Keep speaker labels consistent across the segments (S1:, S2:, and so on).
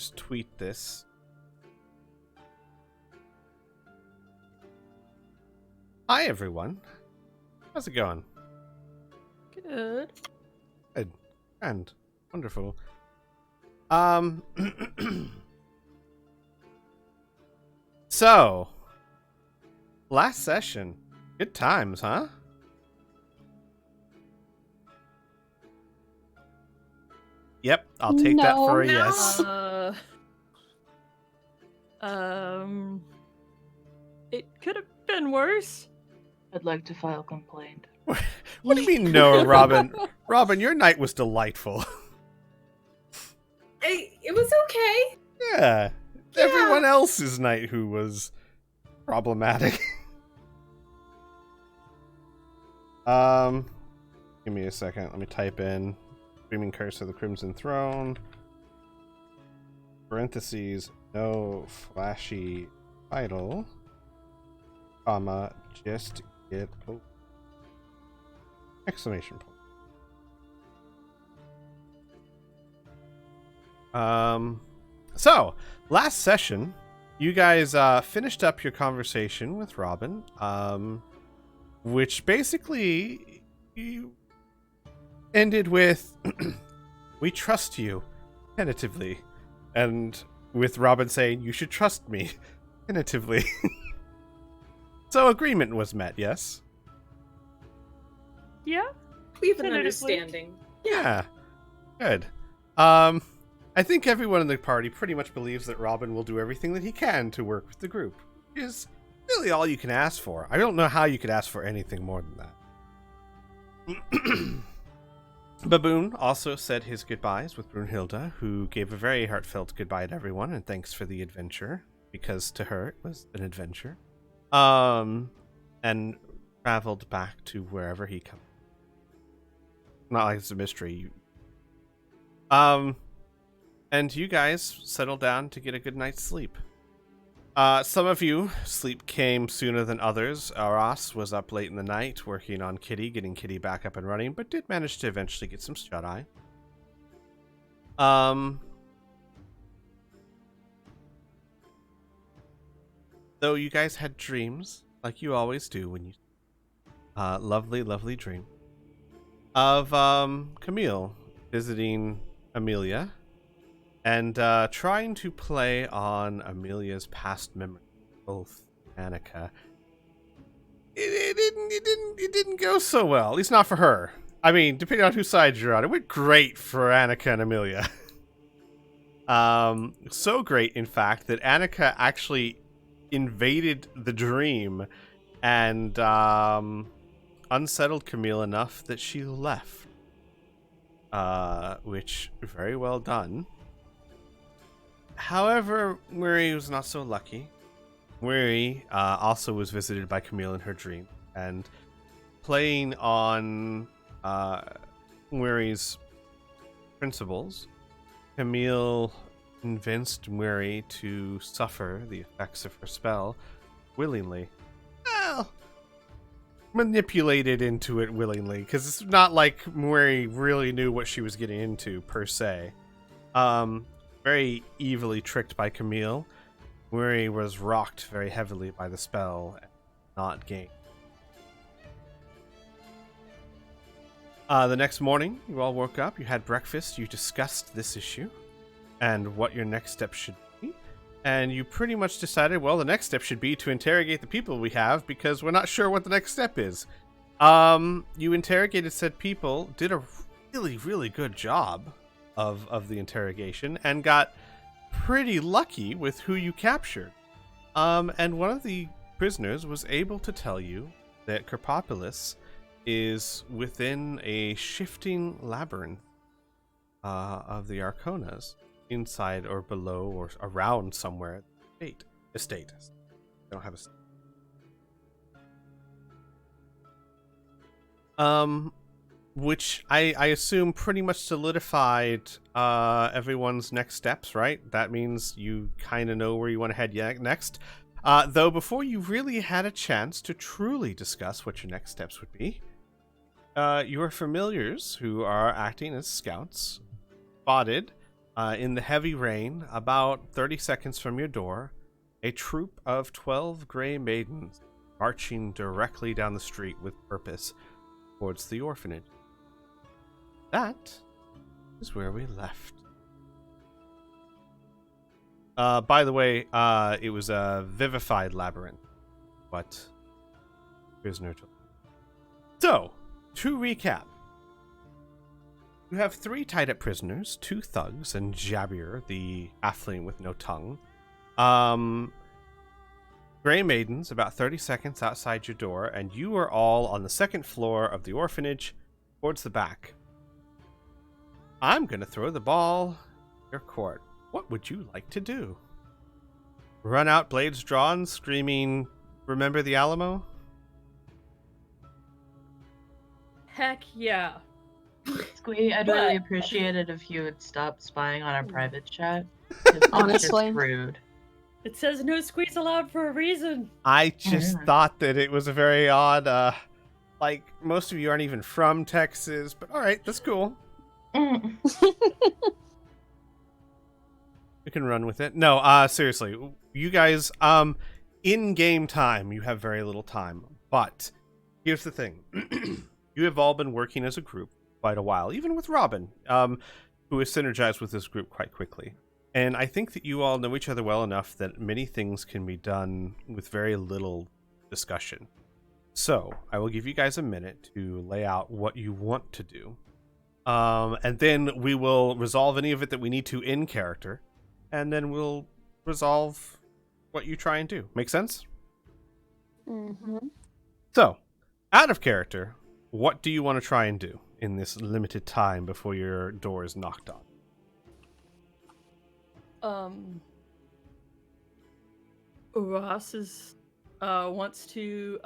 S1: just tweet this. Hi, everyone. How's it going?
S2: Good.
S1: Good. And wonderful. So, last session. Good times, huh? Yep, I'll take that for a yes.
S2: It could have been worse.
S3: I'd like to file a complaint.
S1: What do you mean, no, Robin? Robin, your night was delightful.
S4: It was okay.
S1: Yeah. Everyone else's night who was problematic. Give me a second. Let me type in Screaming Curse of the Crimson Throne. Parentheses, no flashy title. Comma, just get over. Exclamation point. So, last session, you guys finished up your conversation with Robin, which basically you ended with, we trust you, tentatively, and with Robin saying, you should trust me, tentatively. So agreement was met, yes?
S2: Yeah.
S4: We have an
S2: Tentatively.
S4: understanding.
S1: Yeah. Good. I think everyone in the party pretty much believes that Robin will do everything that he can to work with the group. Which is really all you can ask for. I don't know how you could ask for anything more than that. Baboon also said his goodbyes with Brunhilde, who gave a very heartfelt goodbye to everyone and thanks for the adventure, because to her it was an adventure. And traveled back to wherever he comes. Not like it's a mystery. And you guys settled down to get a good night's sleep. Some of you, sleep came sooner than others. Aras was up late in the night working on Kitty, getting Kitty back up and running, but did manage to eventually get some shut-eye. Though you guys had dreams, like you always do when you... lovely, lovely dream. Of Camille visiting Amelia and trying to play on Amelia's past memory, both Annika. It didn't go so well, at least not for her. I mean, depending on whose side you're on, it went great for Annika and Amelia. So great, in fact, that Annika actually invaded the dream and unsettled Camille enough that she left. Which, very well done. However, Murray was not so lucky. Murray also was visited by Camille in her dream, and playing on Murray's principles, Camille convinced Murray to suffer the effects of her spell willingly. Well, manipulated into it willingly, because it's not like Murray really knew what she was getting into, per se. Very evilly tricked by Camille. Murray was rocked very heavily by the spell and not gained. The next morning, you all woke up, you had breakfast, you discussed this issue and what your next step should be. And you pretty much decided, well, the next step should be to interrogate the people we have because we're not sure what the next step is. You interrogated said people, did a really, really good job of the interrogation, and got pretty lucky with who you captured. And one of the prisoners was able to tell you that Kerpopolis is within a shifting labyrinth of the Arconas, inside or below or around somewhere. Estate. They don't have a which I assume pretty much solidified everyone's next steps, right? That means you kind of know where you want to head next. Though before you really had a chance to truly discuss what your next steps would be, your familiars who are acting as scouts spotted in the heavy rain, about 30 seconds from your door, a troop of 12 gray maidens marching directly down the street with purpose towards the orphanage. That is where we left. By the way, it was a vivified labyrinth, but prisoner to... So, to recap, you have 3 tied-up prisoners, 2 thugs, and Jabbar, the halfling with no tongue. Gray maidens, about 30 seconds outside your door, and you are all on the 2nd floor of the orphanage, towards the back. I'm gonna throw the ball in your court. What would you like to do? Run out, blades drawn, screaming, "Remember the Alamo"?
S2: Heck yeah.
S3: Squee, I'd
S2: But-
S3: really appreciate it if you would stop spying on our private chat. 'Cause that
S5: Honestly.
S3: shit's rude.
S2: It says no squeeze allowed for a reason.
S1: I just thought that it was a very odd, like, most of you aren't even from Texas, but alright, that's cool.
S3: Mm.
S1: You can run with it. No, seriously, you guys, in game time, you have very little time. But here's the thing: you have all been working as a group quite a while, even with Robin, who is synergized with this group quite quickly. And I think that you all know each other well enough that many things can be done with very little discussion. So I will give you guys a minute to lay out what you want to do, and then we will resolve any of it that we need to in character. And then we'll resolve what you try and do. Make sense?
S5: Mm-hmm.
S1: So, out of character, what do you want to try and do in this limited time before your door is knocked on?
S2: Ross wants to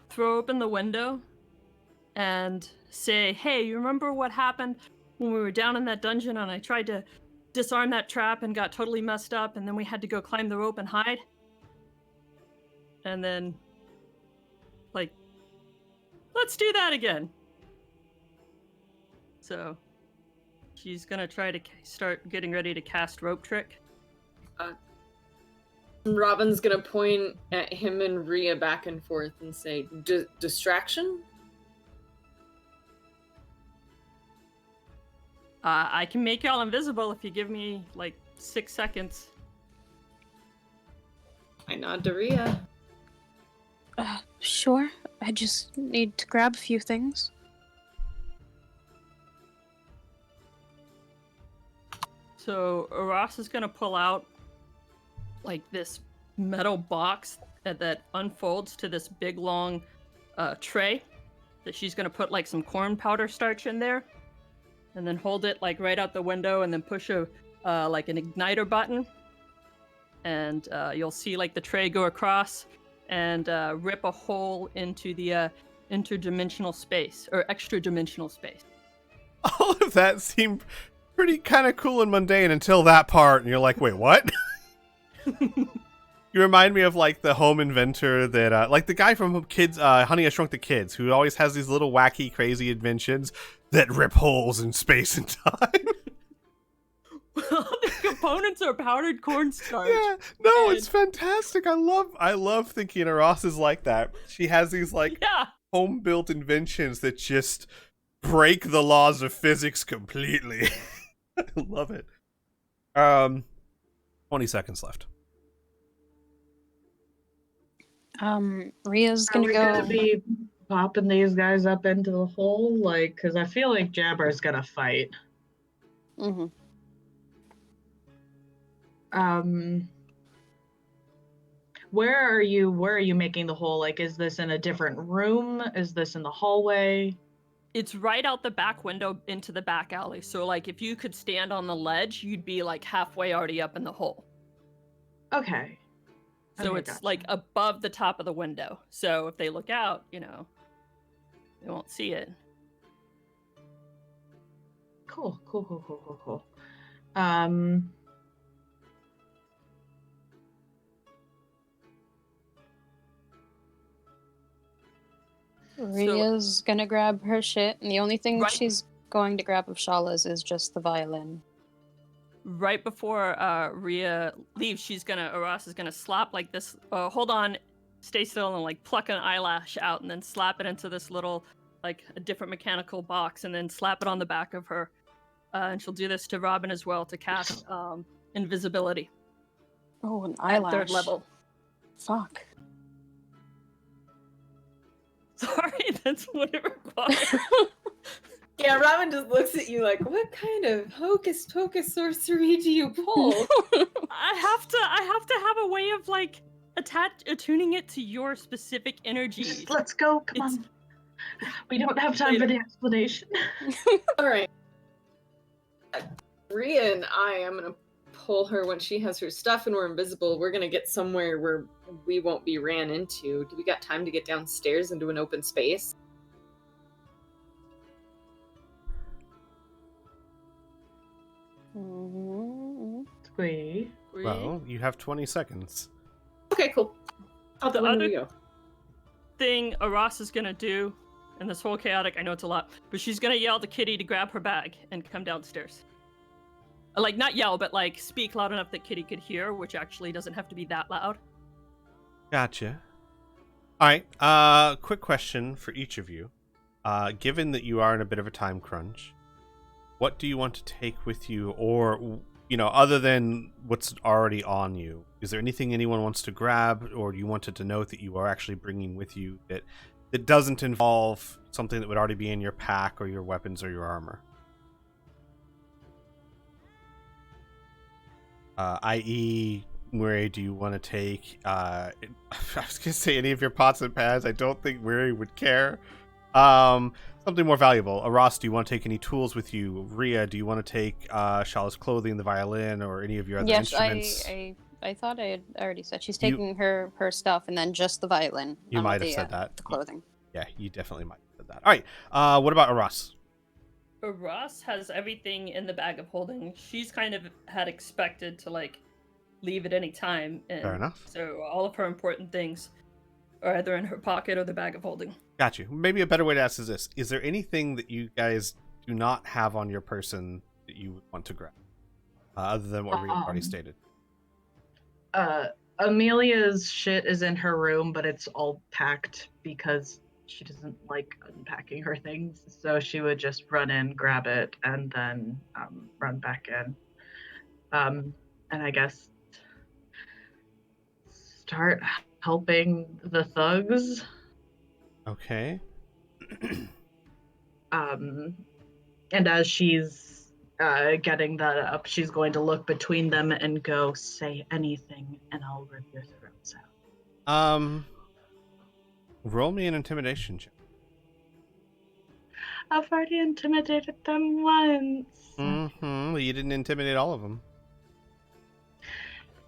S2: throw open the window and say, "Hey, you remember what happened when we were down in that dungeon and I tried to disarm that trap and got totally messed up, and then we had to go climb the rope and hide?" And then, like, let's do that again. So, she's gonna try to start getting ready to cast rope trick.
S4: Robin's gonna point at him and Rhea back and forth and say, distraction?
S2: I can make y'all invisible if you give me, like, 6 seconds.
S4: I nod to Rhea.
S5: Sure. I just need to grab a few things.
S2: So Ross is gonna pull out, like, this metal box that unfolds to this big, long tray that she's gonna put, like, some corn powder starch in there. And then hold it, like, right out the window, and then push like, an igniter button. And you'll see, like, the tray go across and rip a hole into the interdimensional space, or extra-dimensional space.
S1: All of that seemed pretty kind of cool and mundane until that part, and you're like, wait, what? You remind me of, like, the home inventor that, like, the guy from Honey, I Shrunk the Kids, who always has these little wacky, crazy inventions that rip holes in space and time.
S2: Well, the components are powdered cornstarch.
S1: Yeah, no, it's fantastic. I love thinking of Ross is like that. She has these, like,
S2: Yeah.
S1: home-built inventions that just break the laws of physics completely. I love it. 20 seconds left.
S5: Rhea's
S3: Are
S5: gonna
S3: we
S5: go.
S3: gonna be popping these guys up into the hole? Like, because I feel like Jabbar's gonna fight.
S5: Mm-hmm.
S3: Where are you making the hole? Like, is this in a different room? Is this in the hallway?
S2: It's right out the back window into the back alley. So, like, if you could stand on the ledge, you'd be, like, halfway already up in the hole.
S3: Okay.
S2: So
S3: Okay,
S2: it's,
S3: gotcha.
S2: like, above the top of the window. So if they look out, they won't see it.
S3: Cool.
S5: Rhea's gonna grab her shit, and the only thing
S2: Right-
S5: she's going to grab of Shala's is just the violin.
S2: right before Rhea leaves, Aras is gonna slap like this. Hold on, stay still, and like pluck an eyelash out, and then slap it into this little like a different mechanical box, and then slap it on the back of her. And she'll do this to Robin as well to cast invisibility
S5: Oh, an
S2: at
S5: eyelash.
S2: 3rd level.
S5: Fuck.
S2: Sorry, that's what it requires.
S4: Yeah, Robin just looks at you like, what kind of hocus pocus sorcery do you pull?
S2: I have to have a way of like attuning it to your specific energy.
S3: Just let's go. Come
S2: It's-
S3: on. We don't have time for the explanation.
S4: All right. Rhea and I'm gonna pull her when she has her stuff and we're invisible. We're gonna get somewhere where we won't be ran into. Do we got time to get downstairs into an open space?
S5: Mhm.
S3: Squee.
S1: Well, you have 20 seconds.
S4: Okay, cool. How
S2: The
S4: the
S2: other-
S4: we go?
S2: Thing Aras is gonna do, and this whole chaotic, I know it's a lot, but she's gonna yell to Kitty to grab her bag and come downstairs. Like, not yell, but like speak loud enough that Kitty could hear, which actually doesn't have to be that loud.
S1: Gotcha. All right. Quick question for each of you. Given that you are in a bit of a time crunch, what do you want to take with you, or other than what's already on you? Is there anything anyone wants to grab, or do you want to denote that you are actually bringing with you that doesn't involve something that would already be in your pack or your weapons or your armor? I.e., Murray, do you want to take I was gonna say any of your pots and pans. I don't think Murray would care. Something more valuable. Aras, do you want to take any tools with you? Rhea, do you want to take Shala's clothing, the violin, or any of your other
S5: Yes,
S1: instruments?
S5: I thought I had already said she's taking her stuff and then just the violin.
S1: You
S5: none of
S1: might have
S5: the,
S1: said that.
S5: The clothing.
S1: Yeah, you definitely might have said that. All right. What about Aras?
S2: Aras has everything in the bag of holding. She's kind of had expected to like leave at any time. And
S1: Fair enough.
S2: So all of her important things are either in her pocket or the bag of holding.
S1: Got you. Maybe a better way to ask is this: is there anything that you guys do not have on your person that you would want to grab, other than what we already stated?
S3: Amelia's shit is in her room, but it's all packed because she doesn't like unpacking her things. So she would just run in, grab it, and then run back in. And I guess start helping the thugs.
S1: Okay.
S3: And as she's getting that up, she's going to look between them and go, "Say anything, and I'll rip your throats out."
S1: Roll me an intimidation check.
S3: I've already intimidated them once.
S1: Mm-hmm. You didn't intimidate all of them.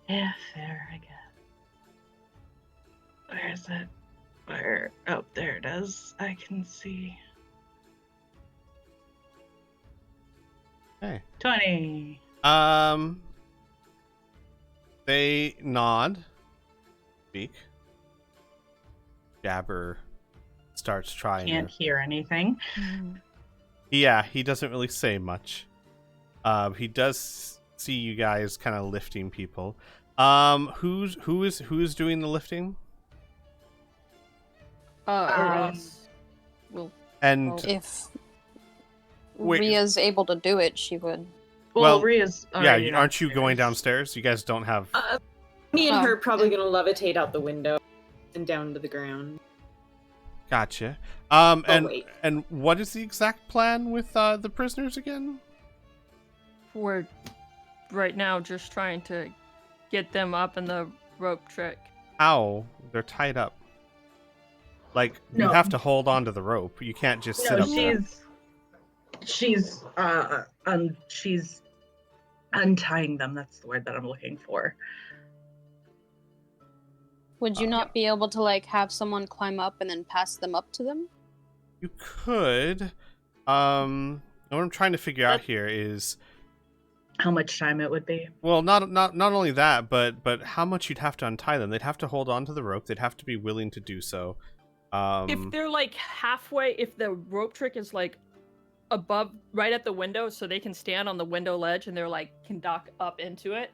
S3: Yeah, fair, I guess. Where is it? Where? Oh, there it is. I can see.
S1: Okay.
S3: 20.
S1: They nod. Speak. Jabbar starts trying.
S3: Can't hear anything.
S1: Yeah, he doesn't really say much. He does see you guys kind of lifting people. Who is doing the lifting?
S2: Aras will.
S1: And
S5: If
S1: Wait.
S5: Rhea's able to do it, she would.
S1: Well,
S3: Rhea's
S1: yeah,
S3: already
S1: aren't you going
S3: downstairs.
S1: downstairs? You guys don't have.
S4: Me and
S5: Oh,
S4: her probably
S5: yeah.
S4: gonna levitate out the window and down to the ground.
S1: Gotcha.
S4: wait.
S1: And what is the exact plan with the prisoners again?
S2: We're right now just trying to get them up in the rope trick.
S1: How? They're tied up. Like you
S3: No.
S1: have to hold on to the rope. You can't just sit
S3: No,
S1: up there.
S3: she's untying them. That's the word that I'm looking for.
S5: Would you not be able to like have someone climb up and then pass them up to them?
S1: You could. What I'm trying to figure out here is,
S3: How much time it would be?
S1: well, not only that, but how much you'd have to untie them. They'd have to hold on to the rope. They'd have to be willing to do so.
S2: If they're like halfway, if the rope trick is like above, right at the window, so they can stand on the window ledge and they're like can dock up into it.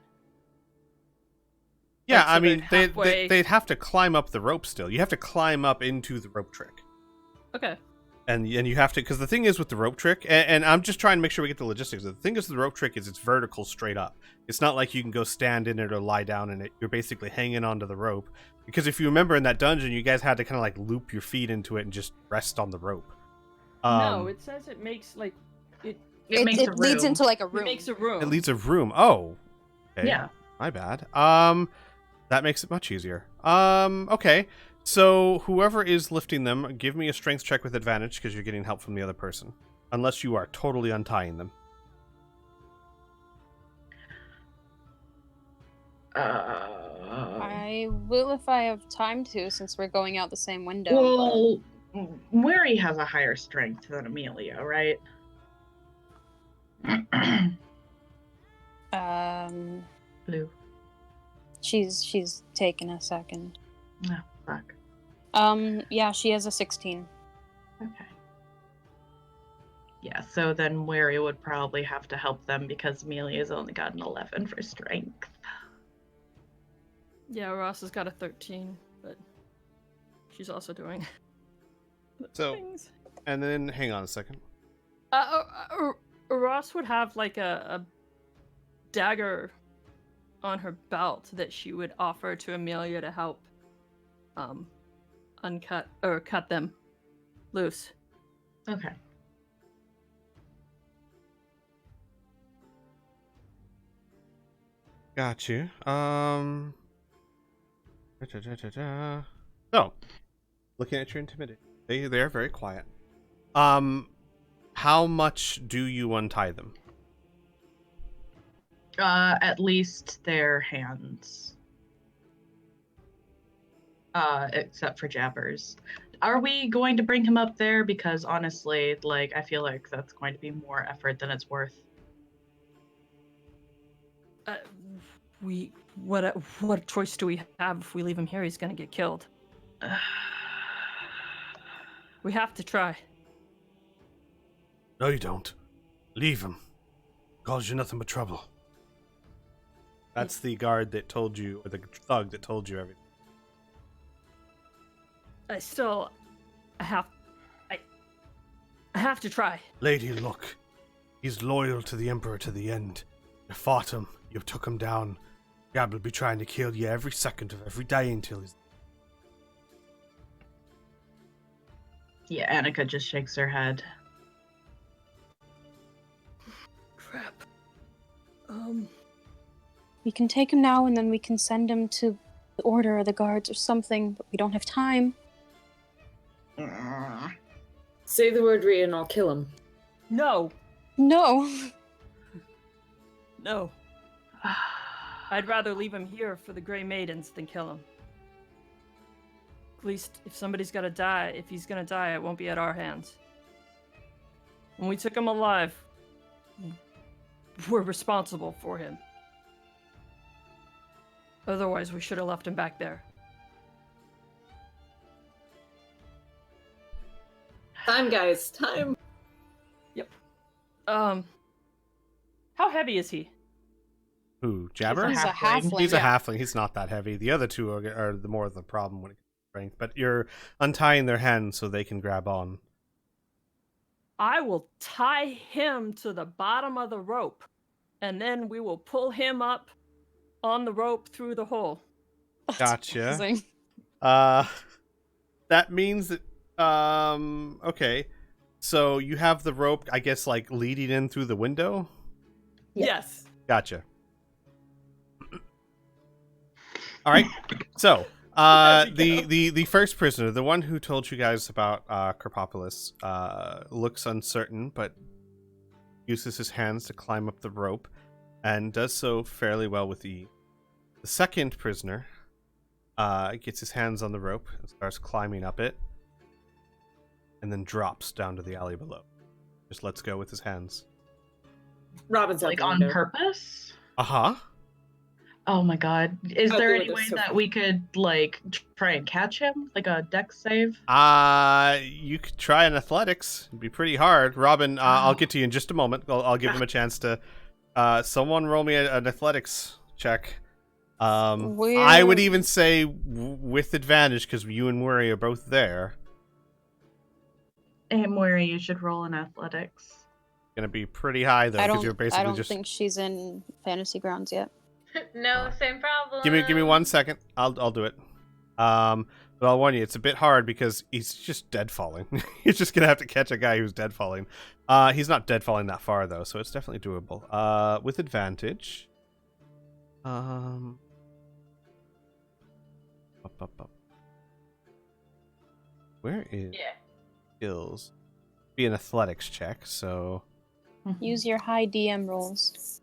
S1: Yeah,
S2: Like, so
S1: I
S2: they're
S1: mean,
S2: halfway-
S1: they'd have to climb up the rope still. You have to climb up into the rope trick.
S2: Okay.
S1: And you have to, because the thing is with the rope trick, and I'm just trying to make sure we get the logistics. The thing is with the rope trick is it's vertical straight up. It's not like you can go stand in it or lie down in it. You're basically hanging onto the rope. Because if you remember in that dungeon, you guys had to kind of like loop your feet into it and just rest on the rope.
S2: No, it says it makes like
S3: It
S5: It
S3: makes a
S5: leads
S3: room.
S5: into like a
S2: it
S5: room.
S2: makes a room.
S1: It leads a room. Oh. Okay.
S3: Yeah.
S1: My bad. That makes it much easier. Okay. So whoever is lifting them, give me a strength check with advantage because you're getting help from the other person. Unless you are totally untying them.
S5: I will if I have time to, since we're going out the same window.
S3: Well, Wary has a higher strength than Amelia, right? Blue.
S5: She's taken a second.
S3: Oh, fuck.
S5: Yeah, she has a 16.
S3: Okay. Yeah, so then Wary would probably have to help them because Amelia's only got an 11 for strength.
S2: Yeah, Ross has got a 13, but she's also doing
S1: So-
S2: things.
S1: And then, hang on a second.
S2: Ross would have like a dagger on her belt that she would offer to Amelia to help uncut or cut them loose.
S3: Okay.
S1: Got you. So, looking at your intimidation, they're very quiet. How much do you untie them?
S3: At least their hands. Except for Jabbar's. Are we going to bring him up there? Because honestly, like, I feel like that's going to be more effort than it's worth.
S2: What choice do we have? If we leave him here, he's gonna get killed. We have to try.
S1: No, you don't. Leave him. Cause you nothing but trouble. That's the guard that told you, or the thug that told you everything.
S2: I have to try.
S1: Lady, look. He's loyal to the Emperor to the end. You fought him. You took him down. Gab will be trying to kill you every second of every day until he's...
S3: Yeah, Annika just shakes her head.
S2: Crap.
S5: We can take him now, and then we can send him to the Order or the Guards or something, but we don't have time.
S4: Say the word, Rhea, and I'll kill him.
S2: No.
S5: No.
S2: No. I'd rather leave him here for the Grey Maidens than kill him. At least if somebody's gotta die, if he's gonna die, it won't be at our hands. When we took him alive, we're responsible for him. Otherwise, we should have left him back there.
S4: Time, guys, time.
S2: Yep. How heavy is he?
S1: Who, Jabbar?
S5: He's a halfling.
S1: He's a
S5: Yeah.
S1: halfling. He's not that heavy. The other two are the more of the problem when it comes to strength. But you're untying their hands so they can grab on.
S2: I will tie him to the bottom of the rope, and then we will pull him up on the rope through the hole.
S1: Gotcha.
S5: Amazing.
S1: That means that, okay. So you have the rope, I guess, like, leading in through the window?
S2: Yes.
S1: Gotcha. All right. So, the first prisoner, the one who told you guys about Kerpopolis, looks uncertain, but uses his hands to climb up the rope, and does so fairly well with ease. The second prisoner gets his hands on the rope and starts climbing up it, and then drops down to the alley below. Just lets go with his hands.
S4: Robin's out
S3: Like,
S4: the
S3: on
S4: window.
S3: purpose?
S1: Uh-huh.
S3: Oh my god. Is
S4: I'll
S3: there
S4: do
S3: any
S4: it
S3: way
S4: so
S3: that
S4: far.
S3: we could, like, try and catch him? Like a dex save?
S1: You could try an athletics. It'd be pretty hard. Robin, I'll
S3: Oh.
S1: get to you in just a moment. I'll give him a chance to. Someone roll me an athletics check. I would even say with advantage because you and Murray are both there.
S3: Hey, Moira, you should roll in athletics.
S1: Gonna be pretty high though because you're basically
S5: I don't
S1: just.
S5: think she's in fantasy grounds yet.
S6: No, same problem.
S1: Give me 1 second. I'll do it. But I'll warn you, it's a bit hard because he's just dead falling. You're just gonna have to catch a guy who's dead falling. He's not dead falling that far though, so it's definitely doable. With advantage. Up. Where is skills? Be an athletics check, so
S5: Use your high DM rolls.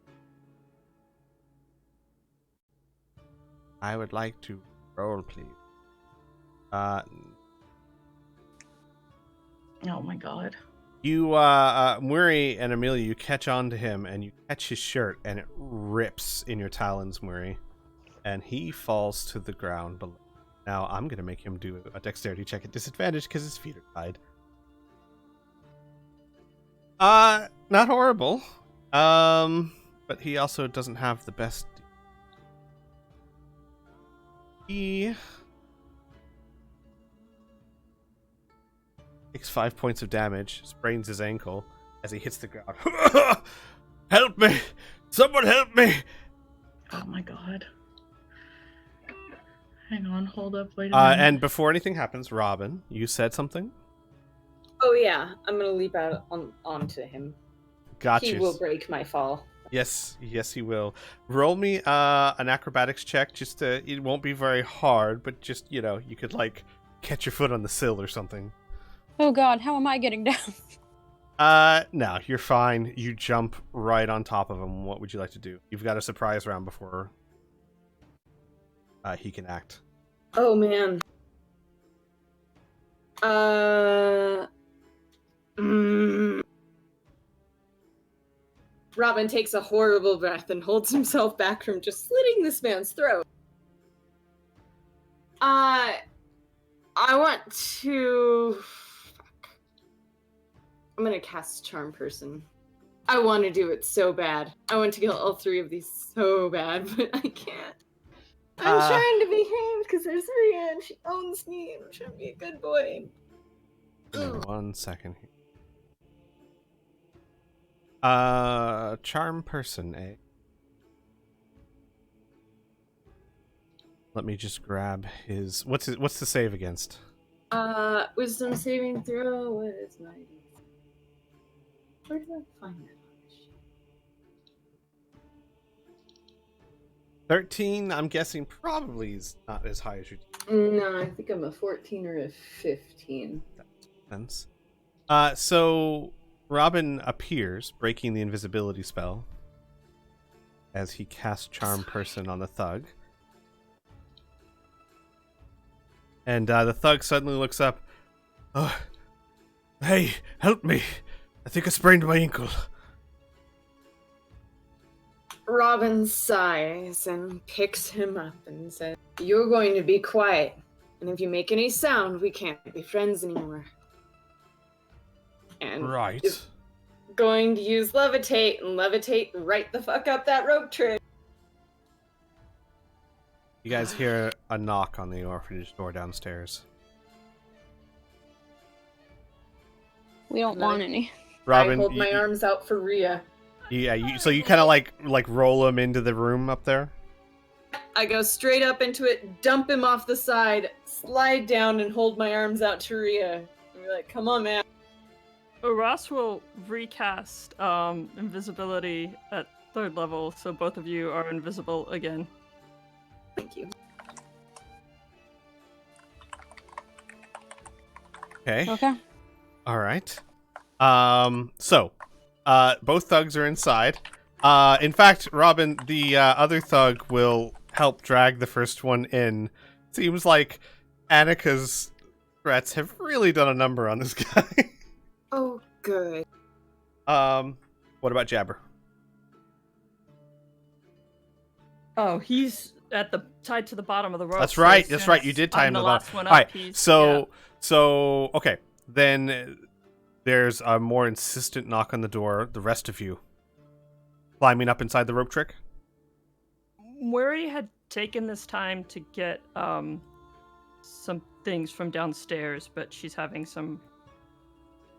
S1: I would like to roll, please. Uh,
S3: Oh my god.
S1: You, Murray and Amelia, you catch on to him and you catch his shirt and it rips in your talons, Murray. And he falls to the ground below. Now, I'm going to make him do a dexterity check at disadvantage because his feet are tied. Not horrible. But he also doesn't have the best. He takes 5 points of damage, sprains his ankle as he hits the ground. Help me! Someone help me!
S3: Oh my god. Hang on, hold up, wait a minute.
S1: And before anything happens, Robin, you said something?
S4: Oh yeah, I'm gonna leap out onto him.
S1: Gotcha.
S4: He will break my fall.
S1: Yes, he will. Roll me an acrobatics check. It won't be very hard, but just, you could, like, catch your foot on the sill or something.
S5: Oh god, how am I getting down?
S1: No, you're fine. You jump right on top of him. What would you like to do? You've got a surprise round before he can act.
S4: Oh man. Robin takes a horrible breath and holds himself back from just slitting this man's throat. I want to... Fuck. I'm gonna cast Charm Person. I want to do it so bad. I want to kill all three of these so bad, but I can't. I'm trying to behave because there's Rhea and she owns me and I'm trying to be a good boy.
S1: Give me 1 second here. Charm Person, eh? Let me just grab his... What's the save against?
S4: Wisdom saving throw. What is my... Where did I find that?
S1: 13, I'm guessing probably is not as high as you
S4: No, I think I'm a 14 or a 15.
S1: sense. So Robin appears, breaking the invisibility spell as he casts Charm Person on the thug. And the thug suddenly looks up. Oh, hey, help me. I think I sprained my ankle.
S4: Robin sighs and picks him up and says, "You're going to be quiet, and if you make any sound, we can't be friends anymore." And
S1: Right.
S4: is going to use levitate and levitate right the fuck up that rope trick.
S1: You guys hear a knock on the orphanage door downstairs.
S5: We don't want any.
S1: Robin,
S4: I hold my arms out for Rhea.
S1: Yeah, so you kind of like roll him into the room up there.
S4: I go straight up into it, dump him off the side, slide down, and hold my arms out to Rhea. And be like, "Come on, man."
S2: Ross will recast invisibility at 3rd level, so both of you are invisible again.
S4: Thank you.
S1: Okay.
S5: Okay.
S1: All right. So, both thugs are inside. In fact, Robin, the other thug will help drag the first one in. Seems like Annika's threats have really done a number on this guy.
S4: Oh, good.
S1: What about Jabbar?
S2: Oh, he's tied to the bottom of the rope.
S1: That's
S2: so
S1: right.
S2: as
S1: That's
S2: soon
S1: right.
S2: as
S1: You did tie
S2: I'm
S1: him to
S2: the
S1: the
S2: last
S1: bottom.
S2: one
S1: All
S2: up.
S1: right.
S2: He's,
S1: So okay. Then there's a more insistent knock on the door. The rest of you climbing up inside the rope trick.
S2: Murray had taken this time to get some things from downstairs, but she's having some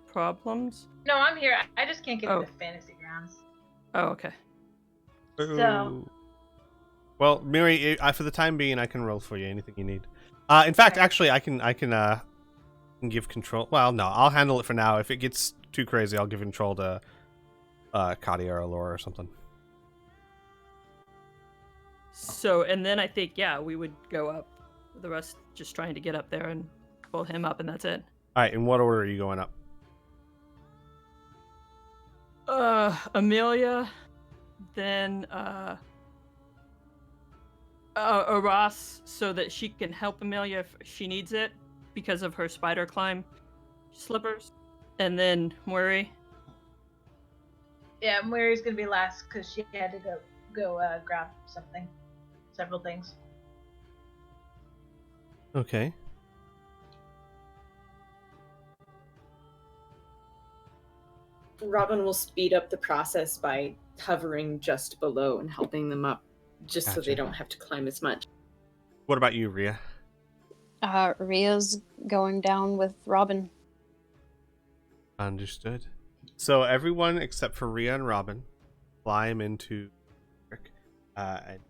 S2: problems.
S6: No, I'm here. I just can't get
S2: Oh.
S6: into fantasy grounds.
S2: Oh, okay.
S6: So-
S1: Well, Miri, for the time being, I can roll for you anything you need. In fact, actually, I can give control. Well, no, I'll handle it for now. If it gets too crazy, I'll give control to Katia or Laura or something.
S2: So, and then I think, yeah, we would go up. The rest just trying to get up there and pull him up, and that's it.
S1: All right. In what order are you going up?
S2: Amelia, then Aras, so that she can help Amelia if she needs it because of her spider climb slippers, and then Murray.
S6: Yeah, Mary's gonna be last because she had to go grab several things.
S1: Okay.
S4: Robin will speed up the process by hovering just below and helping them up, just so they
S1: Gotcha.
S4: don't have to climb as much.
S1: What about you, Rhea?
S5: Ria's going down with Robin.
S1: Understood. So everyone except for Rhea and Robin climb into Rick. And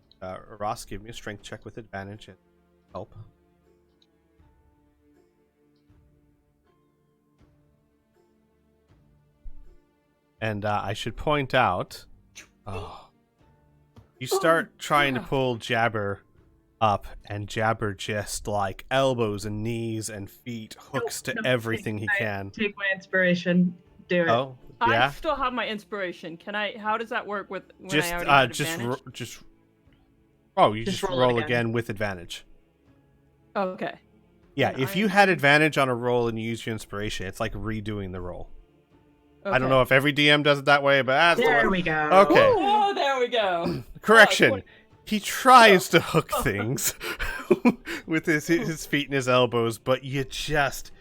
S1: Ross, give me a strength check with advantage and help. And I should point out, you start trying to pull Jabbar up, and Jabbar just like elbows and knees and feet hooks to everything he can.
S3: Take my inspiration. Do it.
S1: Oh,
S2: I
S1: yeah.
S2: still have my inspiration. Can I? How does that work with when
S1: Just
S2: I already get
S1: just
S2: advantage?
S1: you
S3: Just
S1: just
S3: roll it
S1: roll
S3: again.
S1: again with advantage.
S2: Okay.
S1: Yeah,
S2: Then
S1: if
S2: I
S1: you
S2: am-
S1: had advantage on a roll and you use your inspiration, it's like redoing the roll. I don't
S2: Okay.
S1: know if every DM does it that way, but that's the
S3: There
S1: one.
S3: we go.
S1: Okay.
S2: Oh, there we go.
S1: Correction.
S2: Oh,
S1: He tries to hook things with his feet and his elbows, but you just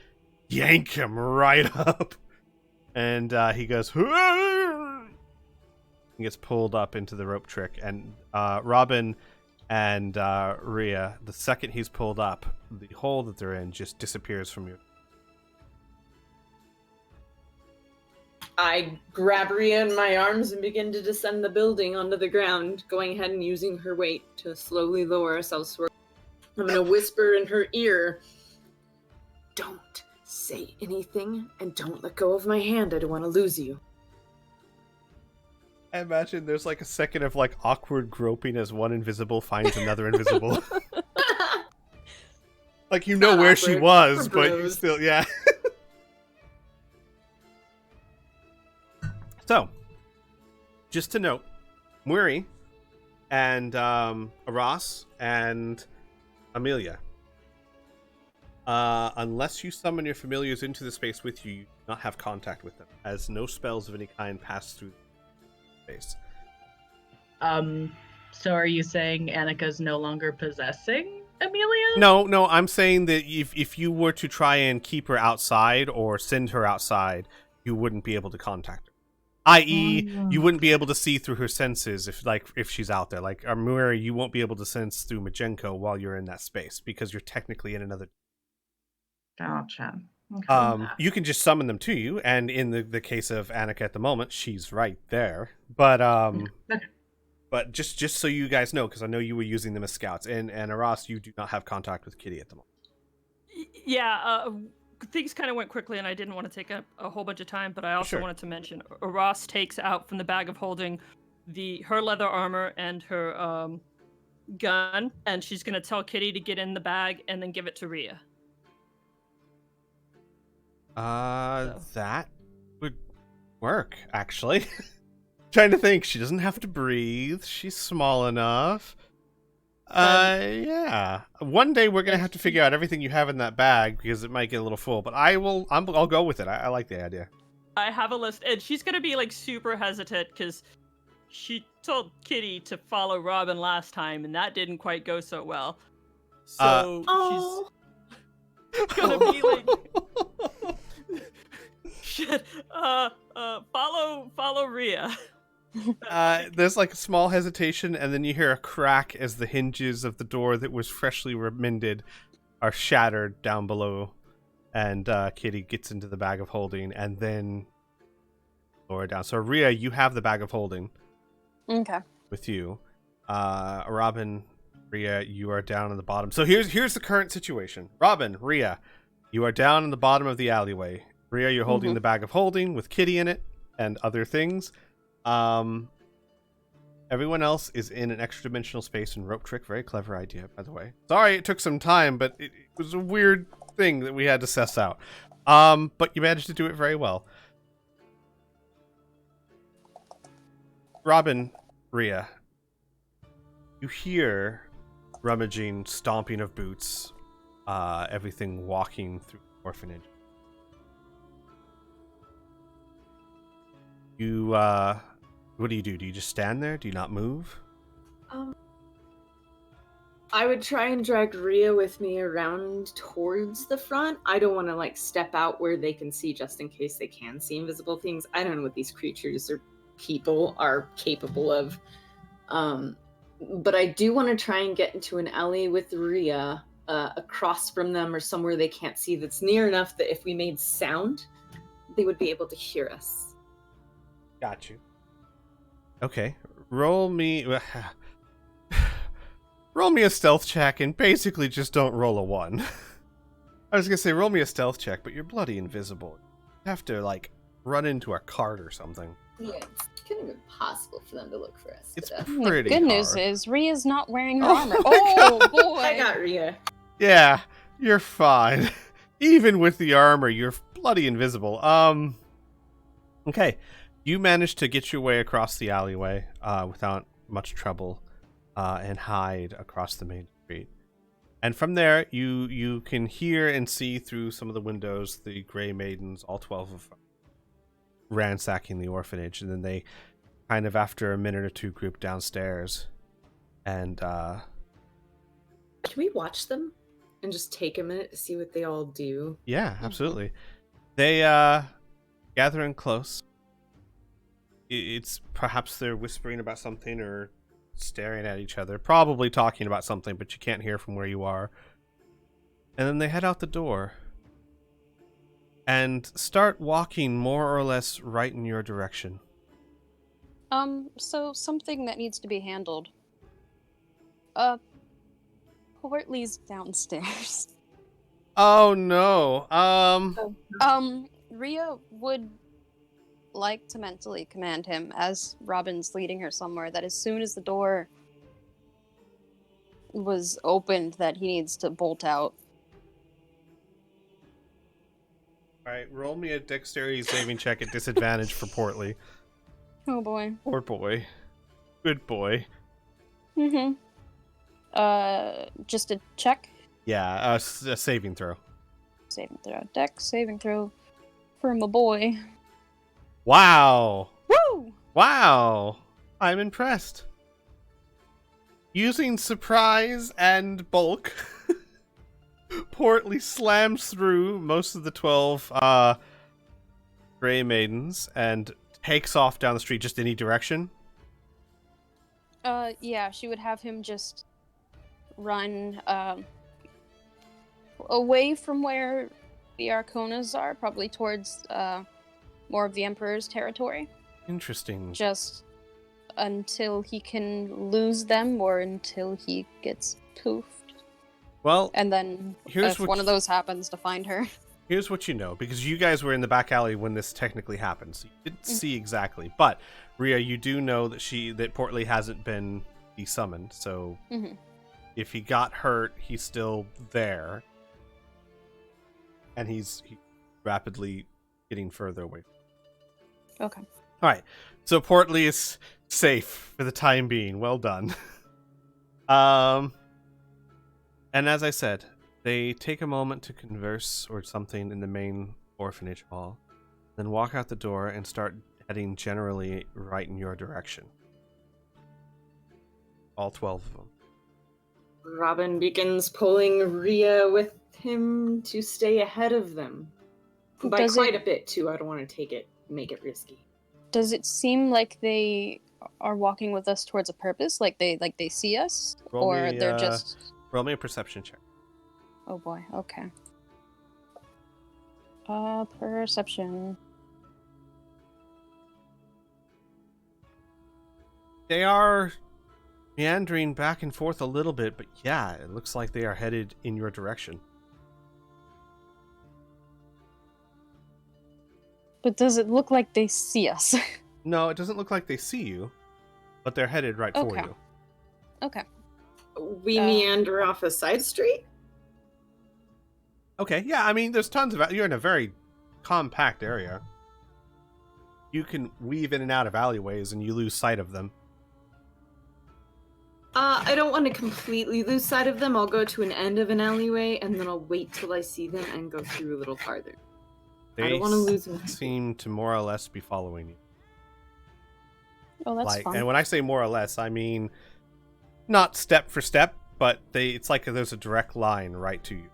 S1: yank him right up. And he goes, he gets pulled up into the rope trick. And Robin and Rhea, the second he's pulled up, the hole that they're in just disappears from you.
S4: I grab Rhea in my arms and begin to descend the building onto the ground, going ahead and using her weight to slowly lower us elsewhere. I'm going to whisper in her ear, "Don't say anything and don't let go of my hand. I don't want to lose you."
S1: I imagine there's like a second of like awkward groping as one invisible finds another invisible. Like you know
S4: Not
S1: where she
S4: awkward.
S1: was,
S4: We're
S1: but you
S4: bros.
S1: still, yeah. So, just to note, Muri and Aras and Amelia, unless you summon your familiars into the space with you, you do not have contact with them, as no spells of any kind pass through the space.
S3: So are you saying Annika's no longer possessing Amelia?
S1: No, I'm saying that if you were to try and keep her outside or send her outside, you wouldn't be able to contact her. I.e., you wouldn't be able to see through her senses if she's out there. Like Amuri, you won't be able to sense through Majenko while you're in that space because you're technically in another.
S3: Gotcha. Okay.
S1: You can just summon them to you, and in the case of Annika at the moment, she's right there. But
S3: Okay.
S1: but just so you guys know, because I know you were using them as scouts, and Aras, you do not have contact with Kitty at the moment.
S2: Yeah, things kind of went quickly, and I didn't want to take up a whole bunch of time, but I also
S1: Sure.
S2: wanted to mention Ross takes out from the bag of holding her leather armor and her gun, and she's gonna tell Kitty to get in the bag and then give it to Rhea.
S1: That would work, actually. Trying to think, she doesn't have to breathe. She's small enough. Yeah. One day we're gonna have to figure out everything you have in that bag because it might get a little full. But I'll go with it. I like the idea.
S2: I have a list, and she's gonna be like super hesitant because she told Kitty to follow Robin last time, and that didn't quite go so well. So
S4: Oh.
S2: she's gonna be like, shit. Follow Rhea.
S1: There's like a small hesitation, and then you hear a crack as the hinges of the door that was freshly mended are shattered down below, and Kitty gets into the bag of holding, and then lower it down. So Rhea, you have the bag of holding
S5: Okay.
S1: with you. Robin, Rhea, you are down in the bottom. So here's the current situation. Robin, Rhea, you are down in the bottom of the alleyway. Rhea, you're holding the bag of holding with Kitty in it and other things. Everyone else is in an extra dimensional space and rope trick. Very clever idea, by the way. Sorry it took some time, but it was a weird thing that we had to suss out. But you managed to do it very well. Robin, Rhea, you hear rummaging, stomping of boots, everything walking through the orphanage. You, what do you do? Do you just stand there? Do you not move?
S4: I would try and drag Rhea with me around towards the front. I don't want to like step out where they can see just in case they can see invisible things. I don't know what these creatures or people are capable of. But I do want to try and get into an alley with Rhea across from them or somewhere they can't see that's near enough that if we made sound, they would be able to hear us.
S1: Got you. Okay. Roll me a stealth check and basically just don't roll a 1. I was gonna say roll me a stealth check, but you're bloody invisible. You have to like run into a cart or something.
S4: Yeah, it's kind of impossible for them to look for us.
S1: It's
S4: but,
S1: pretty
S5: The good news
S1: hard.
S5: is Rhea's not wearing her
S1: Oh
S5: armor.
S1: my
S5: Oh boy!
S4: I got Rhea.
S1: Yeah, you're fine. Even with the armor, you're bloody invisible. Okay. You managed to get your way across the alleyway without much trouble and hide across the main street. And from there, you can hear and see through some of the windows the Grey Maidens, all 12 of them, ransacking the orphanage. And then they kind of, after a minute or two, group downstairs. And
S4: Can we watch them and just take a minute to see what they all do?
S1: yeah, absolutely. They gather in close. It's perhaps they're whispering about something or staring at each other, probably talking about something, but you can't hear from where you are. And then they head out the door and start walking more or less right in your direction.
S5: So something that needs to be handled. Portly's downstairs.
S1: Oh no.
S5: Rhea would like to mentally command him as Robin's leading her somewhere that as soon as the door was opened that he needs to bolt out.
S1: Alright, roll me a dexterity saving check at disadvantage for Portly.
S5: Oh boy.
S1: Poor boy. Good boy.
S5: Mm-hmm. Just a check.
S1: Yeah, a saving throw.
S5: Saving throw. Dex saving throw for my boy.
S1: Wow!
S5: Woo!
S1: Wow! I'm impressed. Using surprise and bulk, Portly slams through most of the 12 Grey Maidens and takes off down the street just any direction.
S5: Yeah, she would have him just run away from where the Arconas are, probably towards more of the Emperor's territory.
S1: Interesting.
S5: Just until he can lose them or until he gets poofed.
S1: Well,
S5: And then
S1: Here's
S5: if
S1: what
S5: one of those happens to find her.
S1: here's what you know, because you guys were in the back alley when this technically happened, so you didn't see exactly. But Rhea, you do know that Portly hasn't been desummoned, so
S5: Mhm.
S1: if he got hurt, he's still there, and he's rapidly getting further away.
S5: Okay.
S1: All right, so Portly is safe for the time being. Well done. And as I said, they take a moment to converse or something in the main orphanage hall, then walk out the door and start heading generally right in your direction. All 12 of them.
S4: Robin begins pulling Rhea with him to stay ahead of them. By
S5: Does
S4: quite
S5: it-
S4: a bit, too. I don't want to make it risky.
S5: Does it seem like they are walking with us towards a purpose? Like they see us?
S1: Roll
S5: or
S1: me,
S5: they're just...
S1: Roll me a perception check.
S5: Oh boy, okay. Perception.
S1: They are meandering back and forth a little bit, but yeah, it looks like they are headed in your direction.
S5: But does it look like they see us?
S1: No, it doesn't look like they see you, but they're headed right for
S5: Okay.
S1: you.
S5: Okay.
S4: We meander off a side street?
S1: Okay, yeah, I mean, there's tons of... You're in a very compact area. You can weave in and out of alleyways and you lose sight of them.
S4: I don't want to completely lose sight of them. I'll go to an end of an alleyway, and then I'll wait till I see them and go through a little farther. I don't want to lose them.
S1: Seem to more or less be following you.
S5: Oh, that's fun.
S1: And when I say more or less, I mean not step for step, but it's like there's a direct line right to you.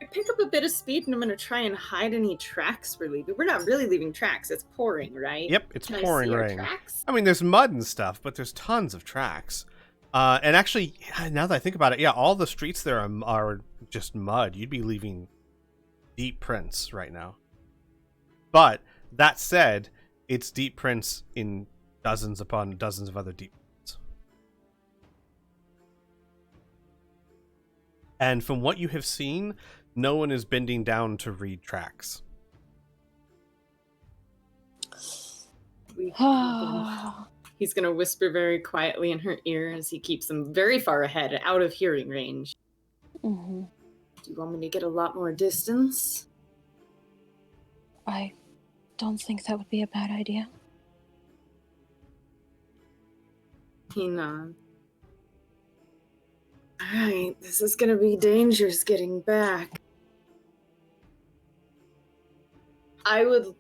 S4: I pick up a bit of speed, and I'm going to try and hide any tracks we're leaving. We're not really leaving tracks. It's pouring, right?
S1: Yep, it's
S4: Can
S1: pouring
S4: I see our
S1: rain.
S4: tracks?
S1: I mean, there's mud and stuff, but there's tons of tracks. And actually, now that I think about it, yeah, all the streets there are just mud. You'd be leaving deep prints right now. But that said, it's deep prints in dozens upon dozens of other deep prints. And from what you have seen, no one is bending down to read tracks.
S4: He's going to whisper very quietly in her ear as he keeps them very far ahead, out of hearing range.
S5: Mm-hmm.
S4: Do you want me to get a lot more distance?
S5: I don't think that would be a bad idea.
S4: He nods. Alright, this is going to be dangerous getting back. I would...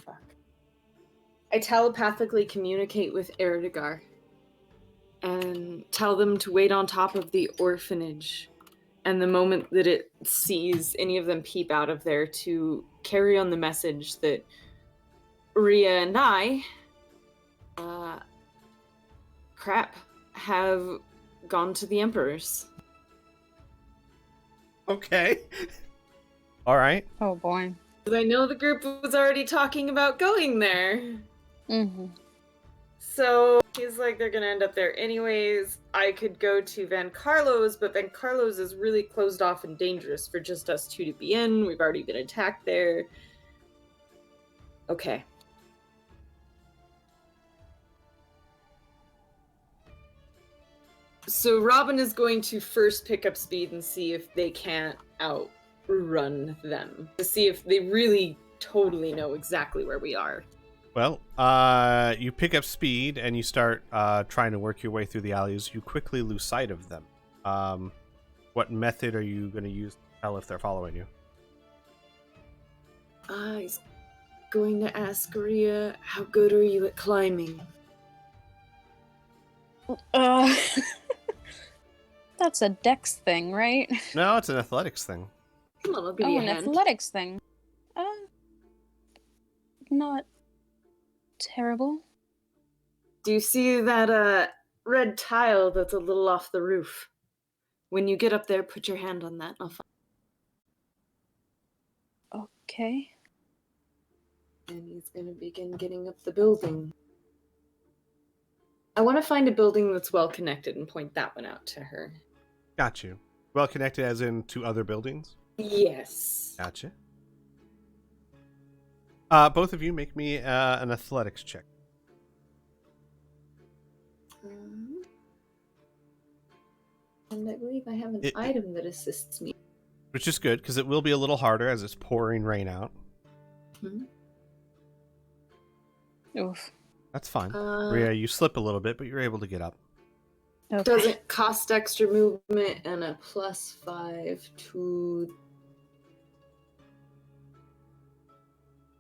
S4: Fuck. I telepathically communicate with Erdegar and tell them to wait on top of the orphanage, and the moment that it sees any of them peep out of there, to carry on the message that Rhea and I have gone to the Emperor's.
S1: Okay. All right.
S5: Oh boy.
S4: I know the group was already talking about going there.
S5: Mm-hmm.
S4: So he's like, they're gonna end up there anyways. I could go to Van Carlos, but Van Carlos is really closed off and dangerous for just us two to be in. We've already been attacked there. Okay. So Robin is going to first pick up speed and see if they can't outrun them. To see if they really totally know exactly where we are.
S1: Well, you pick up speed and you start trying to work your way through the alleys. You quickly lose sight of them. What method are you going to use to tell if they're following you?
S4: He's going to ask Rhea, how good are you at climbing?
S5: That's a dex thing, right?
S1: No, it's an athletics thing.
S4: Come on, I'll give
S5: Oh,
S4: you a
S5: an
S4: hand.
S5: athletics thing. Not terrible.
S4: Do you see that red tile that's a little off the roof? When you get up there, put your hand on that. I'll find.
S5: Okay.
S4: And he's going to begin getting up the building. I want to find a building that's well connected and point that one out to her.
S1: Got you. Well connected as in to other buildings?
S4: Yes.
S1: Gotcha. Both of you make me an athletics check.
S4: And I believe I have an item that assists me.
S1: Which is good, because it will be a little harder as it's pouring rain out.
S5: Oof.
S1: That's fine. Rhea, you slip a little bit, but you're able to get up.
S5: Okay.
S4: Doesn't cost extra movement and a +5 to...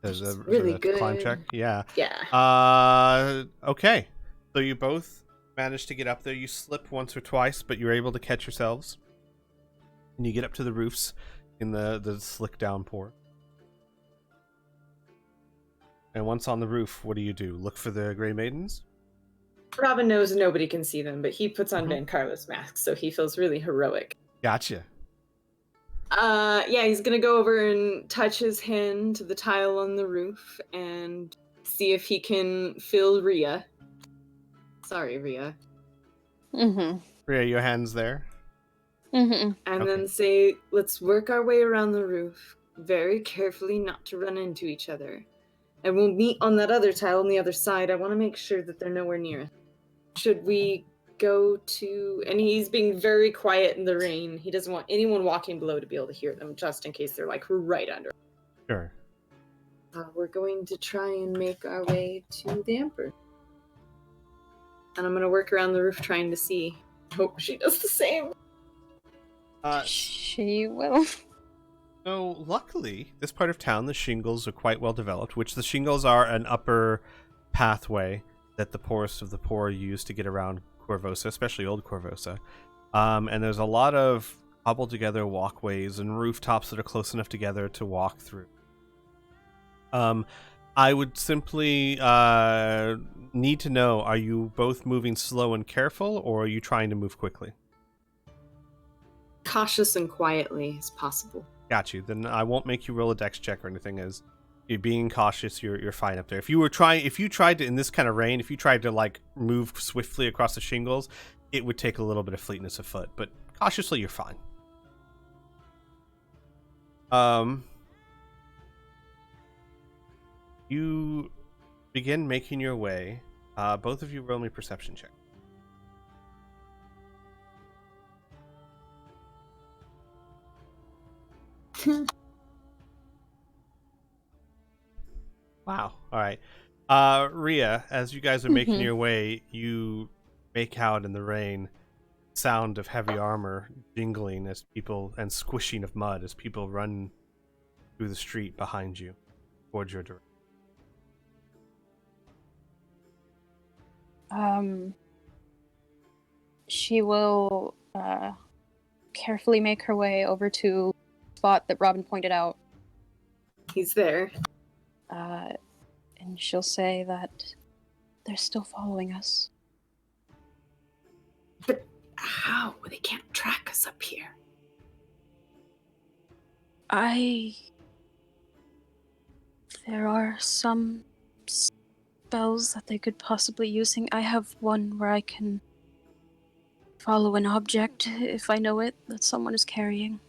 S4: It's really good.
S1: climb check. Yeah.
S4: Yeah.
S1: Okay. So you both managed to get up there. You slip once or twice, but you're able to catch yourselves. And you get up to the roofs in the slick downpour. And once on the roof, what do? Look for the Grey Maidens?
S4: Robin knows nobody can see them, but he puts on
S1: Mhm.
S4: Van Carlos' mask, so he feels really heroic.
S1: Gotcha.
S4: Yeah, he's gonna go over and touch his hand to the tile on the roof and see if he can feel Rhea. Sorry, Rhea.
S5: Mm-hmm.
S1: Rhea, your hand's there.
S5: Mm-hmm.
S4: And
S1: Okay.
S4: then say, let's work our way around the roof very carefully, not to run into each other. And we'll meet on that other tile on the other side. I want to make sure that they're nowhere near us. Should we go to... And he's being very quiet in the rain. He doesn't want anyone walking below to be able to hear them, just in case they're like right under.
S1: Sure.
S4: We're going to try and make our way to the Emperor. And I'm going to work around the roof trying to see. Hope she does the same.
S5: She will.
S1: So, luckily, this part of town, the shingles are quite well developed, which the shingles are an upper pathway that the poorest of the poor use to get around Corvosa, especially old Corvosa. And there's a lot of cobbled together walkways and rooftops that are close enough together to walk through. I would simply need to know, are you both moving slow and careful, or are you trying to move quickly?
S4: Cautious and quietly as possible.
S1: Got you. Then I won't make you roll a dex check or anything. As you're being cautious, you're fine up there. If you tried to, in this kind of rain, if you tried to like move swiftly across the shingles, it would take a little bit of fleetness of foot. But cautiously, you're fine. You begin making your way. Both of you roll me perception check. Wow. All right. Rhea, as you guys are making your way, you make out in the rain sound of heavy armor jingling as people and squishing of mud as people run through the street behind you towards your direction.
S5: She will carefully make her way over to the spot that Robin pointed out.
S4: He's there.
S5: And she'll say that they're still following us.
S4: But how? They can't track us up here.
S5: There are some spells that they could possibly using. I have one where I can follow an object if I know it that someone is carrying.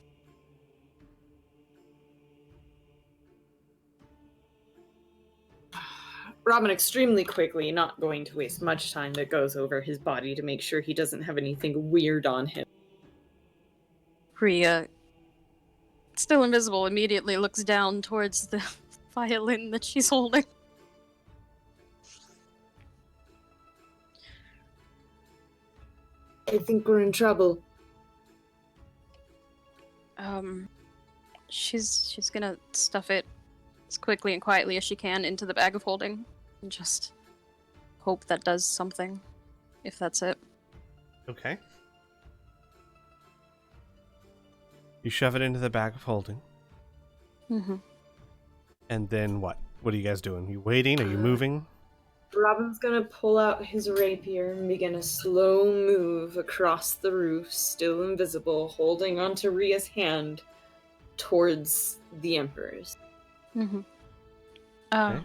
S4: Robin extremely quickly, not going to waste much time, that goes over his body to make sure he doesn't have anything weird on him.
S5: Rhea, still invisible, immediately looks down towards the violin that she's holding.
S4: I think we're in trouble.
S5: She's gonna stuff it as quickly and quietly as she can into the bag of holding and just hope that does something, if that's it.
S1: Okay. You shove it into the bag of holding.
S5: Mm-hmm.
S1: And then what? What are you guys doing? You waiting? Are you moving?
S4: Robin's gonna pull out his rapier and begin a slow move across the roof, still invisible, holding onto Rhea's hand towards the Emperor's.
S5: Mm-hmm.
S1: Okay.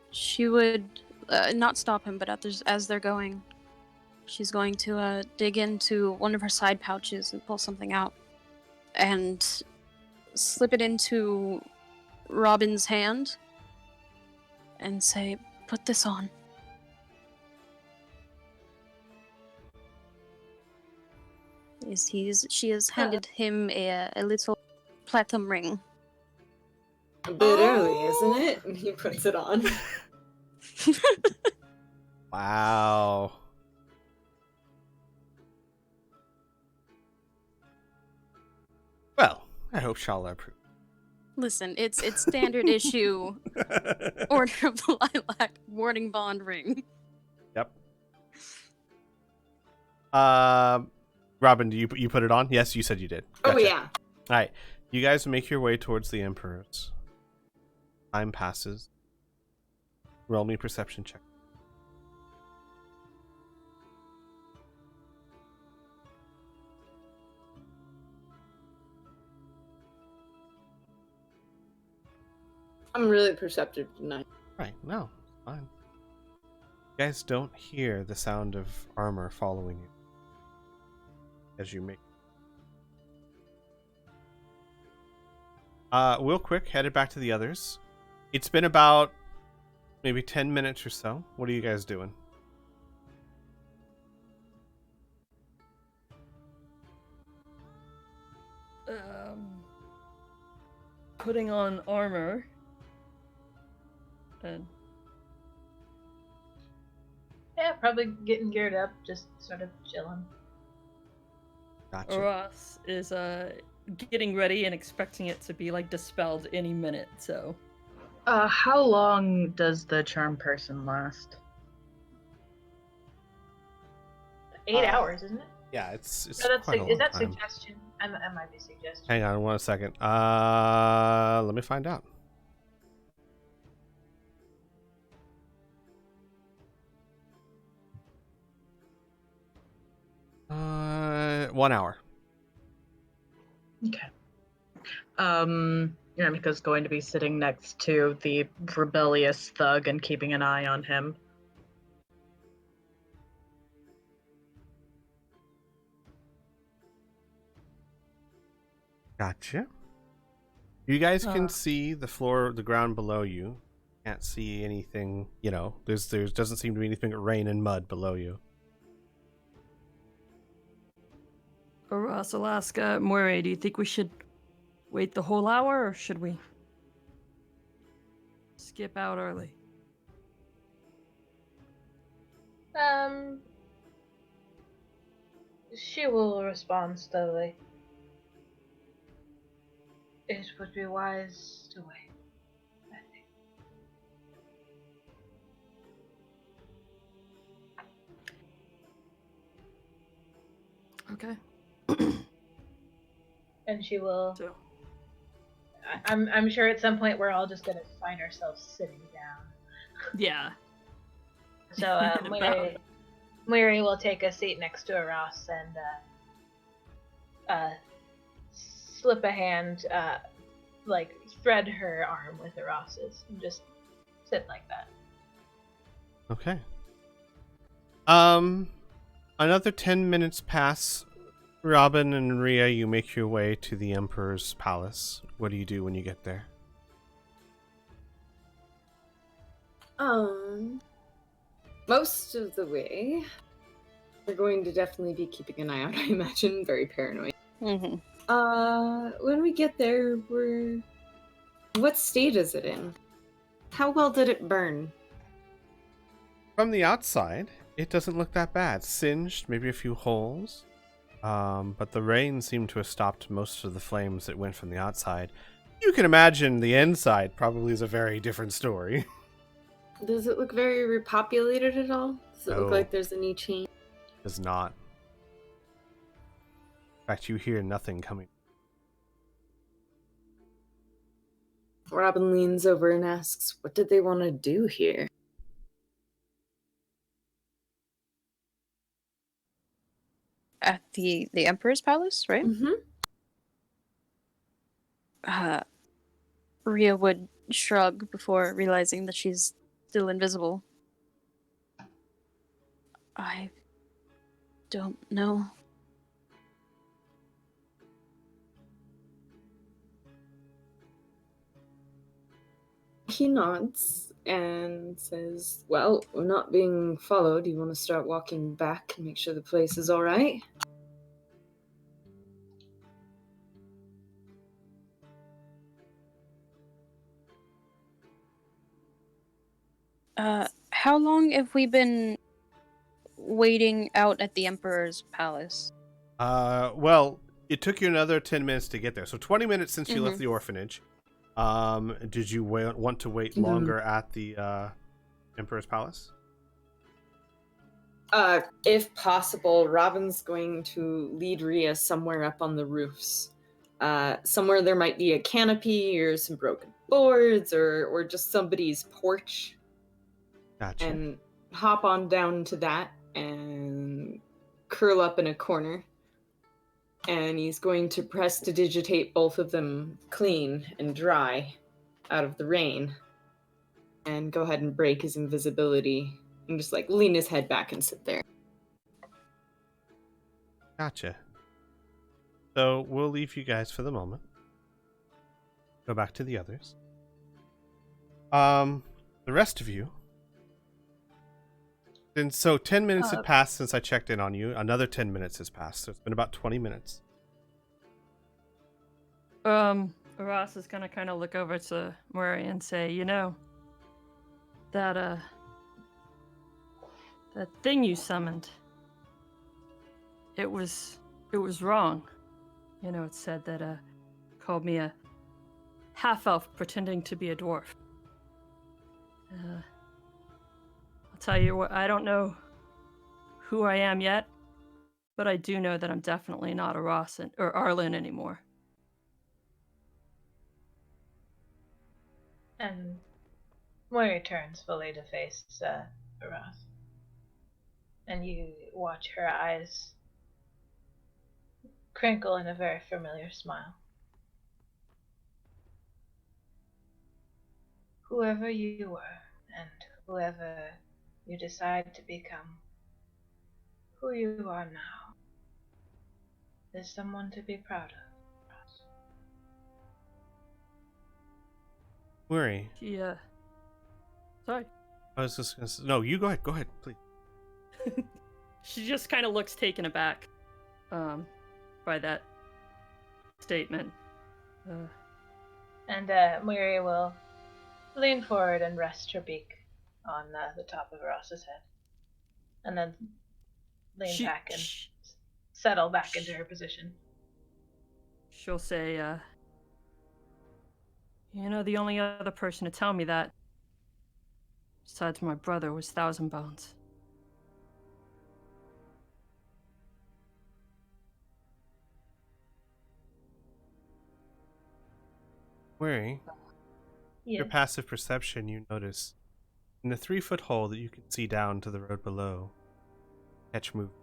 S5: She would not stop him, but as they're going, she's going to dig into one of her side pouches and pull something out and slip it into Robin's hand and say, "Put this on." She has handed him a little platinum ring.
S4: A bit early, isn't it? And he puts it on.
S1: Wow. Well, I hope Shala approves.
S5: Listen, it's standard issue Order of the Lilac warning bond ring.
S1: Yep. Robin, do you put it on? Yes, you said you did.
S4: Oh
S1: Gotcha.
S4: yeah.
S1: All right. You guys make your way towards the Emperor's. Time passes. Roll me perception check.
S4: I'm really perceptive tonight.
S1: Right, no, it's fine. You guys don't hear the sound of armor following you as you make. Real quick, headed back to the others. It's been about maybe 10 minutes or so. What are you guys doing?
S2: Putting on armor. And
S6: Yeah, probably getting geared up, just sort of chilling.
S1: Gotcha.
S2: Ross is getting ready and expecting it to be like dispelled any minute, so
S3: How long does the charm person last?
S6: 8 hours, isn't it?
S1: Yeah, it's
S6: No, that's
S1: quite a
S6: is
S1: long
S6: that
S1: time.
S6: suggestion? I might be suggestion.
S1: Hang on 1 second. Let me find out. Uh, 1 hour.
S3: Okay. Yamika's going to be sitting next to the rebellious thug and keeping an eye on him.
S1: Gotcha. You guys can see the floor, the ground below you. Can't see anything, you know. There's doesn't seem to be anything but rain and mud below you.
S2: Ross, Alaska, Moray, do you think we should wait the whole hour or should we skip out early?
S6: She will respond slowly. It would be wise to wait, I think.
S2: Okay.
S6: And she will.
S2: So
S6: I'm sure at some point we're all just gonna find ourselves sitting down.
S2: yeah.
S6: So
S2: About-
S6: Miri will take a seat next to Ross and slip a hand, like thread her arm with Ross's, and just sit like that.
S1: Okay. Another 10 minutes pass. Robin and Rhea, you make your way to the Emperor's palace. What do you do when you get there?
S4: Most of the way, we're going to definitely be keeping an eye out. I imagine, very paranoid.
S5: Mm-hmm.
S4: When we get there, what state is it in? How well did it burn?
S1: From the outside, it doesn't look that bad. Singed, maybe a few holes. But the rain seemed to have stopped most of the flames that went from the outside. You can imagine the inside probably is a very different story.
S4: Does it look very repopulated at all? Does it
S1: No.
S4: look like there's any change?
S1: Does not. In fact, you hear nothing coming.
S4: Robin leans over and asks, what did they want to do here?
S5: At the Emperor's palace, right?
S4: Mm-hmm.
S5: Rhea would shrug before realizing that she's still invisible. I don't know.
S4: He nods and says, well, we're not being followed. You want to start walking back and make sure the place is all right?
S5: How long have we been waiting out at the Emperor's palace?
S1: Well, it took you another 10 minutes to get there. So 20 minutes since you left
S5: Mhm.
S1: the orphanage. Did you want to wait longer at the Emperor's Palace?
S4: If possible, Robin's going to lead Rhea somewhere up on the roofs. Somewhere there might be a canopy or some broken boards or just somebody's porch.
S1: Gotcha.
S4: And hop on down to that and curl up in a corner. And he's going to prestidigitate both of them clean and dry out of the rain. And go ahead and break his invisibility and just like lean his head back and sit there.
S1: Gotcha. So we'll leave you guys for the moment. Go back to the others. The rest of you. And so 10 minutes have passed since I checked in on you. Another 10 minutes has passed, so it's been about 20 minutes.
S2: Ross is gonna kind of look over to Murray and say, you know, that thing you summoned, it was wrong. You know, it said that called me a half-elf pretending to be a dwarf. I'll tell you what, I don't know who I am yet, but I do know that I'm definitely not a Ross or Arlen anymore.
S6: And Moira turns fully to face Ross. And you watch her eyes crinkle in a very familiar smile. Whoever you were, and whoever you decide to become, who you are now is someone to be proud of, Ross.
S1: Murray.
S2: Sorry.
S1: I was just gonna say, no, you go ahead, please.
S2: She just kind of looks taken aback by that statement.
S6: And Moira will lean forward and rest her beak on the top of Ross's head. And then lean back and settle back into her position.
S2: She'll say, you know, the only other person to tell me that, besides my brother, was Thousand Bones.
S1: Murray,
S6: Yeah.
S1: your passive perception, you notice in the 3-foot hole that you can see down to the road below, catch movement.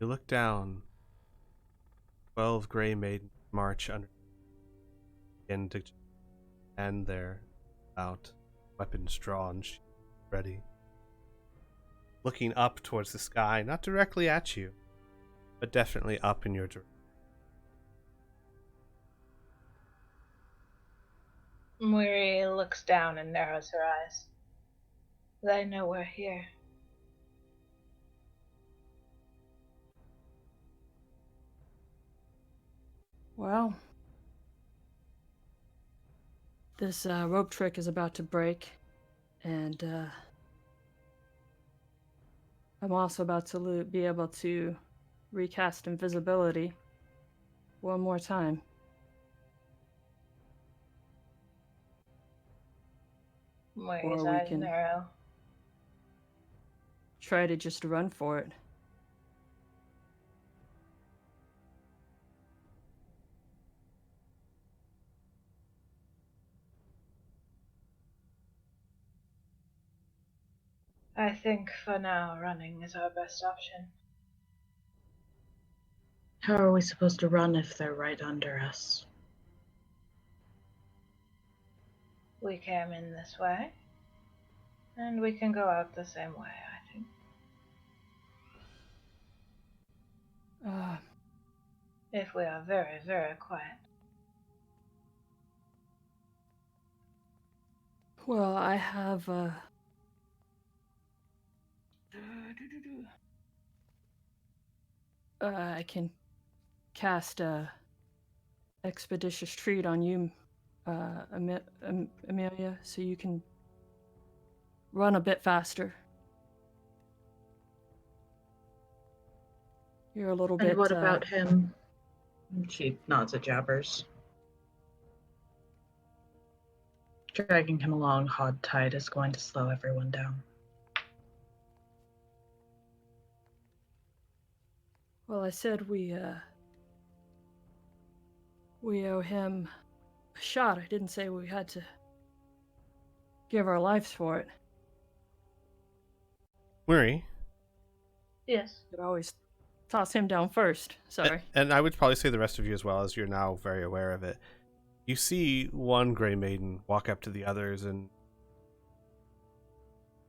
S1: You look down, 12 gray maidens march under, begin to stand there, out, weapons drawn, ready. Looking up towards the sky, not directly at you, but definitely up in your direction.
S6: Moira looks down and narrows her eyes. They know we're here.
S2: Well, this rope trick is about to break, and I'm also about to be able to recast invisibility one more time.
S6: Moira's
S2: Or we
S6: eyes
S2: can-
S6: narrow.
S2: Try to just run for it.
S6: I think for now running is our best option.
S3: How are we supposed to run if they're right under us?
S6: We came in this way, and we can go out the same way, I think. If we are very, very quiet.
S2: Well, I have I can cast a expeditious treat on you, Amelia, so you can run a bit faster. You're a little bit.
S3: And what about him? She nods at Jabbers. Dragging him along hog-tied is going to slow everyone down.
S2: Well, I said we owe him a shot. I didn't say we had to give our lives for it.
S1: Weary.
S6: Yes.
S2: Could always toss him down first. Sorry.
S1: And I would probably say the rest of you as well, as you're now very aware of it. You see one Grey Maiden walk up to the others, and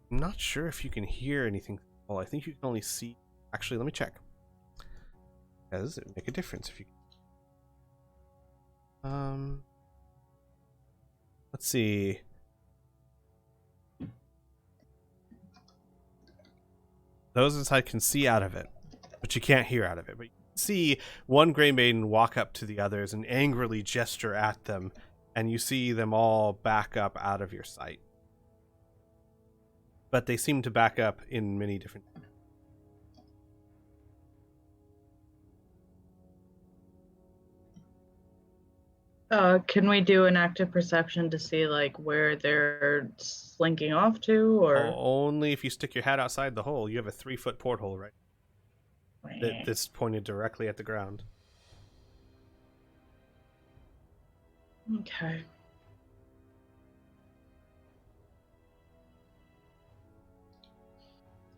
S1: I'm not sure if you can hear anything. Well, I think you can only see. Actually, let me check. Does it make a difference if you? Let's see. Those inside can see out of it, but you can't hear out of it. But you can see one Grey Maiden walk up to the others and angrily gesture at them, and you see them all back up out of your sight. But they seem to back up in many different.
S3: Can we do an active perception to see like where they're slinking off to, or
S1: Only if you stick your head outside the hole. You have a 3-foot porthole, right? That's pointed directly at the ground.
S3: Okay.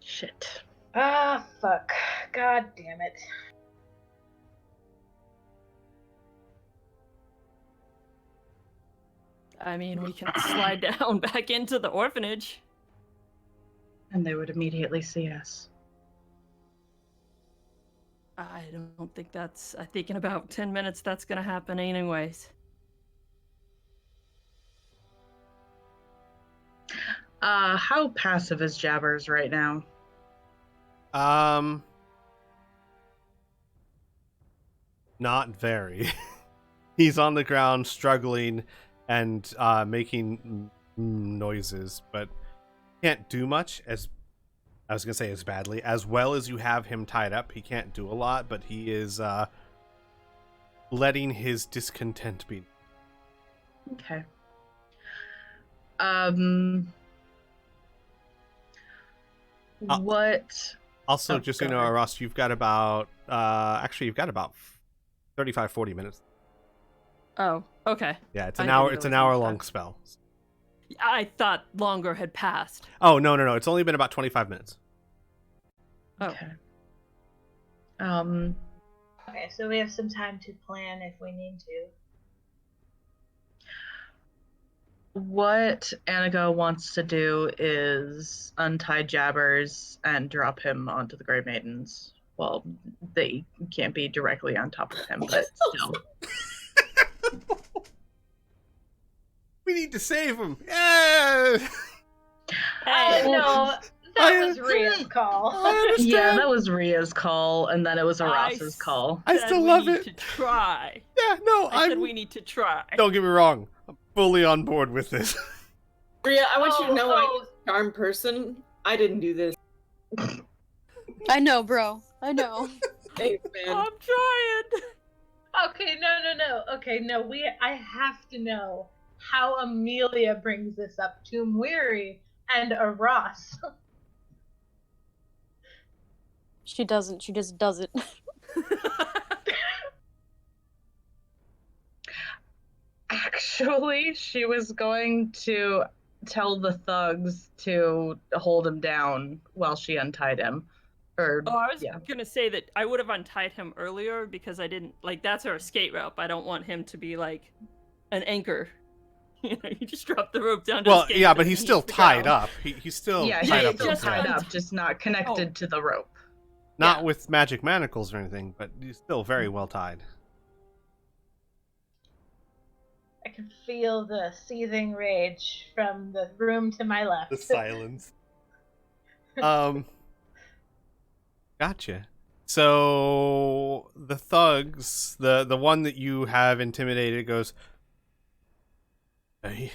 S3: Shit.
S6: Ah, fuck. God damn it.
S2: I mean, we can slide down back into the orphanage.
S3: And they would immediately see us.
S2: I don't think that's... I think in about 10 minutes that's gonna happen anyways.
S3: How passive is Jabbar's right now?
S1: Not very. He's on the ground struggling and making noises, but can't do much. As I was gonna say, as badly as well as you have him tied up. He can't do a lot, but he is letting his discontent be.
S3: Okay. What?
S1: Also,
S3: Oh,
S1: just so you
S3: go
S1: know,
S3: ahead.
S1: Ross, you've got about actually you've got about 35-40 minutes.
S2: Oh, okay.
S1: Yeah, it's
S2: I
S1: an
S2: didn't
S1: hour.
S2: know
S1: It's
S2: it
S1: an
S2: was
S1: hour
S2: much
S1: long
S2: time.
S1: spell.
S2: I thought longer had passed.
S1: Oh no, it's only been about 25 minutes.
S2: Oh.
S3: Okay.
S6: Okay, so we have some time to plan if we need to.
S3: What Anaga wants to do is untie Jabbers and drop him onto the Grey Maidens. Well, they can't be directly on top of him, but still.
S1: We need to save him. Yeah.
S2: Hey,
S6: No, that was Ria's call.
S1: I understand.
S3: Yeah, that was Ria's call, and then it was
S2: I
S3: Aras's call.
S1: I
S2: said
S1: still
S2: we
S1: love
S2: need
S1: it.
S2: to try.
S1: Yeah, no,
S2: I said we need to try.
S1: Don't get me wrong. I'm fully on board with this.
S4: Ria, I want you to know I
S6: Oh.
S4: was a charm person. I didn't do this.
S5: I know, bro. I know.
S4: Thanks, man.
S2: I'm trying.
S6: Okay, no. Okay, no, I have to know how Amelia brings this up to Mwiri and Aras.
S5: She doesn't. She just does it.
S3: Actually, she was going to tell the thugs to hold him down while she untied him. Or,
S2: Oh, I was
S3: yeah.
S2: gonna say that I would have untied him earlier because I didn't like that's our escape route. I don't want him to be like an anchor. You know, you just drop the rope down. To
S1: Well,
S2: escape
S1: yeah,
S2: and
S1: but he's
S2: he
S1: still
S2: hits the
S1: tied
S2: ground.
S1: up. He's still
S3: Yeah,
S1: tied
S3: he's
S1: up.
S3: still
S2: just
S3: tied
S2: unt-
S3: up, just not connected to the rope.
S1: Not
S2: Yeah.
S1: with magic manacles or anything, but he's still very well tied.
S6: I can feel the seething rage from the room to my left.
S1: The silence. Gotcha. So the thugs, the one that you have intimidated, goes, "Hey,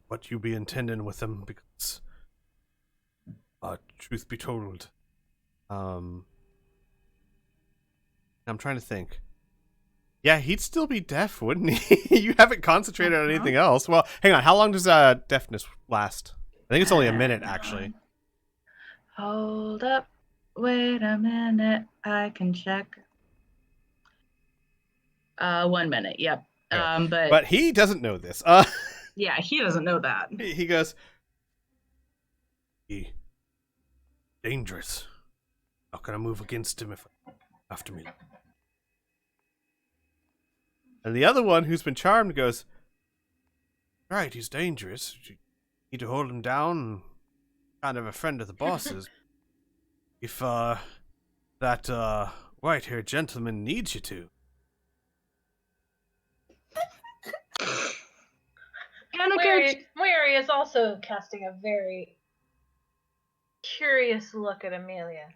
S1: what you be intending with them? Because, truth be told, I'm trying to think. Yeah, he'd still be deaf, wouldn't he? You haven't concentrated on anything else. Well, hang on. How long does deafness last? I think it's only a minute, actually.
S3: Hold up. Wait a minute. I can check. 1 minute. Yep.
S1: Okay.
S3: But
S1: But he doesn't know this.
S3: yeah, he doesn't know that.
S1: He goes, he dangerous. Not gonna move against him if after me. And the other one who's been charmed goes, right, he's dangerous. You need to hold him down. Kind of a friend of the boss's. If that white-haired gentleman needs you to.
S6: Moyari is also casting a very curious look at Amelia.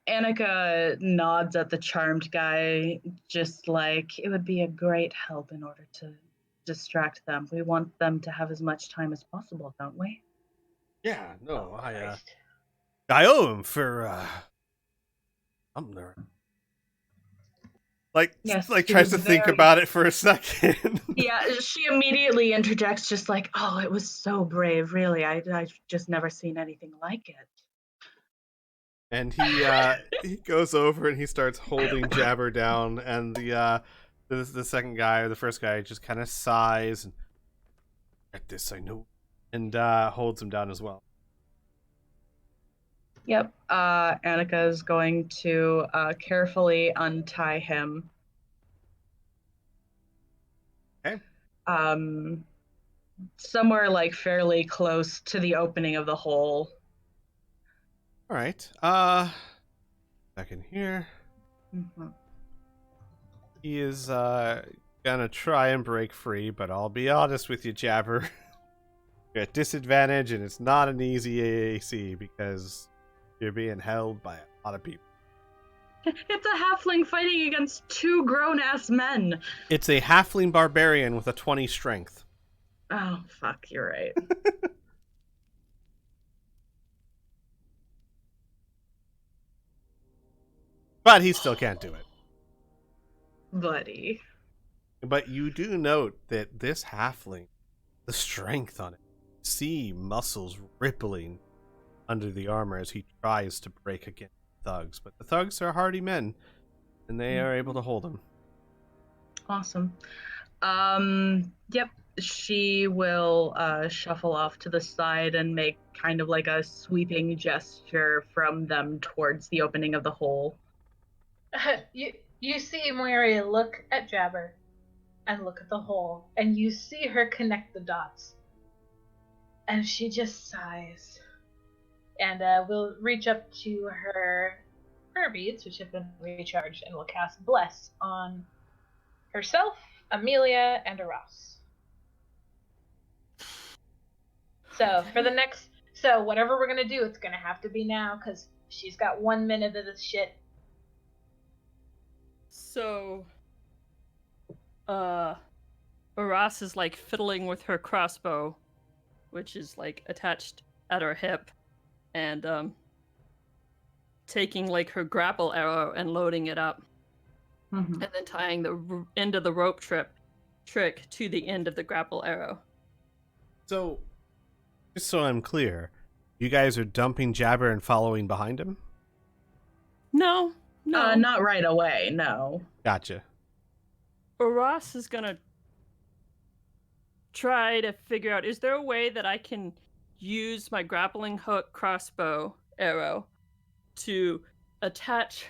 S3: Annika nods at the charmed guy, just like, it would be a great help in order to distract them. We want them to have as much time as possible, don't we?
S1: Yeah, no,
S6: Christ.
S1: I owe him for something there. Like,
S3: Yes,
S1: like
S3: he
S1: tries
S3: was
S1: to think
S3: very-
S1: about it for a second.
S3: Yeah, she immediately interjects, just like, oh, it was so brave, really. I've just never seen anything like it.
S1: And he goes over and he starts holding Jabbar down, and the second guy or the first guy just kind of sighs and at this I know, and holds him down as well.
S3: Yep. Annika is going to carefully untie him.
S1: Okay.
S3: Somewhere like fairly close to the opening of the hole.
S1: All right. Back in here.
S3: Mhm.
S1: He is gonna try and break free, but I'll be honest with you, Jabbar. You're at disadvantage, and it's not an easy AAC because you're being held by a lot of people.
S3: It's a halfling fighting against 2 grown-ass men.
S1: It's a halfling barbarian with a 20 strength.
S3: Oh, fuck, you're right.
S1: But he still can't do it.
S3: Buddy.
S1: But you do note that this halfling, the strength on it, see muscles rippling under the armor as he tries to break against the thugs. But the thugs are hardy men, and they are able to hold him.
S3: Awesome. Yep. She will shuffle off to the side and make kind of like a sweeping gesture from them towards the opening of the hole.
S6: You see Moyari look at Jabbar and look at the hole, and you see her connect the dots. And she just sighs. And will reach up to her prayer beads, which have been recharged, and will cast Bless on herself, Amelia, and Aras. So for the next, whatever we're gonna do, it's gonna have to be now, because she's got 1 minute of this shit.
S2: So, Aras is like fiddling with her crossbow, which is like attached at her hip, and taking like her grapple arrow and loading it up,
S3: Mhm.
S2: and then tying the end of the rope trick to the end of the grapple arrow.
S1: So, just so I'm clear, you guys are dumping Jabbar and following behind him?
S2: No.
S3: Not right away, no.
S1: Gotcha.
S2: Aras is gonna try to figure out, is there a way that I can use my grappling hook crossbow arrow to attach?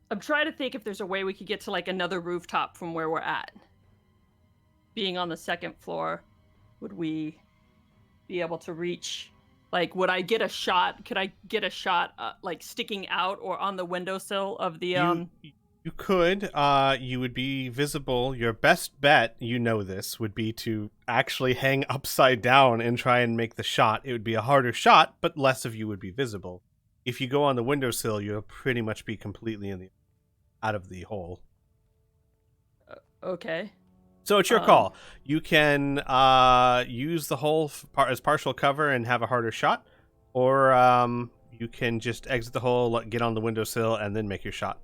S2: I'm trying to think if there's a way we could get to like another rooftop from where we're at. Being on the 2nd floor, would we be able to reach? Like, would I get a shot? Could I get a shot, like, sticking out or on the windowsill of the,
S1: You could. You would be visible. Your best bet, you know this, would be to actually hang upside down and try and make the shot. It would be a harder shot, but less of you would be visible. If you go on the windowsill, you'll pretty much be completely out of the hole.
S2: Okay.
S1: So it's your call. You can use the hole as partial cover and have a harder shot, or you can just exit the hole, get on the windowsill, and then make your shot.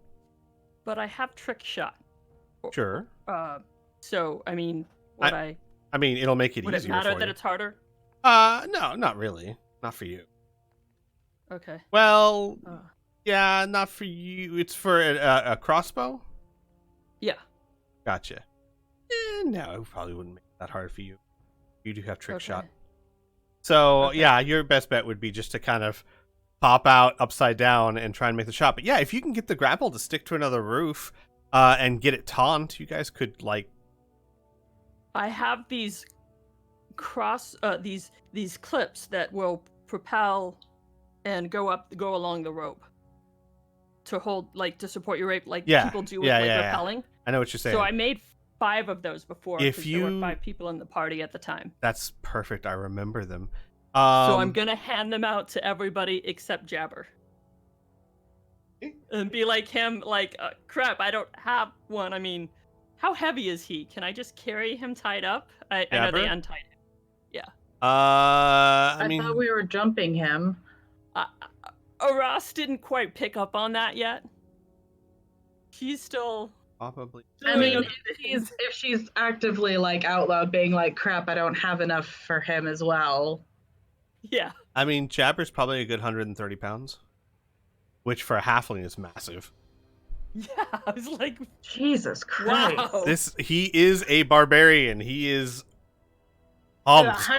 S2: but I have trick shot.
S1: Sure.
S2: So I mean,
S1: I mean, it'll make it
S2: would it
S1: easier
S2: matter
S1: for
S2: that
S1: you.
S2: it's harder?
S1: No, not really. Not for you.
S2: Okay.
S1: Well, yeah, not for you. It's for a crossbow?
S2: Yeah.
S1: Gotcha. No, it probably wouldn't make it that hard for you. You do have trick shot. So,
S2: Okay.
S1: yeah, your best bet would be just to kind of pop out upside down and try and make the shot. But yeah, if you can get the grapple to stick to another roof and get it taunt, you guys could, like...
S2: I have these these clips that will propel and go along the rope to hold, like, to support your rape, like people do with rappelling.
S1: I know what you're saying.
S2: So I made 5 of those before
S1: If
S2: because there were 5 people in the party at the time.
S1: That's perfect. I remember them.
S2: So I'm gonna hand them out to everybody except Jabbar. And be like him, like, crap, I don't have one. I mean, how heavy is he? Can I just carry him tied up? I know they
S1: Jabbar?
S2: untied him. Yeah.
S1: I mean,
S3: thought we were jumping him.
S2: Ross didn't quite pick up on that yet. He's still...
S1: probably.
S3: I mean, if she's actively, like, out loud being like, crap, I don't have enough for him as well.
S2: Yeah.
S1: I mean, Jabber's probably a good 130 pounds, which for a halfling is massive.
S2: Yeah, I was like,
S3: Jesus Christ.
S2: wow.
S1: He is a barbarian. He is pumped.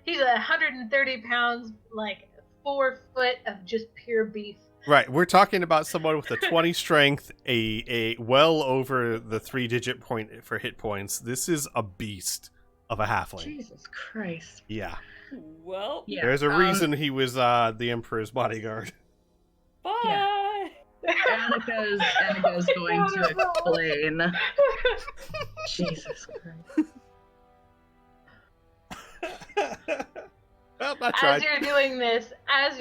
S6: He's 130 pounds, like 4 foot of just pure beef.
S1: Right, we're talking about someone with a 20 strength, a well over the 3-digit point for hit points. This is a beast of a halfling.
S3: Jesus Christ.
S1: Yeah.
S2: Well,
S3: Yeah.
S1: There's a reason he was the Emperor's bodyguard.
S2: bye.
S3: Yeah. Annika's going to explain. Jesus Christ.
S1: Well, I
S6: As
S1: tried.
S6: you're doing this, as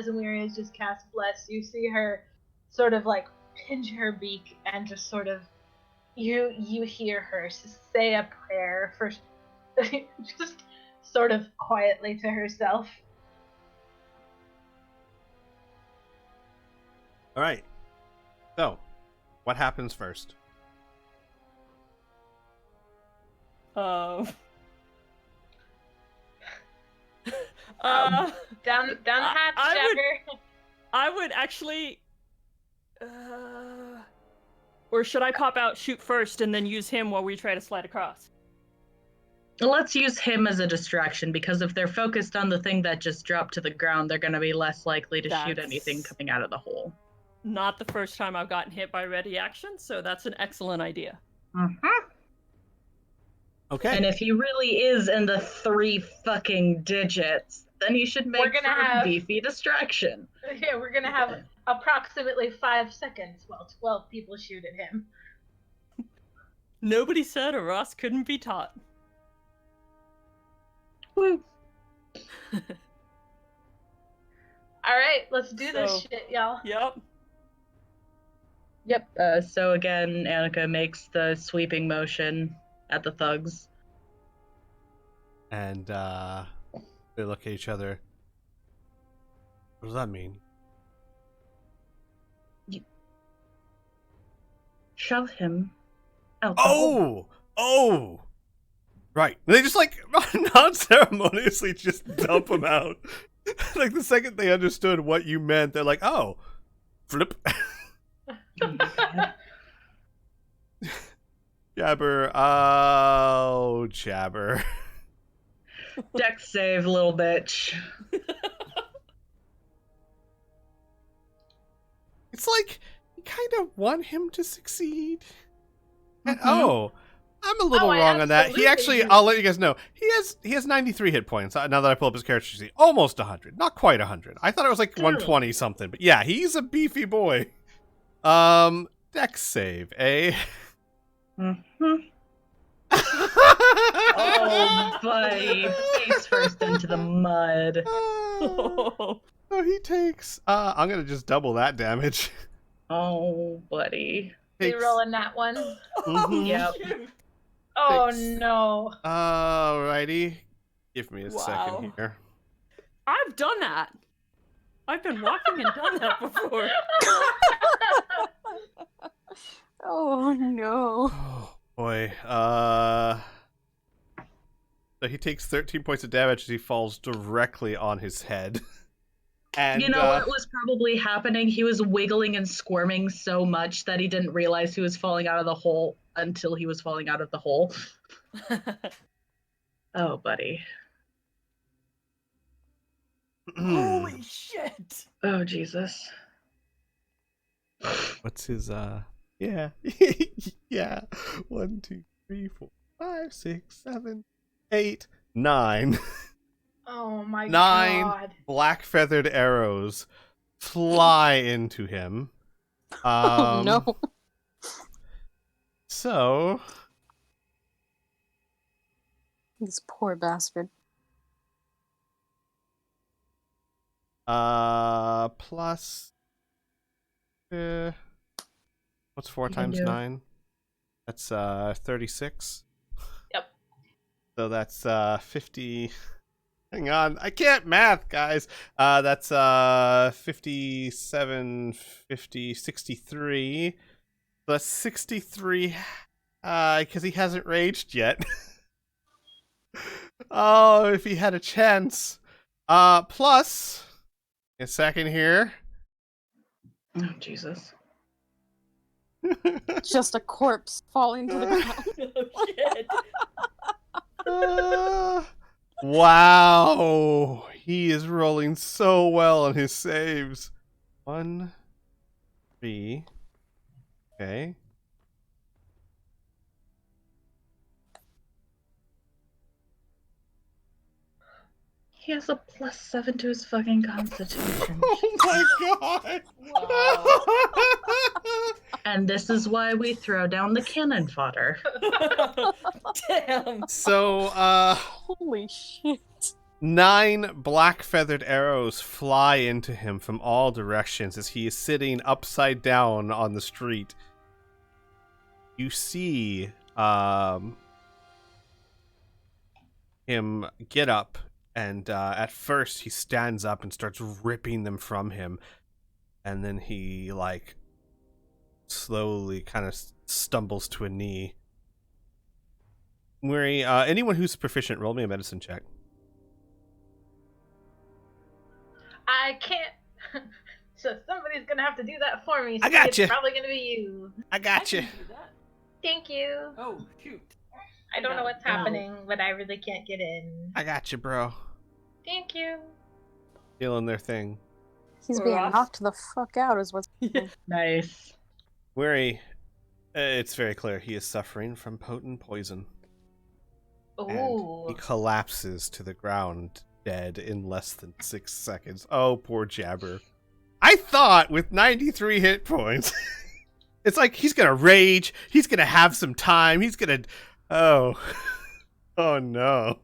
S6: Amiri has just cast Bless, you see her sort of like pinch her beak and just sort of, you hear her say a prayer for, just sort of quietly to herself.
S1: All right. So, what happens first?
S6: Down the hatch, Jabbar.
S2: I would actually... or should I pop out, shoot first, and then use him while we try to slide across?
S3: Let's use him as a distraction, because if they're focused on the thing that just dropped to the ground, they're going to be less likely to shoot
S2: That's
S3: anything coming out of the hole.
S2: Not the first time I've gotten hit by ready action, so that's an excellent idea.
S3: Mm-hmm.
S1: Okay.
S3: And if he really is in the 3 fucking digits, then he should make a beefy distraction.
S6: Yeah, we're gonna have approximately 5 seconds while 12 people shoot at him.
S2: Nobody said a Ross couldn't be taught.
S3: Woo.
S6: Alright, let's do this shit, y'all.
S2: Yep.
S3: Yep. So again, Annika makes the sweeping motion at the thugs.
S1: And they look at each other. What does that mean?
S3: Shove him out the hole.
S1: Oh! Right. They just, like, non-ceremoniously just dump him out. Like, the second they understood what you meant, they're like, oh, flip. Jabber. Oh, Jabber.
S3: Dex save, little bitch.
S1: It's like, you kind of want him to succeed. And,
S3: Mhm.
S1: I'm a little
S6: I
S1: wrong on that. He
S6: absolutely
S1: actually, I'll let you guys know, he has 93 hit points. Now that I pull up his character sheet, almost 100, not quite 100. I thought it was like 120 something, but yeah, he's a beefy boy. Dex save, eh?
S3: Mm-hmm. Oh, buddy. Face first into the mud.
S1: So he takes, I'm gonna just double that damage.
S3: Oh, buddy.
S6: We rolling that one.
S1: Mhm.
S3: Yep.
S6: Oh
S1: Thanks.
S6: no.
S1: Alrighty. Give me a
S2: Wow.
S1: second here.
S2: I've done that. I've been walking and done that before.
S5: Oh no.
S1: Oh boy. So he takes 13 points of damage as he falls directly on his head. And
S3: You know what was probably happening? He was wiggling and squirming so much that he didn't realize he was falling out of the hole until he was falling out of the hole. Oh, buddy.
S2: Holy shit!
S3: Oh, Jesus.
S1: What's his yeah. Yeah. 1, 2, 3, 4, 5, 6, 7, 8, 9.
S6: Oh my
S1: 9
S6: god.
S1: black feathered arrows fly into him.
S5: Oh no.
S1: So
S5: This poor bastard.
S1: plus what's 4
S3: You can
S1: times
S3: do it.
S1: 9? That's 36.
S6: Yep.
S1: So that's 50. Hang on, I can't math, guys. That's 57, 50, 63. That's 63 because he hasn't raged yet. Oh, if he had a chance. Plus a second here.
S3: Oh, Jesus.
S5: Just a corpse falling to the ground.
S2: Oh shit!
S1: Wow, he is rolling so well on his saves. 1, 3. Okay.
S3: He has a +7 to his fucking constitution.
S1: Oh my god!
S3: And this is why we throw down the cannon fodder.
S2: Damn.
S1: So,
S5: Holy shit.
S1: 9 black feathered arrows fly into him from all directions as he is sitting upside down on the street. You see him get up, and at first he stands up and starts ripping them from him, and then he like slowly kind of stumbles to a knee. Weary, anyone who's proficient, roll me a medicine check.
S6: I can't. So somebody's gonna have to do that for me.
S1: I got
S6: It's
S1: you.
S6: probably gonna be you.
S1: I got you.
S2: can do that.
S6: Thank you.
S2: Oh shoot!
S6: I don't know what's
S3: Wow.
S6: happening, but I really can't get in.
S1: I got you, bro.
S6: Thank you.
S1: Feeling their thing.
S5: He's being
S2: Ross?
S5: knocked the fuck out is what's
S2: Yeah.
S3: Nice.
S1: Weary, it's very clear he is suffering from potent poison. And
S6: Ooh.
S1: he collapses to the ground dead in less than 6 seconds. Oh, poor Jabbar. I thought with 93 hit points, it's like he's gonna rage, he's gonna have some time, he's gonna... Oh. Oh no.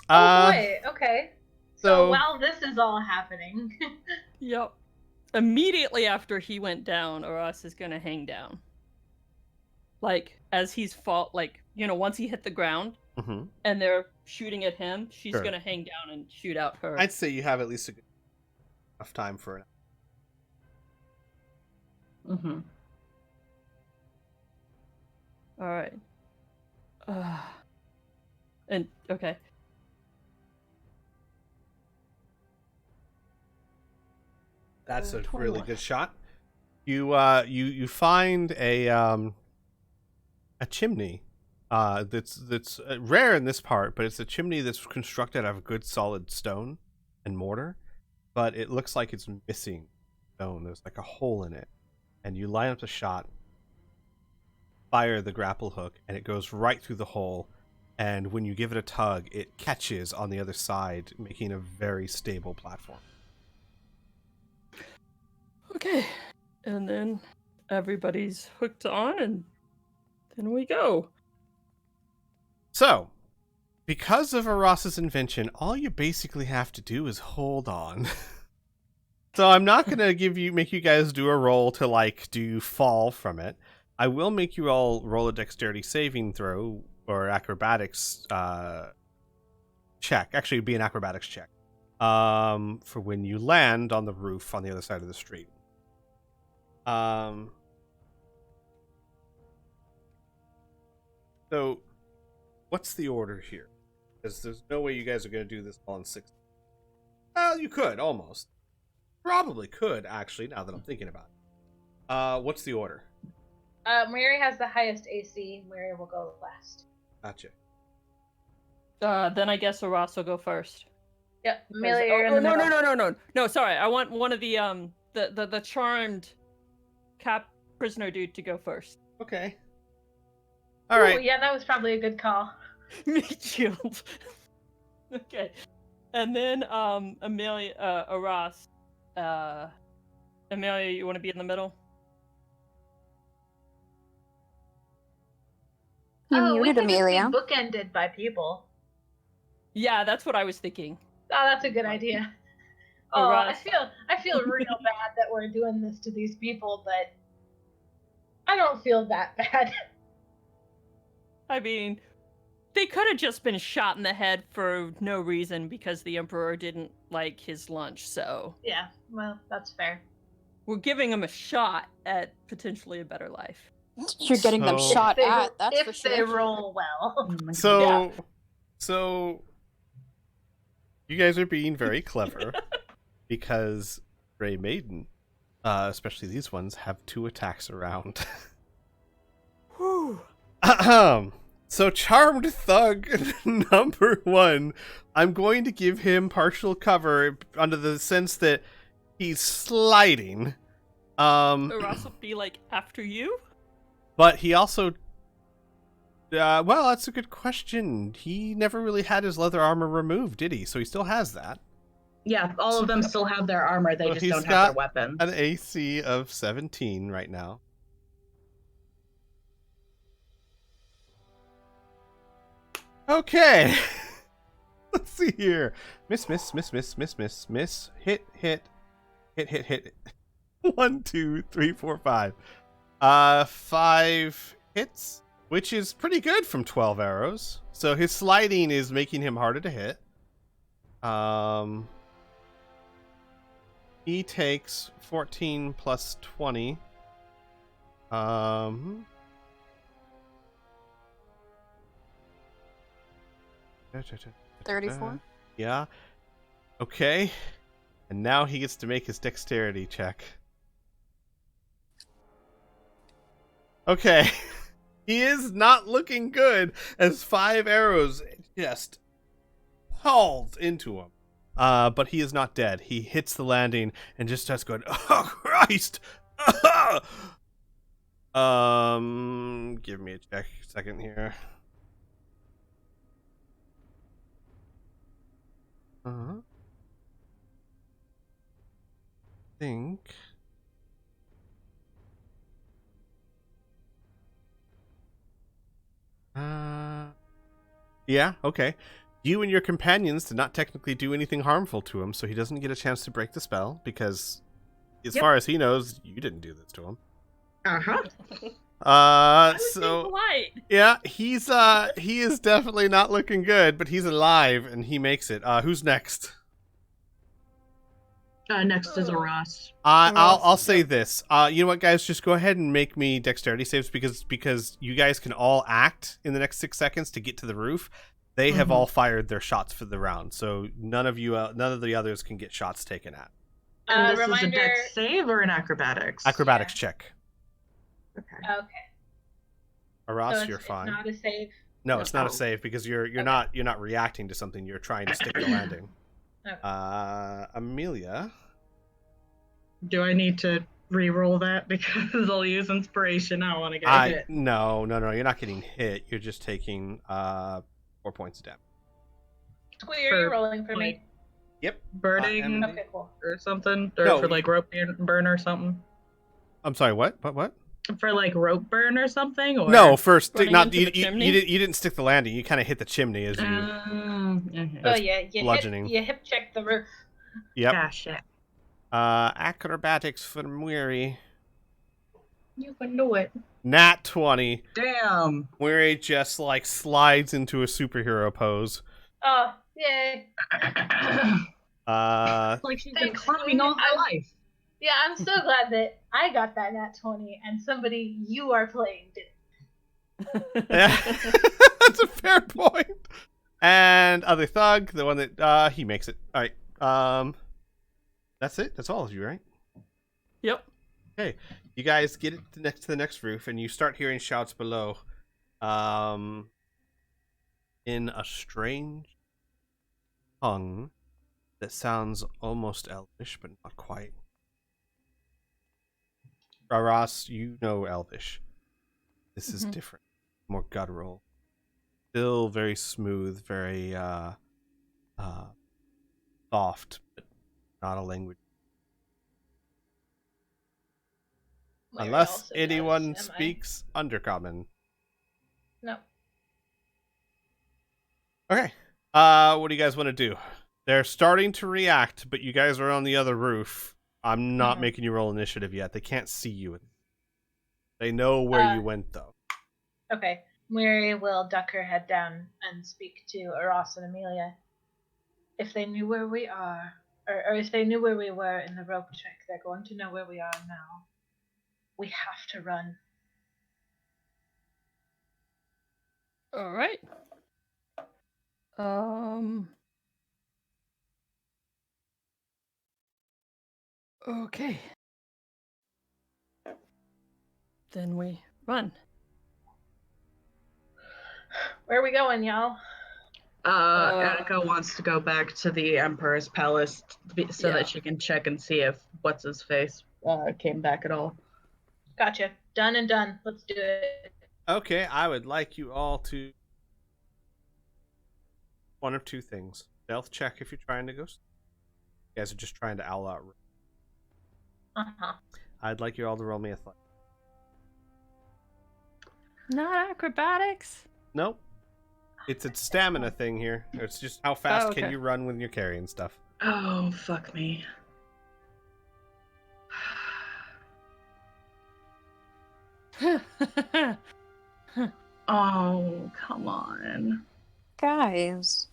S6: Oh boy. Okay. So
S1: so-
S6: while this is all happening,
S2: Yep. Immediately after he went down, Aras is gonna hang down. Like as he's once he hit the ground
S1: Mhm.
S2: and they're shooting at him, she's
S1: Sure.
S2: gonna hang down and shoot out her.
S1: I'd say you have at least enough time for it.
S3: Mm-hmm.
S2: All right. And okay.
S1: That's a
S2: 21.
S1: really good shot. You find a chimney. That's rare in this part, but it's a chimney that's constructed out of good solid stone and mortar, but it looks like it's missing stone. There's like a hole in it, and you line up the shot, fire the grapple hook, and it goes right through the hole. And when you give it a tug, it catches on the other side, making a very stable platform.
S2: Okay. And then everybody's hooked on and then we go.
S1: So, because of Aras's invention, all you basically have to do is hold on. So I'm not gonna make you guys do a roll to do you fall from it. I will make you all roll a dexterity saving throw or acrobatics check. Actually, it'd be an acrobatics check. For when you land on the roof on the other side of the street. So, what's the order here? Because there's no way you guys are going to do this all in 6. Well, you could, almost. Probably could, actually, now that I'm thinking about it. What's the order?
S6: Mary has the highest AC. Mary will go last.
S1: Gotcha.
S2: Then I guess Aras will go first.
S6: Yep,
S2: Because-
S6: Amelia, you're in the
S2: no,
S6: middle.
S2: no, sorry. I want one of the charmed cap prisoner dude to go first.
S1: Okay. All
S6: Ooh,
S1: right.
S6: yeah, that was probably a good call.
S2: Meat shield. Okay. And then Amelia Aras. Amelia, you want to be in the middle?
S5: You
S6: we
S5: muted
S6: could just be
S5: Amelia.
S6: bookended by people.
S2: Yeah, that's what I was thinking.
S6: Oh, that's a good idea. Oh,
S2: Aras.
S6: I feel real bad that we're doing this to these people, but I don't feel that bad.
S2: I mean, they could have just been shot in the head for no reason because the Emperor didn't like his lunch, so
S6: Yeah, well, that's fair.
S2: we're giving them a shot at potentially a better life.
S5: You're getting them
S1: So-
S5: shot
S6: If they-
S5: at, that's for
S6: if they
S5: sure.
S6: roll well.
S1: So you guys are being very clever because Grey Maiden, especially these ones, have 2 attacks around.
S2: Whew.
S1: So Charmed Thug number 1, I'm going to give him partial cover under the sense that he's sliding.
S2: Aras will be like after you.
S1: But he also well, that's a good question. He never really had his leather armor removed, did he? So he still has that.
S3: Yeah, all of them still have their armor. They
S1: So
S3: just
S1: he's
S3: don't have
S1: got
S3: their weapons.
S1: An AC of 17 right now. Okay. Let's see here. Miss. Hit. 1, 2, 3, 4, 5. 5 hits, which is pretty good from 12 arrows. So his sliding is making him harder to hit. He takes 14 plus 20.
S5: 34.
S1: Yeah. Okay. And now he gets to make his dexterity check. Okay. He is not looking good as 5 arrows just hauled into him. But he is not dead. He hits the landing and just starts going, "Oh Christ!" Give me a second here. Think. Yeah, okay. You and your companions did not technically do anything harmful to him, so he doesn't get a chance to break the spell because, as far as he knows, you didn't do this to him. So
S2: Polite.
S1: yeah, he is definitely not looking good, but he's alive and he makes it. Who's next?
S3: Next is Aras.
S1: I'll say this. You know what, guys? Just go ahead and make me dexterity saves because you guys can all act in the next 6 seconds to get to the roof. They have all fired their shots for the round, so none of the others can get shots taken at.
S3: And this is a
S6: Reminder.
S3: dex save or an acrobatics?
S1: Acrobatics check.
S3: Okay.
S6: Okay.
S1: Aras,
S6: So
S1: you're
S6: it's
S1: fine.
S6: not a save.
S1: No, it's not a
S3: Oh.
S1: save because you're
S6: Okay.
S1: not reacting to something. You're trying to stick the landing.
S6: Okay.
S1: Amelia.
S3: Do I need to re-roll that because I'll use inspiration? I don't want to get hit.
S1: No. You're not getting hit. You're just taking 4 points of damage.
S6: Squee, are you
S3: For,
S6: rolling for me?
S1: Yep.
S3: Burning
S1: Emily.
S6: Okay, cool.
S3: or something, or
S1: No,
S3: for like rope burn or something.
S1: I'm sorry. What? What?
S3: For like rope burn or something. Or
S1: No, first
S2: running
S1: not
S2: into
S1: you.
S2: the
S1: You
S2: chimney?
S1: you didn't stick the landing. You kind of hit the chimney as you.
S3: Okay.
S6: Oh yeah, you
S1: bludgeoning.
S6: you hip check the roof.
S1: Yep.
S3: Ah, shit.
S1: Acrobatics for Mwiri.
S6: You can do it.
S1: Nat 20.
S3: Damn.
S1: Mwiri just like slides into a superhero pose.
S6: Oh, yay.
S3: Like she's been
S6: Thanks,
S3: climbing all her
S6: I'm-
S3: life.
S6: Yeah, I'm so glad that I got that nat 20 and somebody you are playing did.
S1: Yeah, that's a fair point. And other thug, the one that he makes it. All right. That's it. That's all of you, right?
S2: Yep.
S1: Okay. You guys get it to the next roof, and you start hearing shouts below. In a strange tongue that sounds almost elvish, but not quite. Ross, you know elvish. This is different, more guttural. Still very smooth, very soft, but not a language.
S6: Mary
S1: Unless
S6: also
S1: anyone
S6: does, am I?
S1: speaks Undercommon.
S6: No.
S1: Okay. What do you guys want to do? They're starting to react, but you guys are on the other roof. I'm not making you roll initiative yet. They can't see you. They know where you went, though.
S6: Okay. Mary will duck her head down and speak to Aros and Amelia. If they knew where we are, or if they knew where we were in the rope trick, they're going to know where we are now. We have to run.
S2: All right. Okay. Then we run.
S6: Where are we going, y'all?
S3: Attica wants to go back to the Emperor's palace so that she can check and see if what's-his-face came back at all.
S6: Gotcha. Done and done. Let's do it.
S1: Okay, I would like you all to one of two things. Stealth check if you're trying to go. You guys are just trying to owl out.
S6: Uh-huh.
S1: I'd like you all to roll me a athletics.
S2: Not acrobatics.
S1: Nope. It's a stamina thing here. It's just how fast can
S2: okay.
S1: you run when you're carrying stuff.
S3: Oh, fuck me. Oh, come on.
S5: Guys.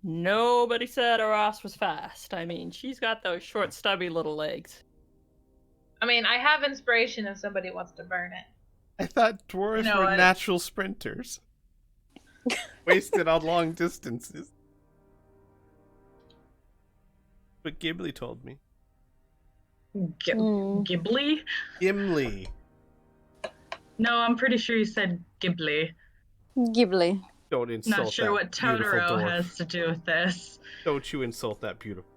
S2: Nobody said Aras was fast. I mean, she's got those short, stubby little legs.
S6: I mean, I have inspiration if somebody wants to burn it.
S1: I thought dwarves
S3: You know
S1: were
S3: what?
S1: natural sprinters. Wasted on long distances. But Ghibli told me.
S3: Ghibli?
S1: Gimli.
S3: No, I'm pretty sure you said Ghibli.
S5: Ghibli.
S1: Don't insult
S3: Not sure
S1: that
S3: what
S1: beautiful
S3: Totoro
S1: dwarf.
S3: has to do with this.
S1: Don't you insult that beautiful.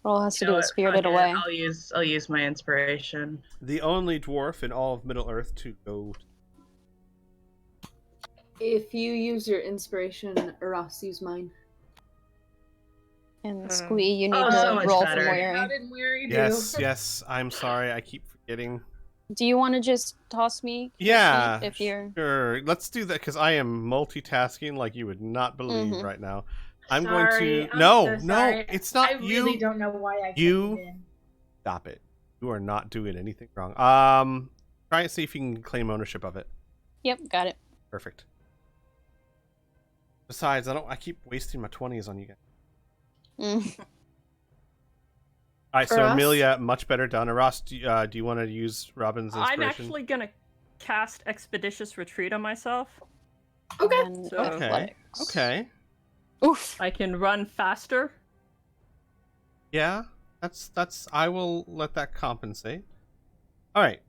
S5: All has to
S3: You know
S5: do with
S3: what?
S5: Spirited
S3: Fuck it.
S5: Away.
S3: I'll use my inspiration.
S1: The only dwarf in all of Middle Earth to go.
S4: If you use your inspiration, Ross, use mine.
S5: And Squee, you need
S3: Oh,
S5: to
S3: so much
S5: roll
S3: better.
S5: for
S6: How
S5: Moiri.
S6: did Mary do?
S1: Yes, I'm sorry. I keep forgetting.
S5: Do you want to just toss me?
S1: Yeah,
S5: If you're...
S1: sure. Let's do that because I am multitasking like you would not believe right now. I'm
S6: Sorry,
S1: going to.
S6: I'm
S1: No,
S6: so
S1: no,
S6: sorry.
S1: it's not
S6: I
S1: you.
S6: really don't know why I
S1: You-
S6: came in.
S1: Stop it. You are not doing anything wrong. Try and see if you can claim ownership of it.
S5: Yep, got it.
S1: Perfect. Besides, I keep wasting my 20s on you guys.
S5: Mm.
S1: All right, so
S4: Aras?
S1: Amelia, much better done. Aras, do you want to use Robin's inspiration?
S2: I'm actually gonna cast Expeditious Retreat on myself.
S4: Okay.
S5: And
S2: So-
S1: Okay.
S5: athletics.
S1: Okay.
S5: Oof.
S2: I can run faster.
S1: Yeah, that's. I will let that compensate. All right.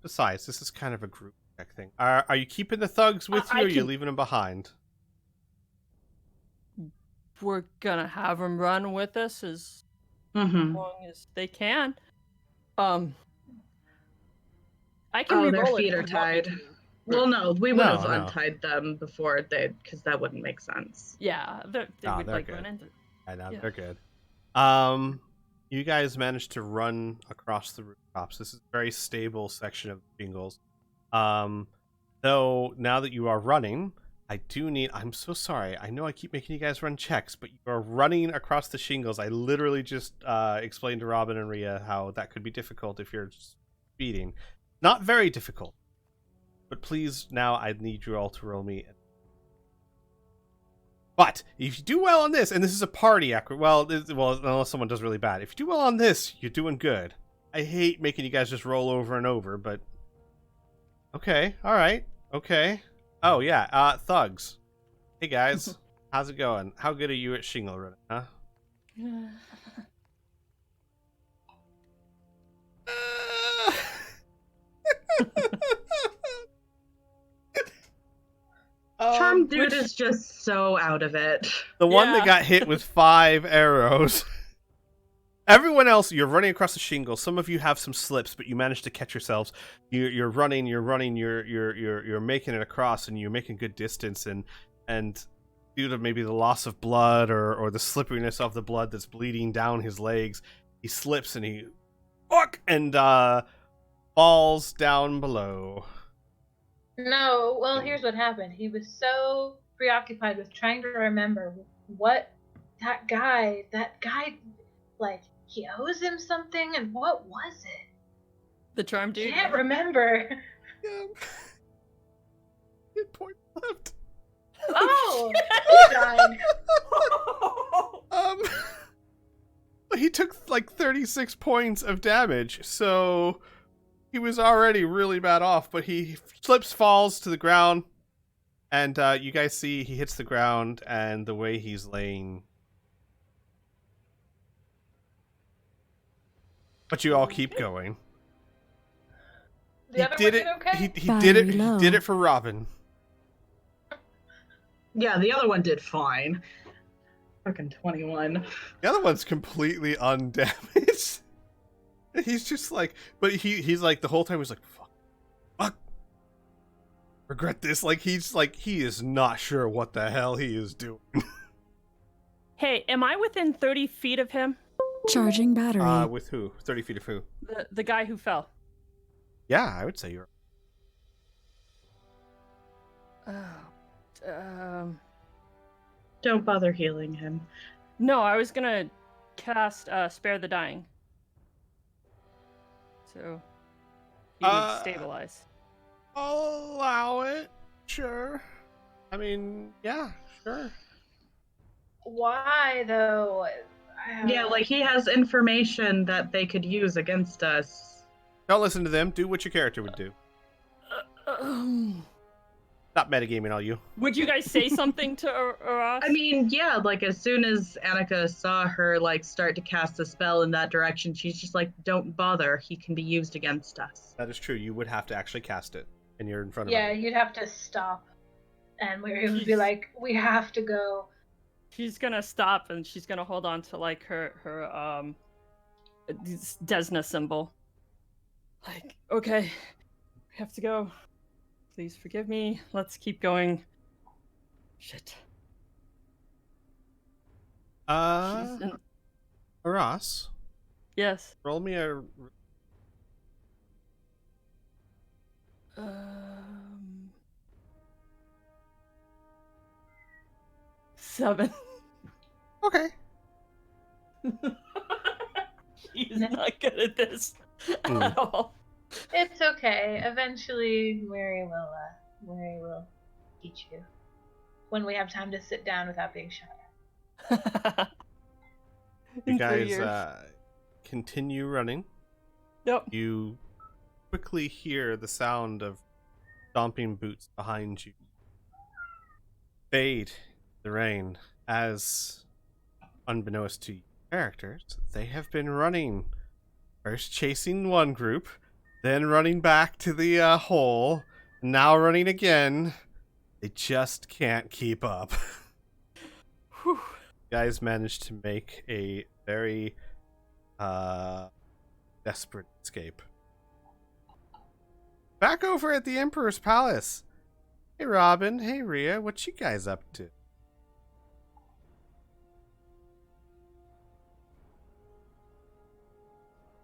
S1: Besides, this is kind of a group check thing. Are you keeping the thugs with you,
S2: I
S1: or are you
S2: can-
S1: leaving them behind?
S2: We're gonna have them run with us as
S3: Mm-hmm.
S2: long as they can. I can
S3: Oh, their
S2: re-roll it
S3: feet
S2: if
S3: are
S2: you want me
S3: tied.
S2: to.
S3: Well, no, we would have
S1: No.
S3: untied them before they, because that wouldn't make sense.
S2: Yeah, they
S1: Ah,
S2: would
S1: they're
S2: like
S1: good.
S2: run into.
S1: I know
S2: Yeah.
S1: they're good. You guys managed to run across the rooftops. This is a very stable section of shingles. Though now that you are running, I do need. I'm so sorry. I know I keep making you guys run checks, but you are running across the shingles. I literally just explained to Robin and Rhea how that could be difficult if you're speeding. Not very difficult, but please now I need you all to roll me. But if you do well on this, and this is a party well, unless someone does really bad. If you do well on this, you're doing good. I hate making you guys just roll over and over, but Okay, alright. Okay. Oh, yeah, thugs. Hey, guys. How's it going? How good are you at shingle running, huh?
S3: Charm dude
S2: which-
S3: is just so out of it.
S1: The one that
S2: Yeah.
S1: got hit with 5 arrows. Everyone else, you're running across the shingle. Some of you have some slips, but you manage to catch yourselves. You're running. You're making it across, and you're making good distance. And due to maybe the loss of blood or the slipperiness of the blood that's bleeding down his legs, he slips and he falls down below.
S6: No, well, here's what happened. He was so preoccupied with trying to remember what that guy, like, he owes him something, and what was it?
S2: The charm dude.
S6: Can't remember.
S1: Yeah. Hit point left.
S6: Oh, he died.
S1: He took like 36 points of damage, so he was already really bad off, but he slips, falls to the ground, and you guys see he hits the ground, and the way he's laying. But you all keep going.
S6: The other one did okay?
S1: He did it. He did it for Robin.
S3: Yeah, the other one did fine. Fucking 21.
S1: The other one's completely undamaged. He's just like, but he's like the whole time he's like, fuck, regret this. Like he is not sure what the hell he is doing.
S2: Hey, am I within 30 feet of him?
S7: Charging battery.
S1: With who? 30 feet of who?
S2: The guy who fell.
S1: Yeah, I would say you're.
S3: Don't bother healing him.
S2: No, I was gonna cast Spare the Dying. So he would stabilize.
S1: I'll allow it. Sure. I mean, yeah, sure.
S6: Why, though?
S3: Yeah, like he has information that they could use against us.
S1: Don't listen to them. Do what your character would do. Stop metagaming, all you.
S2: Would you guys say something to Aras?
S3: I mean, yeah, like as soon as Annika saw her like start to cast a spell in that direction, she's just like, don't bother, he can be used against us.
S1: That is true. You would have to actually cast it, and you're in front of
S6: Yeah,
S1: him.
S6: you'd have to stop. And we would be like, we have to go.
S2: She's gonna stop and she's gonna hold on to like her Desna symbol. Like, okay, we have to go. Please forgive me. Let's keep going. Shit.
S1: Ross,
S2: Yes.
S1: roll me a.
S2: 7.
S1: Okay.
S2: She's not good at this at all.
S6: It's okay. Eventually, Mary will teach you. When we have time to sit down without being shot.
S1: You
S2: In 3
S1: guys
S2: years.
S1: continue running.
S2: Yep.
S1: You quickly hear the sound of stomping boots behind you. Fade the rain as, unbeknownst to characters, they have been running. First chasing one group, then running back to the hole, now running again. They just can't keep up.
S2: Whew.
S1: Guys managed to make a very desperate escape. Back over at the Emperor's Palace. Hey Robin, hey Rhea, what you guys up to?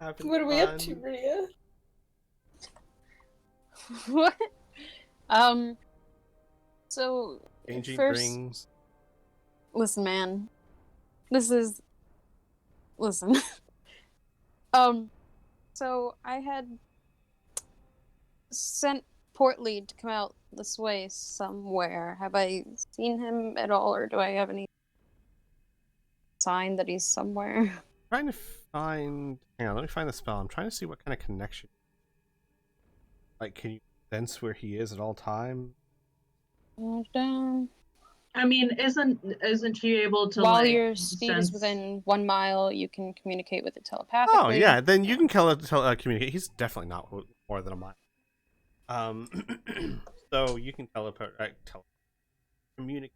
S1: Having
S4: What are we up to,
S1: fun?
S4: Rhea?
S5: What? So
S1: Changing
S5: first,
S1: rings.
S5: listen, man. Listen. So I had sent Portlead to come out this way somewhere. Have I seen him at all, or do I have any sign that he's somewhere?
S1: Trying to find. Hang on, let me find the spell. I'm trying to see what kind of connection. Like, can you sense where he is at all time?
S5: Down.
S3: I mean, isn't she able to
S5: While
S3: like
S5: your speed is
S3: sense-
S5: within 1 mile, you can communicate with it
S1: Oh,
S5: telepathically.
S1: yeah, then you can communicate. He's definitely not more than a mile. So you can communicate.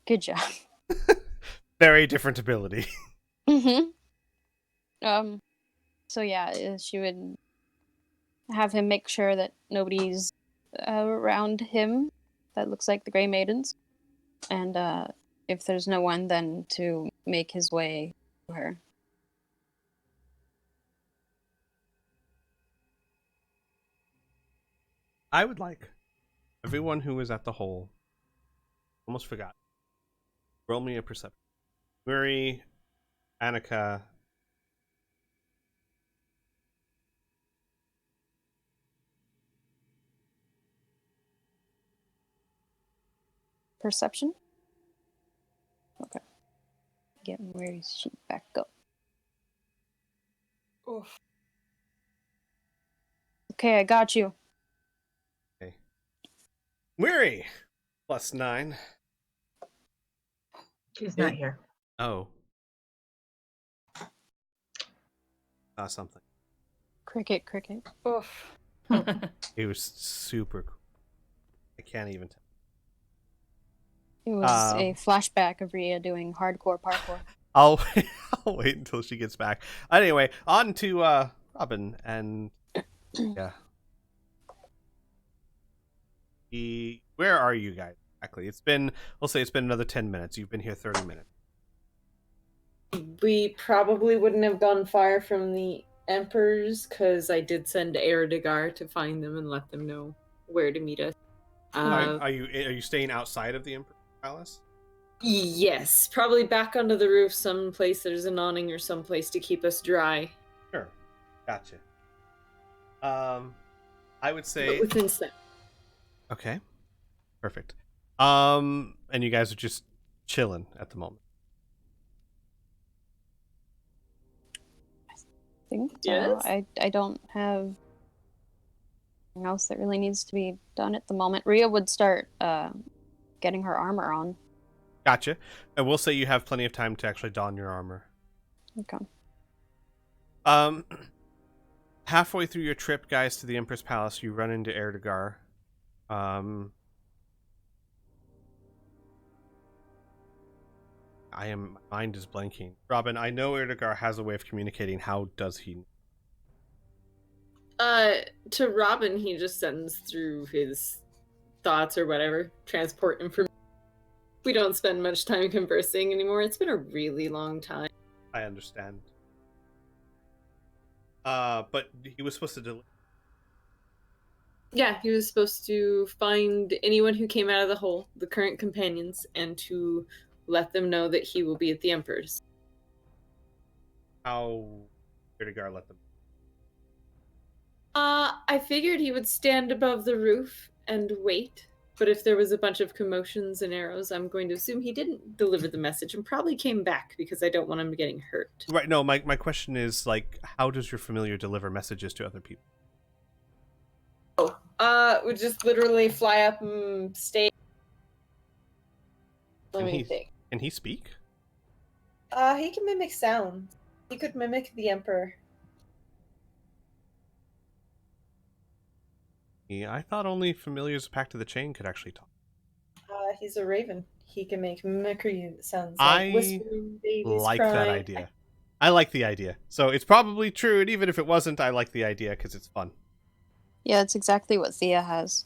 S5: Good job.
S1: Very different ability.
S5: So yeah, she would have him make sure that nobody's around him that looks like the Grey Maidens. And if there's no one, then to make his way to her.
S1: I would like everyone who was at the hole. Almost forgot. Roll me a perception. Murray, Annika.
S5: Perception? Okay. Get Mary's sheet back up.
S2: Oof.
S5: Okay, I got you.
S1: Okay. Murray, +9.
S3: She's not here.
S1: Oh. Something.
S5: Cricket.
S2: Oof.
S1: It was super cool. I can't even tell.
S5: It was a flashback of Rhea doing hardcore parkour.
S1: I'll wait until she gets back. Anyway, on to Robin and yeah. Where are you guys exactly? We'll say it's been another 10 minutes. You've been here 30 minutes.
S4: We probably wouldn't have gone far from the Emperors because I did send Eredigar to find them and let them know where to meet us.
S1: Are you staying outside of the Emperor's Palace?
S4: Yes, probably back onto the roof someplace there's an awning or someplace to keep us dry.
S1: Sure. Gotcha. I would say
S4: But within sight.
S1: Okay. Perfect. And you guys are just chilling at the moment.
S5: I think so.
S4: Yes.
S5: I don't have anything else that really needs to be done at the moment. Rhea would start getting her armor on.
S1: Gotcha. And we'll say you have plenty of time to actually don your armor.
S5: Okay.
S1: Halfway through your trip, guys, to the Empress Palace, you run into Eredigar. My mind is blanking. Robin, I know Eredigar has a way of communicating. How does he?
S4: To Robin, he just sends through his thoughts or whatever, transport information. We don't spend much time conversing anymore. It's been a really long time.
S1: I understand. But he was supposed to deliver.
S4: Yeah, he was supposed to find anyone who came out of the hole, the current companions, and to let them know that he will be at the Emperor's.
S1: How Eredigar let them?
S4: I figured he would stand above the roof and wait. But if there was a bunch of commotions and arrows, I'm going to assume he didn't deliver the message and probably came back because I don't want him getting hurt.
S1: Right. No, my question is, like, how does your familiar deliver messages to other people?
S4: Would just literally fly up and stay. Let me think.
S1: Can he speak?
S4: He can mimic sounds. He could mimic the Emperor.
S1: Yeah, I thought only familiars packed to the chain could actually talk.
S4: He's a raven. He can make mimicry sounds
S1: I
S4: like whispering, babies
S1: like
S4: crying.
S1: that idea. I like the idea. So it's probably true, and even if it wasn't, I like the idea because it's fun.
S5: Yeah, it's exactly what Thea has.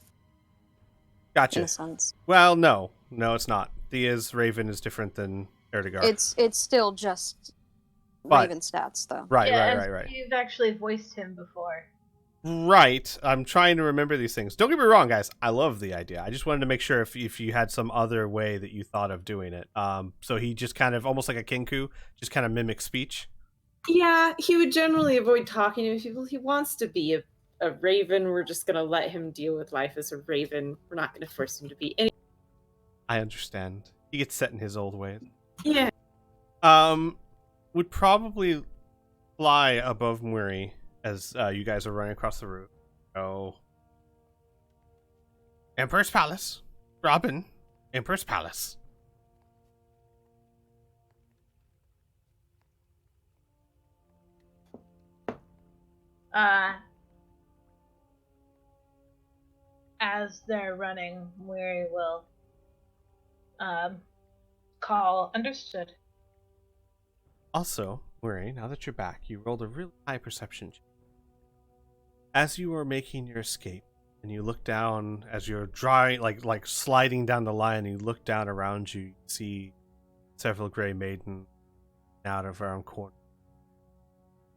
S1: Gotcha.
S5: In a sense.
S1: Well, no, it's not. Thea's Raven is different than Eredigar.
S5: It's still just
S1: But-
S5: Raven stats, though.
S1: Right.
S6: You've actually voiced him before.
S1: Right. I'm trying to remember these things. Don't get me wrong, guys. I love the idea. I just wanted to make sure if you had some other way that you thought of doing it. So he just kind of, almost like a Kinku, just kind of mimics speech.
S4: Yeah, he would generally avoid talking to people. He wants to be a raven. We're just going to let him deal with life as a raven. We're not going to force him to be any.
S1: I understand. He gets set in his old ways.
S4: Yeah.
S1: Would probably fly above Muri as you guys are running across the roof. Oh. Emperor's Palace. Robin. Emperor's Palace.
S6: As they're running, Weary will call understood.
S1: Also, Murray, now that you're back, you rolled a really high perception check. As you are making your escape, and you look down as you're drawing, like sliding down the line, and you look down around you, you see several Grey Maiden out of around corner.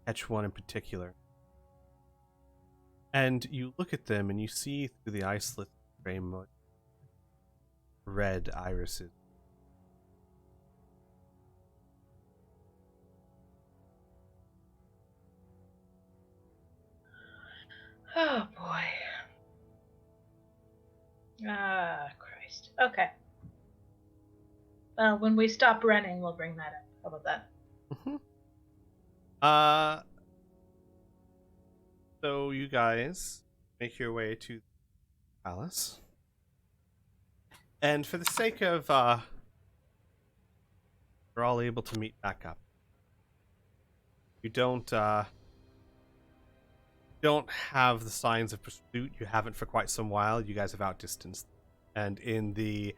S1: Catch one in particular. And you look at them and you see through the eye slit gray mud red irises.
S6: Oh boy. Ah, Christ. Okay. When we stop running, we'll bring that up. How about that?
S1: So you guys make your way to the palace. And for the sake of, we're all able to meet back up. You don't have the signs of pursuit. You haven't for quite some while. You guys have outdistanced. And in the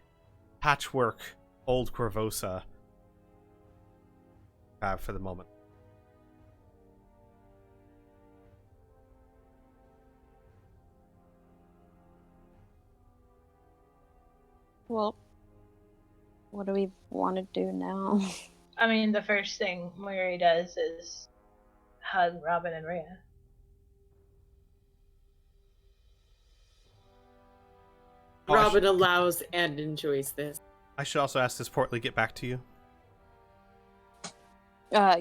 S1: patchwork old Corvosa, have for the moment.
S5: Well, what do we want to do now?
S6: I mean, the first thing Weary does is hug Robin and Rhea.
S4: Robin allows and enjoys this.
S1: I should also ask, does Portly get back to you?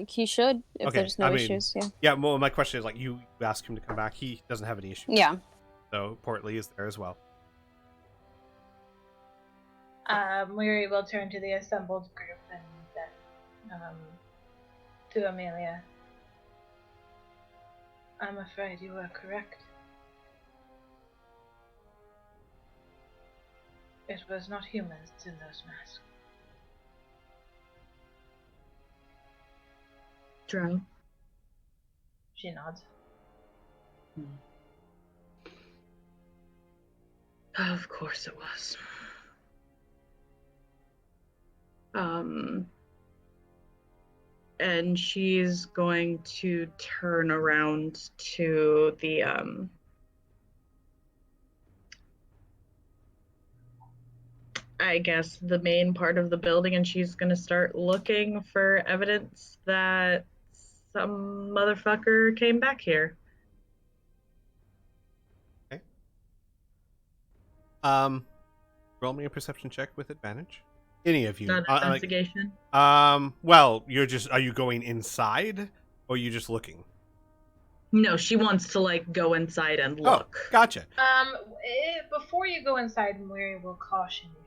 S5: He should, if
S1: Okay,
S5: there's no
S1: I mean,
S5: issues, yeah.
S1: Yeah, well, my question is, like, you ask him to come back. He doesn't have any issues.
S5: Yeah.
S1: So Portly is there as well.
S6: Weary will turn to the assembled group and then to Amelia. I'm afraid you were correct. It was not humans in those masks.
S3: Drow.
S6: She nods.
S3: Of course it was. And she's going to turn around to the I guess the main part of the building, and she's gonna start looking for evidence that some motherfucker came back here.
S1: Okay. Roll me a perception check with advantage. Any of you.
S3: Not investigation.
S1: Well, are you going inside, or are you just looking?
S3: No, she wants to like go inside and look.
S1: Oh, gotcha.
S6: Before you go inside, Weary will caution you.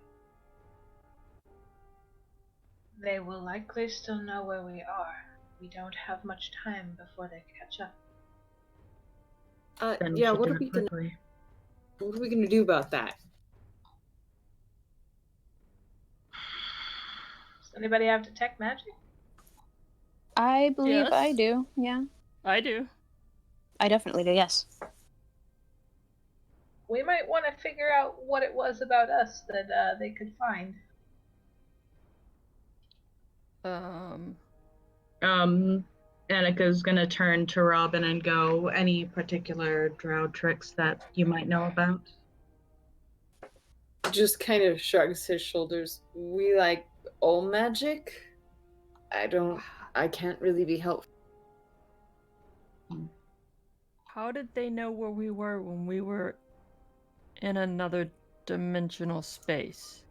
S6: They will likely still know where we are. We don't have much time before they catch up.
S3: Then
S4: Yeah,
S3: we should
S4: what
S3: do
S4: are
S3: it
S4: we gonna
S3: quickly.
S4: do about that?
S6: Does anybody have detect magic?
S5: I believe
S2: Yes.
S5: I do, yeah.
S2: I do.
S5: I definitely do, yes.
S6: We might want to figure out what it was about us that they could find.
S3: Annika's gonna turn to Robin and go, any particular drow tricks that you might know about?
S4: Just kind of shrugs his shoulders. We like all magic. I can't really be helpful.
S2: How did they know where we were when we were in another dimensional space?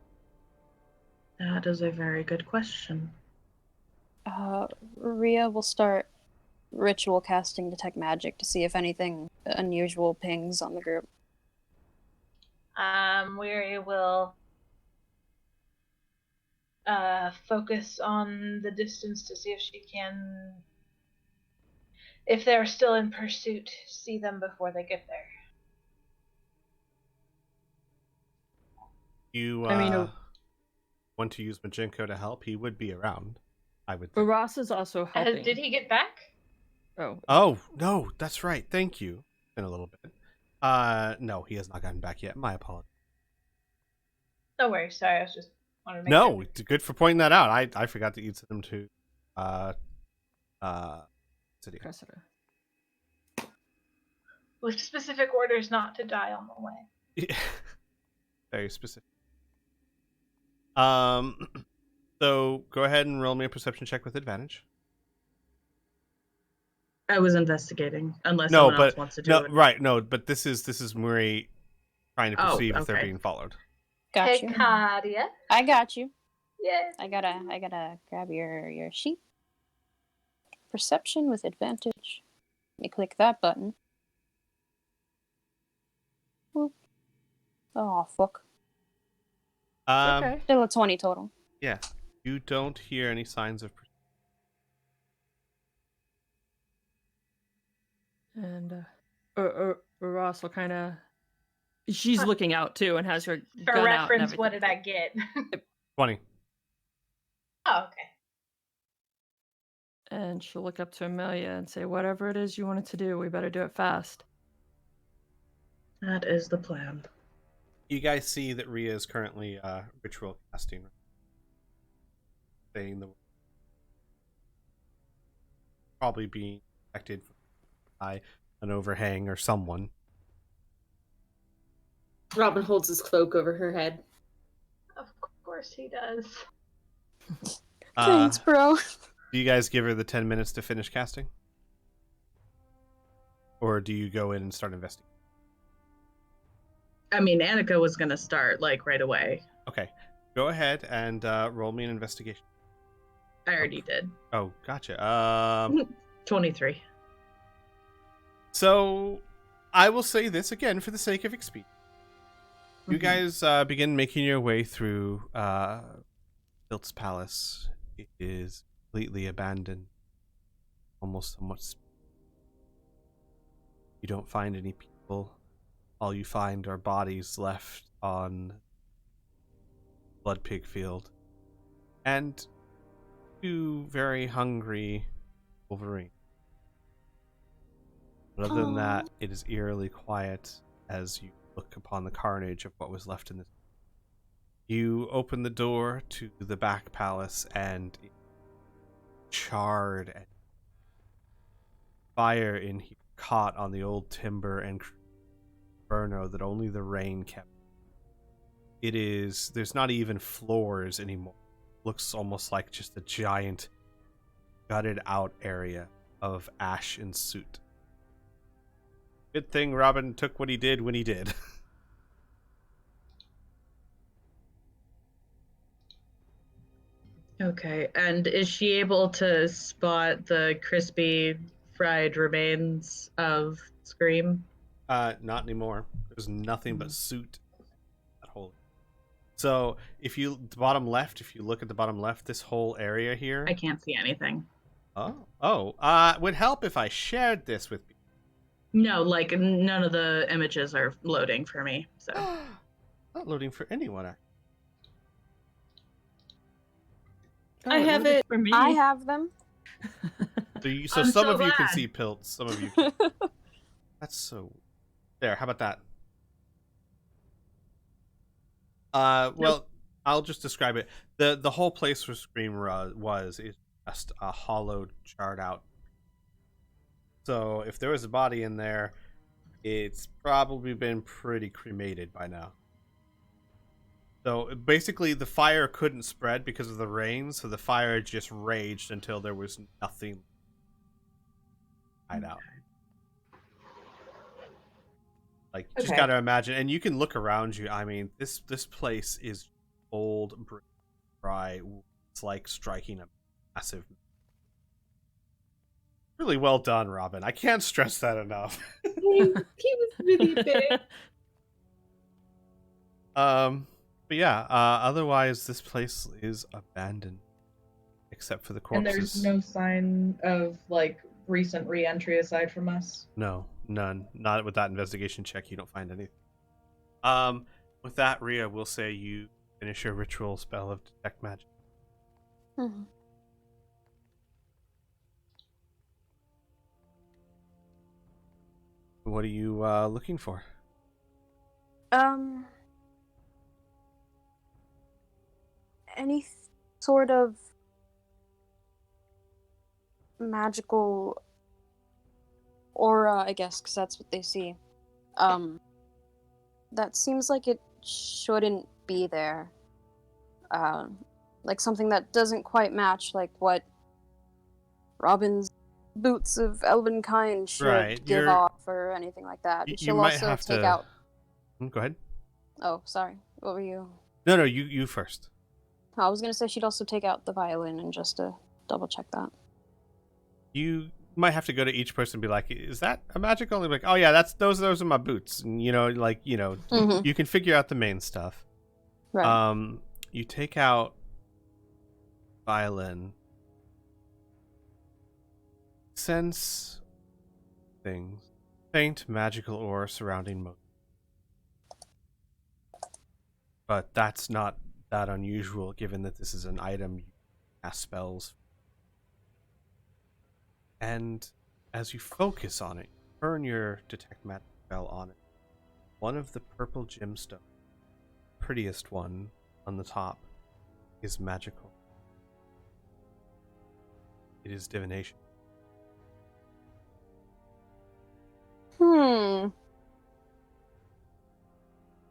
S3: That is a very good question.
S5: Rhea will start ritual casting detect magic to see if anything unusual pings on the group.
S6: Weary will focus on the distance to see if she can, if they're still in pursuit, see them before they get there.
S1: you
S2: I mean,
S1: want to use Majenko to help, he would be around, I would think.
S2: Ross is also helping.
S6: Did he get back?
S1: Oh, no, that's right. Thank you. In a little bit. No, he has not gotten back yet. My apologies.
S6: No worries. Sorry, I was just wanted to make
S1: No,
S6: sure.
S1: it's good for pointing that out. I forgot that you'd send him to city.
S2: Cressida.
S6: With specific orders not to die on the way.
S1: Very specific. So go ahead and roll me a perception check with advantage.
S3: I was investigating, unless
S1: No,
S3: someone else
S1: but
S3: wants to do
S1: no,
S3: it.
S1: right? No, but this is Murray trying to perceive if they're
S3: okay.
S1: being followed.
S5: Got
S6: Hey,
S5: you.
S6: Kadia.
S5: I got you.
S6: Yes.
S5: I gotta grab your sheet. Perception with advantage. You click that button. Whoop. Oh fuck.
S2: Okay.
S5: Still a 20 total.
S1: Yeah, you don't hear any signs of.
S2: And Ross will kind of. She's looking out too and has her
S6: For
S2: gun out and
S6: reference, what
S2: everything.
S6: did I get?
S1: 20.
S6: Oh, okay.
S2: And she'll look up to Amelia and say, "Whatever it is you wanted to do, we better do it fast."
S3: That is the plan.
S1: You guys see that Rhea is currently ritual casting, saying the probably being affected by an overhang or someone.
S4: Robin holds his cloak over her head.
S6: Of course he does.
S5: Thanks, bro.
S1: Do you guys give her the 10 minutes to finish casting? Or do you go in and start investigating?
S3: I mean, Annika was gonna start right away.
S1: Okay. Go ahead and roll me an investigation.
S3: I already did.
S1: Oh, gotcha.
S3: 23.
S1: So, I will say this again for the sake of expedience. You guys begin making your way through PSYLP's palace. It is completely abandoned. Almost somewhat. You don't find any people. All you find are bodies left on Blood Pig Field. And 2 very hungry Wolverines. But other than that, it is eerily quiet as you look upon the carnage of what was left in this. You open the door to the back palace and it's charred and fire in here caught on the old timber and inferno that only the rain kept. There's not even floors anymore. Looks almost like just a giant gutted out area of ash and soot. Good thing Robin took what he did when he did.
S3: Okay, and is she able to spot the crispy fried remains of Scream?
S1: Not anymore. There's nothing but soot. That whole. So if you look at the bottom left, this whole area here.
S3: I can't see anything.
S1: Would help if I shared this with you.
S3: No, none of the images are loading for me. So
S1: Not loading for anyone.
S4: I have it.
S2: For me.
S5: I have them.
S1: So
S3: I'm
S1: some
S3: so
S1: of you can
S3: glad.
S1: see Pilts, some of you can. That's so. There. How about that? Well, I'll just describe it. The whole place where Scream is just a hollowed, charred out. So if there was a body in there, it's probably been pretty cremated by now. So basically, the fire couldn't spread because of the rain, so the fire just raged until there was nothing out. Like, just
S3: Okay.
S1: gotta imagine, and you can look around you. I mean, this place is old, dry. It's like striking a massive. Really well done, Robin. I can't stress that enough.
S4: He was really big.
S1: But yeah. Otherwise, this place is abandoned, except for the corpses.
S3: And there's no sign of recent re-entry aside from us.
S1: No, none. Not with that investigation check. You don't find anything. With that, Rhea will say you finish your ritual spell of detect magic.
S5: Hmm.
S1: What are you looking for?
S5: Any sort of magical aura, I guess, because that's what they see. That seems like it shouldn't be there. Like something that doesn't quite match like what Robin's boots of elvenkind should
S1: Right,
S5: give off or anything like that.
S1: You
S5: She'll
S1: might
S5: also
S1: have
S5: take
S1: to
S5: out.
S1: Go ahead.
S5: Oh, sorry. What were you?
S1: No, you first.
S5: I was gonna say she'd also take out the violin and just to double check that.
S1: You might have to go to each person and be like, "Is that a magical?" And be like, "Oh yeah, those are my boots." And
S5: Mhm.
S1: you can figure out the main stuff.
S5: Right.
S1: You take out violin. Sense things. Faint magical aura surrounding most. But that's not that unusual given that this is an item you cast spells. And as you focus on it, turn your detect magic spell on it. One of the purple gemstones, prettiest one on the top, is magical. It is divination.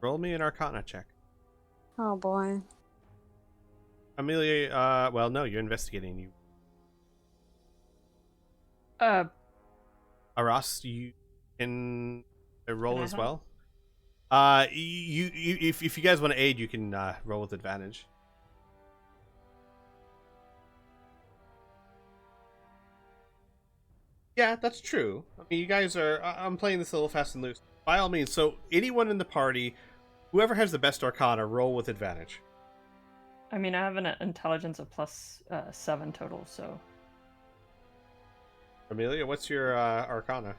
S1: Roll me an Arcana check.
S5: Oh boy.
S1: Amelia, well, no, you're investigating. You, Aras, you can roll
S2: Can I
S1: as
S2: help?
S1: well. If you guys want to aid, you can roll with advantage. Yeah, that's true. I mean, you guys are. I'm playing this a little fast and loose. By all means, so anyone in the party, whoever has the best Arcana, roll with advantage.
S2: I mean, I have an intelligence of plus 7 total, so.
S1: Amelia, what's your Arcana?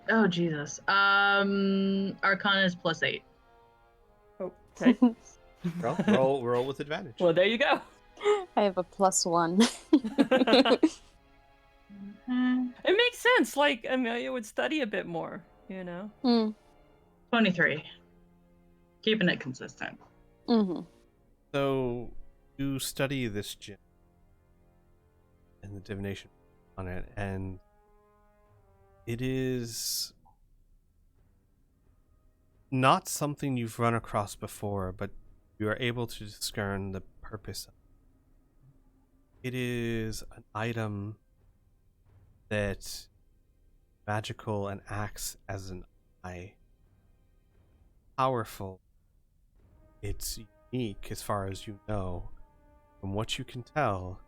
S3: Oh Jesus. Arcana is +8.
S2: Okay.
S1: Roll with advantage.
S2: Well, there you go.
S5: I have a +1.
S2: It makes sense. Like, Amelia would study a bit more, you know?
S3: 23. Keeping it consistent.
S5: Mm-hmm.
S1: So you study this gem and the divination on it, and it is not something you've run across before, but you are able to discern the purpose of it. It is an item that magical and acts as an eye. Powerful. It's unique as far as you know. From what you can tell,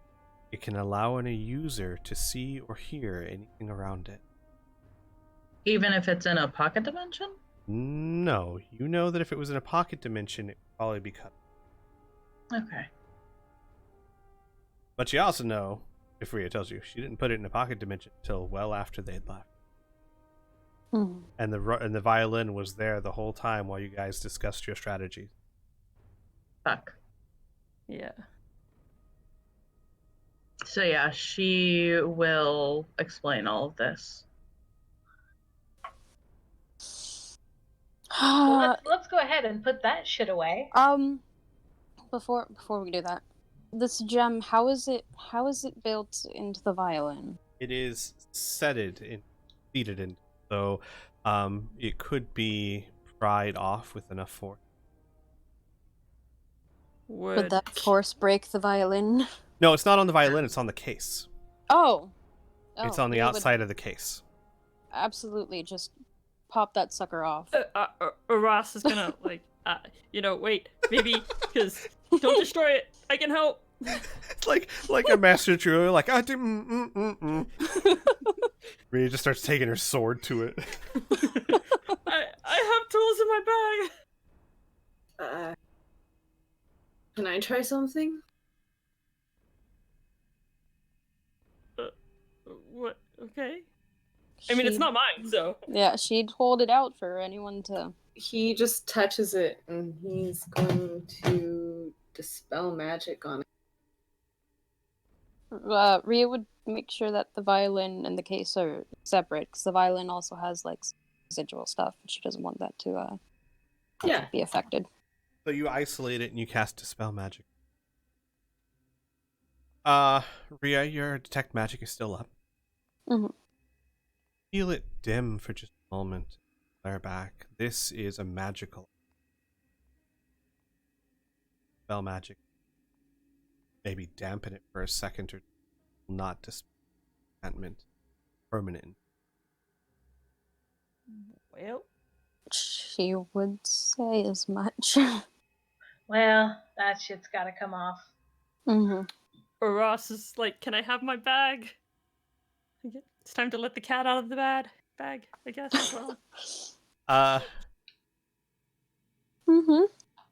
S1: it can allow a user to see or hear anything around it.
S3: Even if it's in a pocket dimension?
S1: No, you know that if it was in a pocket dimension, it would probably be cut.
S3: Okay.
S1: But you also know, if Rhea tells you, she didn't put it in a pocket dimension until well after they'd left.
S5: Mm-hmm.
S1: And the violin was there the whole time while you guys discussed your strategy.
S3: Fuck.
S2: Yeah.
S3: So yeah, she will explain all of this.
S6: Well, let's go ahead and put that shit away.
S5: Before we do that, this gem, how is it built into the violin?
S1: It is seated in, so it could be pried off with enough force.
S5: Would that force break the violin?
S1: No, it's not on the violin, it's on the case.
S5: Oh.
S1: It's on the outside of the case.
S5: Absolutely, just pop that sucker off.
S2: Ross is gonna, like, wait, maybe, because don't destroy it. I can help.
S1: It's like a master jeweler, like, I do. Rhea just starts taking her sword to it.
S2: I have tools in my bag.
S4: Can I try something?
S2: What? Okay. I mean, it's
S5: She'd-
S2: not mine, so.
S5: Yeah, she'd hold it out for anyone to.
S4: He just touches it, and he's going to dispel magic on it.
S5: Rhea would make sure that the violin and the case are separate, because the violin also has like residual stuff, and she doesn't want that to
S4: Yeah.
S5: be affected.
S1: So you isolate it and you cast Dispel Magic. Rhea, your Detect Magic is still up.
S5: Mhm.
S1: Feel it dim for just a moment. Flare back. This is a magical spell magic. Maybe dampen it for a second or not dispel enchantment. Permanent.
S2: Well,
S5: She would say as much.
S6: Well, that shit's gotta come off.
S2: Ross is like, can I have my bag? It's time to let the cat out of the bag, I guess, as well.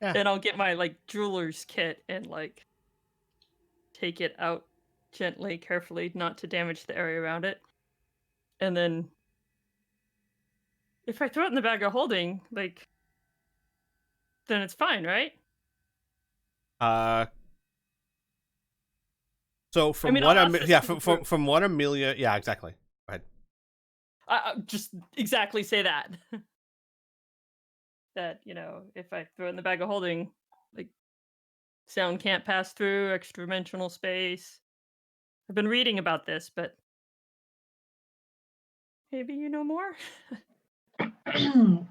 S1: Yeah.
S2: And I'll get my, like, jeweler's kit and, like, take it out gently, carefully, not to damage the area around it. And then, if I throw it in the bag of holding, like, then it's fine, right?
S1: So from
S2: I mean,
S1: what
S2: I'll
S1: I'm
S2: ask
S1: yeah
S2: this to the
S1: from
S2: group.
S1: from what Amelia exactly. Go ahead.
S2: I just exactly say that. That, you know, if I throw it in the bag of holding, like, sound can't pass through, extra dimensional space. I've been reading about this, but maybe you know more?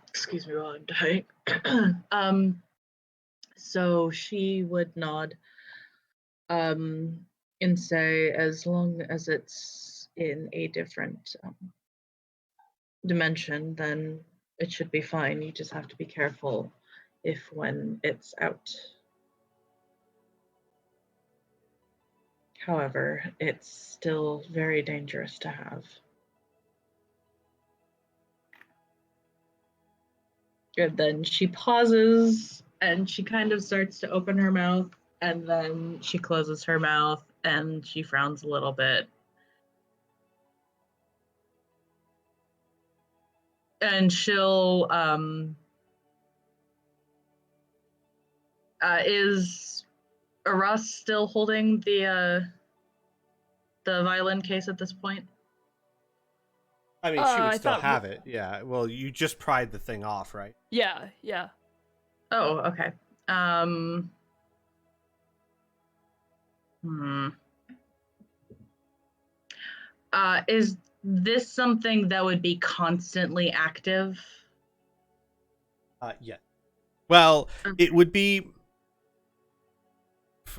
S3: Excuse me while I'm dying. So she would nod and say, as long as it's in a different dimension, then it should be fine. You just have to be careful if when it's out. However, it's still very dangerous to have. And then she pauses and she kind of starts to open her mouth, and then she closes her mouth and she frowns a little bit. And she'll is Aras still holding the violin case at this point?
S1: I mean, she would
S2: I
S1: still
S2: thought-
S1: have it. Yeah. Well, you just pried the thing off, right?
S2: Yeah.
S3: Oh, okay. Is this something that would be constantly active?
S1: Yeah. Well,
S3: Okay.
S1: it would be.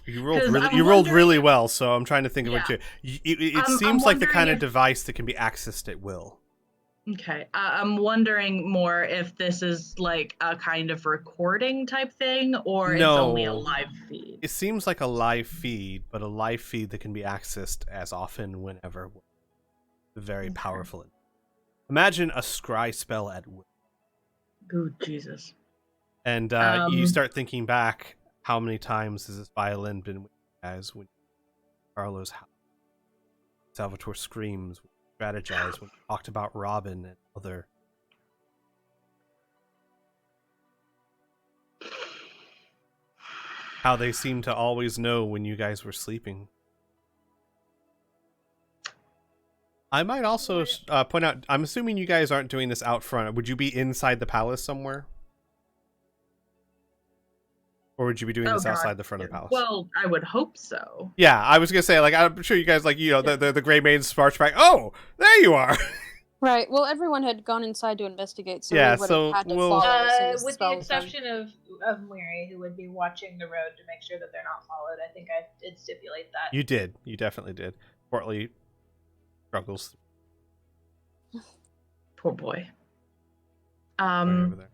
S1: You rolled
S3: 'Cause
S1: really.
S3: I'm
S1: You rolled
S3: wondering
S1: really
S3: if-
S1: well, so I'm trying to think of it
S3: Yeah.
S1: too. It
S3: I'm
S1: seems like the kind
S3: wondering
S1: of
S3: if-
S1: device that can be accessed at will.
S3: Okay. I'm wondering more if this is like a kind of recording type thing, or it's only a
S1: No.
S3: live feed.
S1: It seems like a live feed, but a live feed that can be accessed as often, whenever. Very
S3: Okay.
S1: powerful. Imagine a scry spell at will.
S3: Good Jesus.
S1: And you start thinking back, how many times has this violin been with you guys when Carlos house? Salvatore screams, strategize, when we talked about Robin and other. How they seem to always know when you guys were sleeping. I might also point out, I'm assuming you guys aren't doing this out front. Would you be inside the palace somewhere? Or would you be doing this outside the front of the palace?
S3: Well, I would hope so.
S1: Yeah, I was gonna say, like, I'm sure you guys, like, you know, the Grey Maidens march back. Oh, there you are.
S5: Right. Well, everyone had gone inside to investigate, so
S1: Yeah,
S5: we would
S1: so
S5: have had to
S1: we'll-
S5: follow as soon as
S6: With the
S5: spell was done.
S6: exception of Miri, who would be watching the road to make sure that they're not followed. I think I did stipulate that.
S1: You did. You definitely did. Portly struggles
S3: Poor boy.
S1: right over there.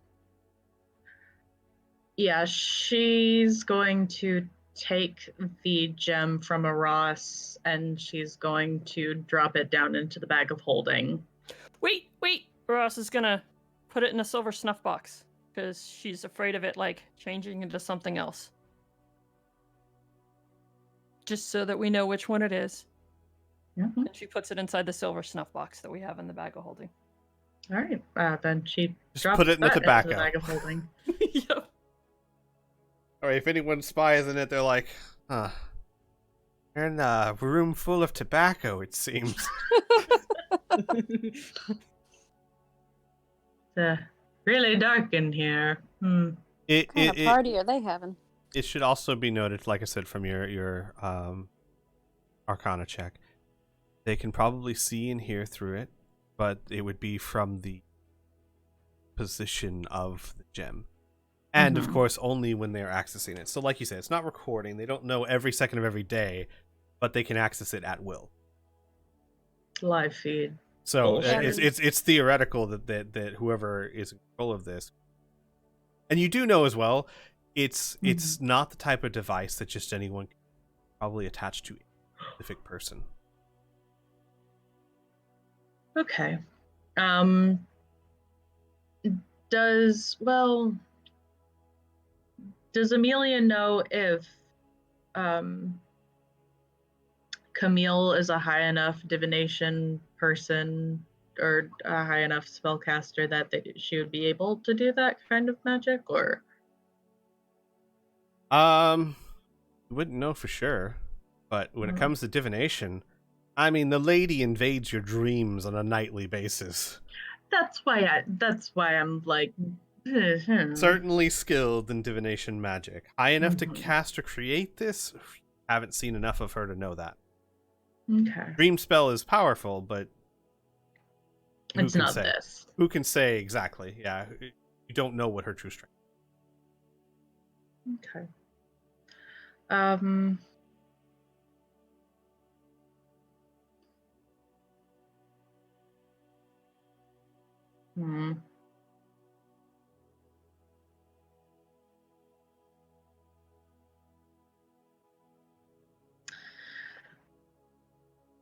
S3: Yeah, she's going to take the gem from Aras and she's going to drop it down into the bag of holding.
S2: Wait! Ross is gonna put it in a silver snuff box because she's afraid of it, like, changing into something else. Just so that we know which one it is.
S3: Mhm.
S2: And she puts it inside the silver snuff box that we have in the bag of holding.
S3: All right. Then she
S1: Just
S3: drops
S1: put it in the
S3: that into
S1: tobacco.
S3: the bag of holding.
S2: Yep.
S1: All right, if anyone spies in it, they're like, huh. They're in a room full of tobacco, it seems.
S3: It's really dark in here.
S5: What kind of party are they having?
S1: It should also be noted, like I said, from your Arcana check, they can probably see and hear through it, but it would be from the position of the gem. And, of course, only when they're accessing it. So, like you said, it's not recording. They don't know every second of every day, but they can access it at will.
S3: Live feed.
S1: So
S3: Bullshit.
S1: it's theoretical that whoever is in control of this, and you do know as well, it's not the type of device that just anyone can probably attach to a specific person.
S3: Okay. Does Amelia know if Camille is a high enough divination person or a high enough spellcaster that she would be able to do that kind of magic, or?
S1: You wouldn't know for sure, but when it comes to divination, I mean, the lady invades your dreams on a nightly basis.
S3: That's why I'm like,
S1: Certainly skilled in divination magic. High enough to cast or create this? Haven't seen enough of her to know that.
S3: Okay.
S1: Dream spell is powerful, but
S3: It's not this.
S1: Who can say exactly? Yeah, you don't know what her true strength is.
S3: Okay.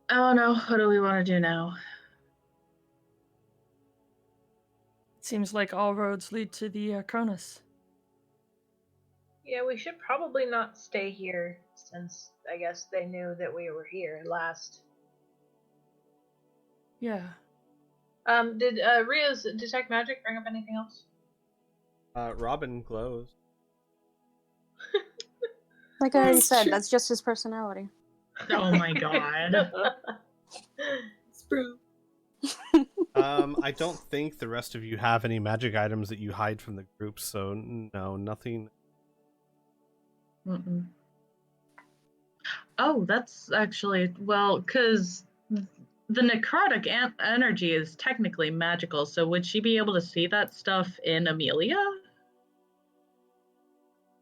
S3: Oh no, what do we want to do now?
S2: Seems like all roads lead to the Cronus.
S6: Yeah, we should probably not stay here since I guess they knew that we were here last.
S2: Yeah.
S6: Did Ria's detect magic bring up anything else?
S1: Robin glows.
S5: Like I already said, that's just his personality.
S3: Oh my god.
S4: It's true.
S1: I don't think the rest of you have any magic items that you hide from the group, so no, nothing.
S3: Mm-mm. Oh, that's actually, well, because the necrotic energy is technically magical, so would she be able to see that stuff in Amelia?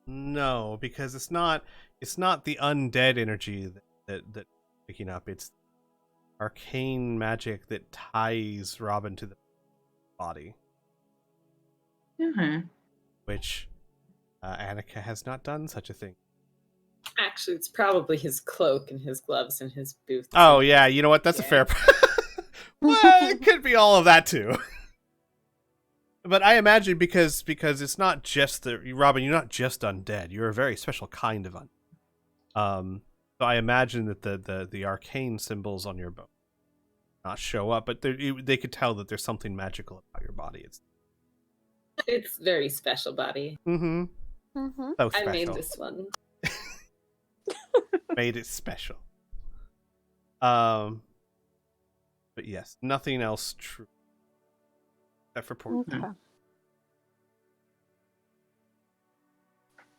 S1: No, because it's not the undead energy that picking up. It's arcane magic that ties Robin to the body, which Annika has not done such a thing.
S4: Actually, it's probably his cloak and his gloves and his boots.
S1: Oh yeah, you know what? That's a fair. Well, it could be all of that too. But I imagine because it's not just Robin, you're not just undead. You're a very special kind of undead. So I imagine that the arcane symbols on your bow not show up, but they could tell that there's something magical about your body.
S4: It's very special body.
S1: So special.
S4: I made this one.
S1: Made it special. But yes, nothing else true. Except for poor.
S5: Okay.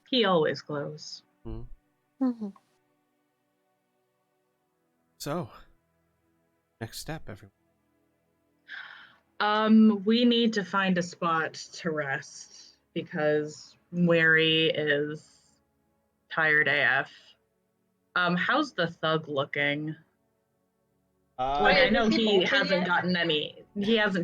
S3: He always glows.
S1: So, next step, everyone.
S3: We need to find a spot to rest because Wary is tired AF. How's the thug looking? I know he hasn't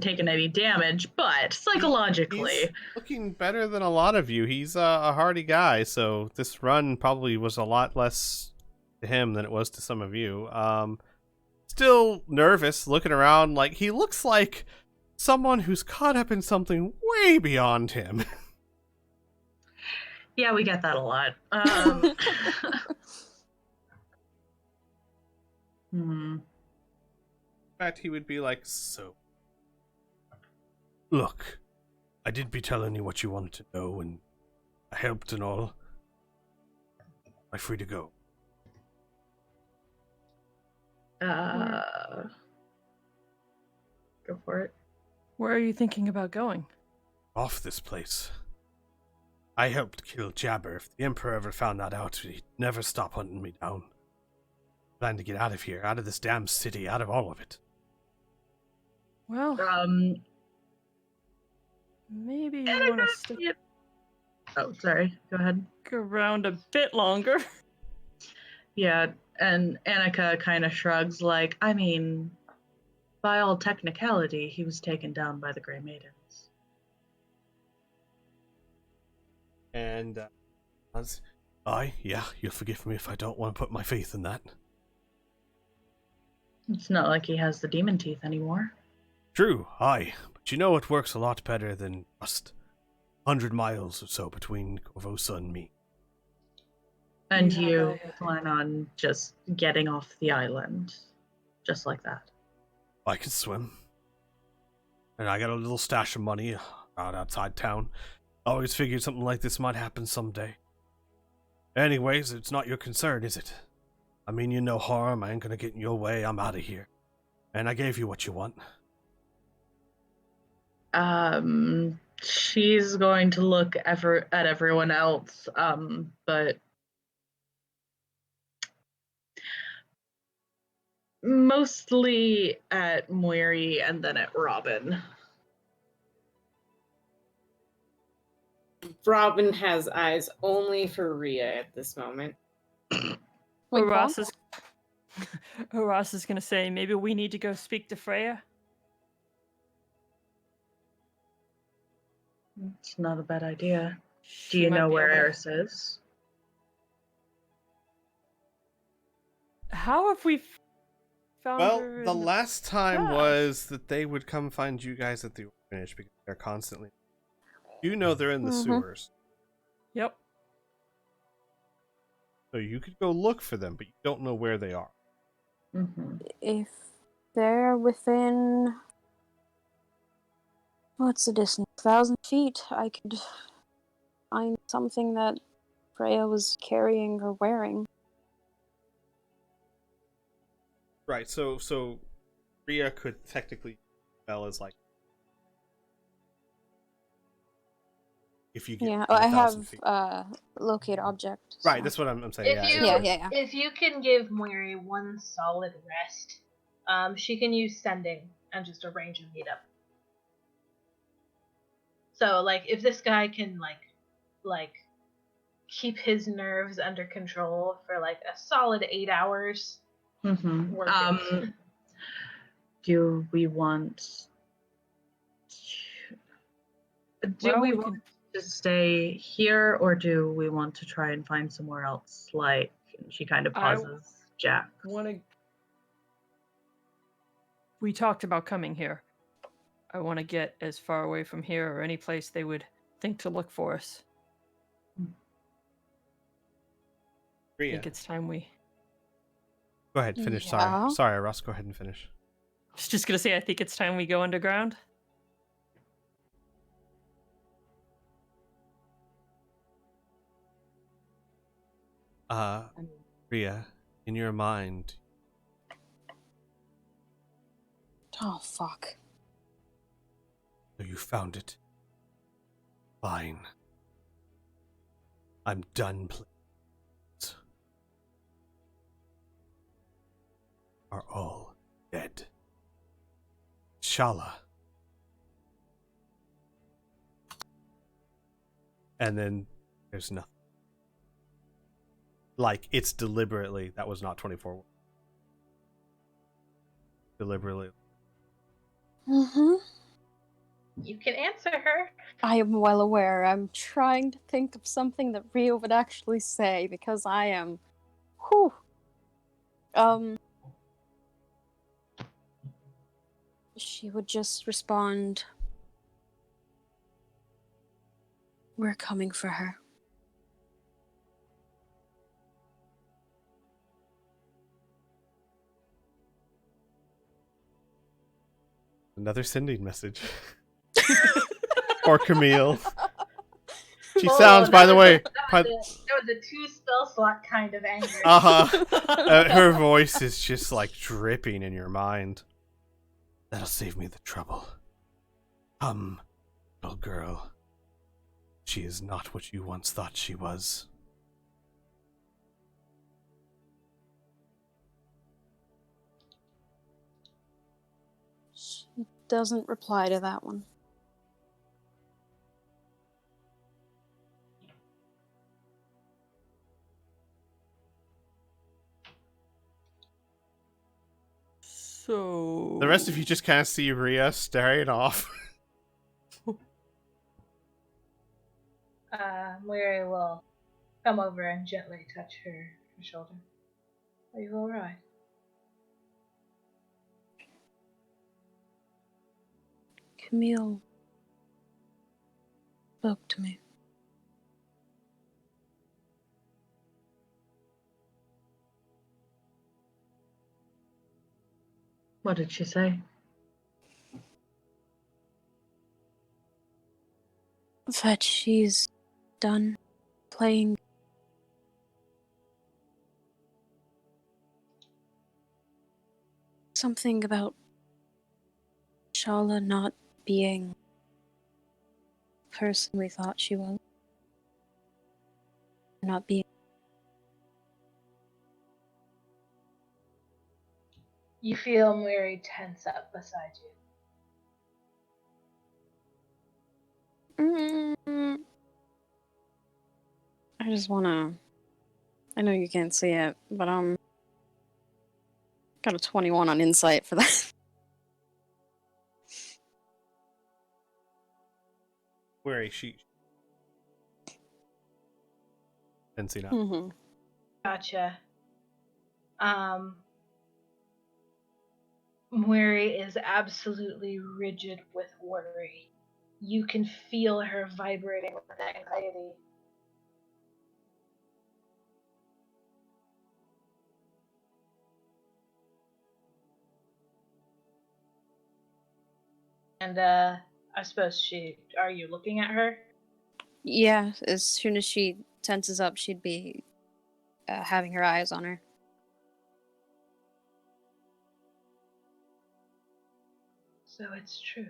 S3: taken any damage, but psychologically.
S1: He's looking better than a lot of you. He's a hardy guy, so this run probably was a lot less to him than it was to some of you. Still nervous, looking around like he looks like someone who's caught up in something way beyond him.
S3: Yeah, we get that a lot.
S1: fact, he would be like, so. Look, I did be telling you what you wanted to know, and I helped and all. I'm free to go.
S3: Go for it.
S2: Where are you thinking about going?
S1: Off this place. I helped kill Jabbar. If the Emperor ever found that out, he'd never stop hunting me down. Plan to get out of here, out of this damn city, out of all of it.
S2: Well, maybe you want to stick
S3: Oh, sorry. Go ahead.
S2: around a bit longer.
S3: Yeah, and Annika kind of shrugs, like, I mean, by all technicality, he was taken down by the Grey Maidens.
S1: And, aye, yeah, you'll forgive me if I don't want to put my faith in that.
S3: It's not like he has the demon teeth anymore.
S1: True, aye, but you know it works a lot better than just 100 miles or so between Corvosa and me.
S3: And
S2: Yeah,
S3: you plan on just getting off the island, just like that.
S1: I can swim. And I got a little stash of money out outside town. Always figured something like this might happen someday. Anyways, it's not your concern, is it? I mean you no harm, I ain't gonna get in your way, I'm out of here. And I gave you what you want.
S3: She's going to look at everyone else, but mostly at Moiri and then at Robin.
S4: Robin has eyes only for Rhea at this moment.
S5: Wait,
S2: Ross is going to say, maybe we need to go speak to Freya.
S3: It's not a bad idea. Do
S2: She
S3: you
S2: might
S3: know
S2: be
S3: where
S2: able to-
S3: Eris is?
S2: How have we found
S1: Well,
S2: her?
S1: the
S2: in
S1: last time
S2: past?
S1: was that they would come find you guys at the orphanage because they're constantly... You know they're in the
S5: Mhm.
S1: sewers.
S2: Yep.
S1: So you could go look for them, but you don't know where they are.
S3: Mm-hmm.
S5: If they're within, what's the distance? 1,000 feet. I could find something that Freya was carrying or wearing.
S1: Right, so Rhea could technically spell as like if you get
S5: Yeah,
S1: within
S5: I
S1: 1,000
S5: have
S1: feet.
S5: locate object.
S1: Right,
S5: so-
S1: that's what I'm saying.
S6: If
S1: Yeah,
S6: you
S5: Yeah.
S6: if you can give Moiri one solid rest, she can use sending and just arrange a meetup. So like if this guy can like keep his nerves under control for like a solid 8 hours,
S3: Mm-hmm.
S6: work it.
S3: Do we want? Do
S2: Well,
S3: we
S2: we
S3: want
S2: could-
S3: to stay here, or do we want to try and find somewhere else? Like she kind of
S2: I
S3: pauses. Jack.
S2: We talked about coming here. I want to get as far away from here or any place they would think to look for us. I
S1: Rhea.
S2: think it's time we...
S1: Go ahead, finish.
S5: Yeah.
S1: Sorry, Ross. Go ahead and finish.
S2: I was just going to say, I think it's time we go underground.
S1: Rhea, in your mind,
S5: Oh, fuck.
S1: so you found it. Fine. I'm done playing. Are all dead. Shala. And then there's nothing. Like, it's deliberately, that was not 24 words. Deliberately.
S5: Mm-hmm.
S6: You can answer her.
S5: I am well aware. I'm trying to think of something that Rio would actually say because I am. Whew. She would just respond, "We're coming for her."
S1: Another sending message. Or Camille. She
S6: Oh,
S1: sounds, by the way.
S6: that was a 2 spell slot kind of angry.
S1: Her voice is just like dripping in your mind. That'll save me the trouble. Little girl. She is not what you once thought she was.
S5: She doesn't reply to that one.
S2: So
S1: The rest of you just kind of see Rhea staring off.
S6: Mary will come over and gently touch her shoulder. Are you alright?
S5: Camille spoke to me.
S3: What did she say?
S5: That she's done playing. Something about Shala not being the person we thought she was. Not being.
S6: You feel Mary tense up beside you.
S5: I just wanna. I know you can't see it, but got a 21 on insight for that.
S1: Where is she? Didn't see that.
S5: Mm-hmm.
S6: Gotcha. Mary is absolutely rigid with worry. You can feel her vibrating with anxiety. And I suppose are you looking at her?
S5: Yeah, as soon as she tenses up, she'd be having her eyes on her.
S6: So it's true.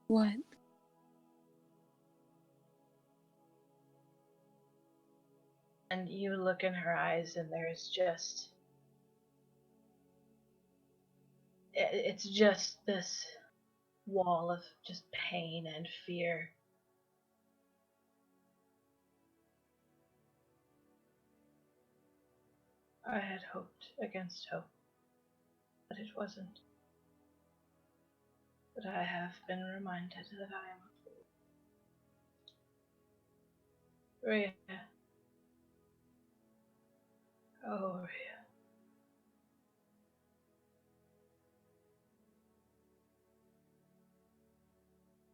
S5: What?
S6: And you look in her eyes and there's just... It's just this wall of just pain and fear. I had hoped against hope, but it wasn't. But I have been reminded that I am a fool. Rhea. Oh, Rhea.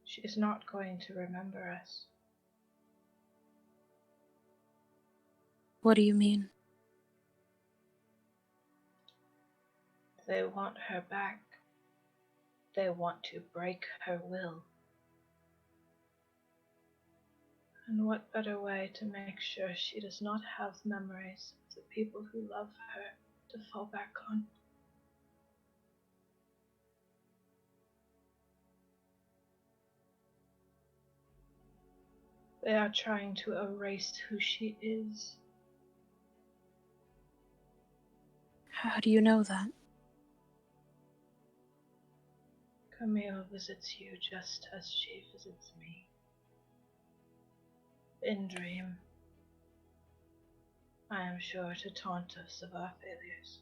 S6: She is not going to remember us.
S5: What do you mean?
S6: They want her back. They want to break her will. And what better way to make sure she does not have memories of the people who love her to fall back on? They are trying to erase who she is.
S5: How do you know that?
S6: Camille visits you just as she visits me. In dream. I am sure to taunt us of our failures.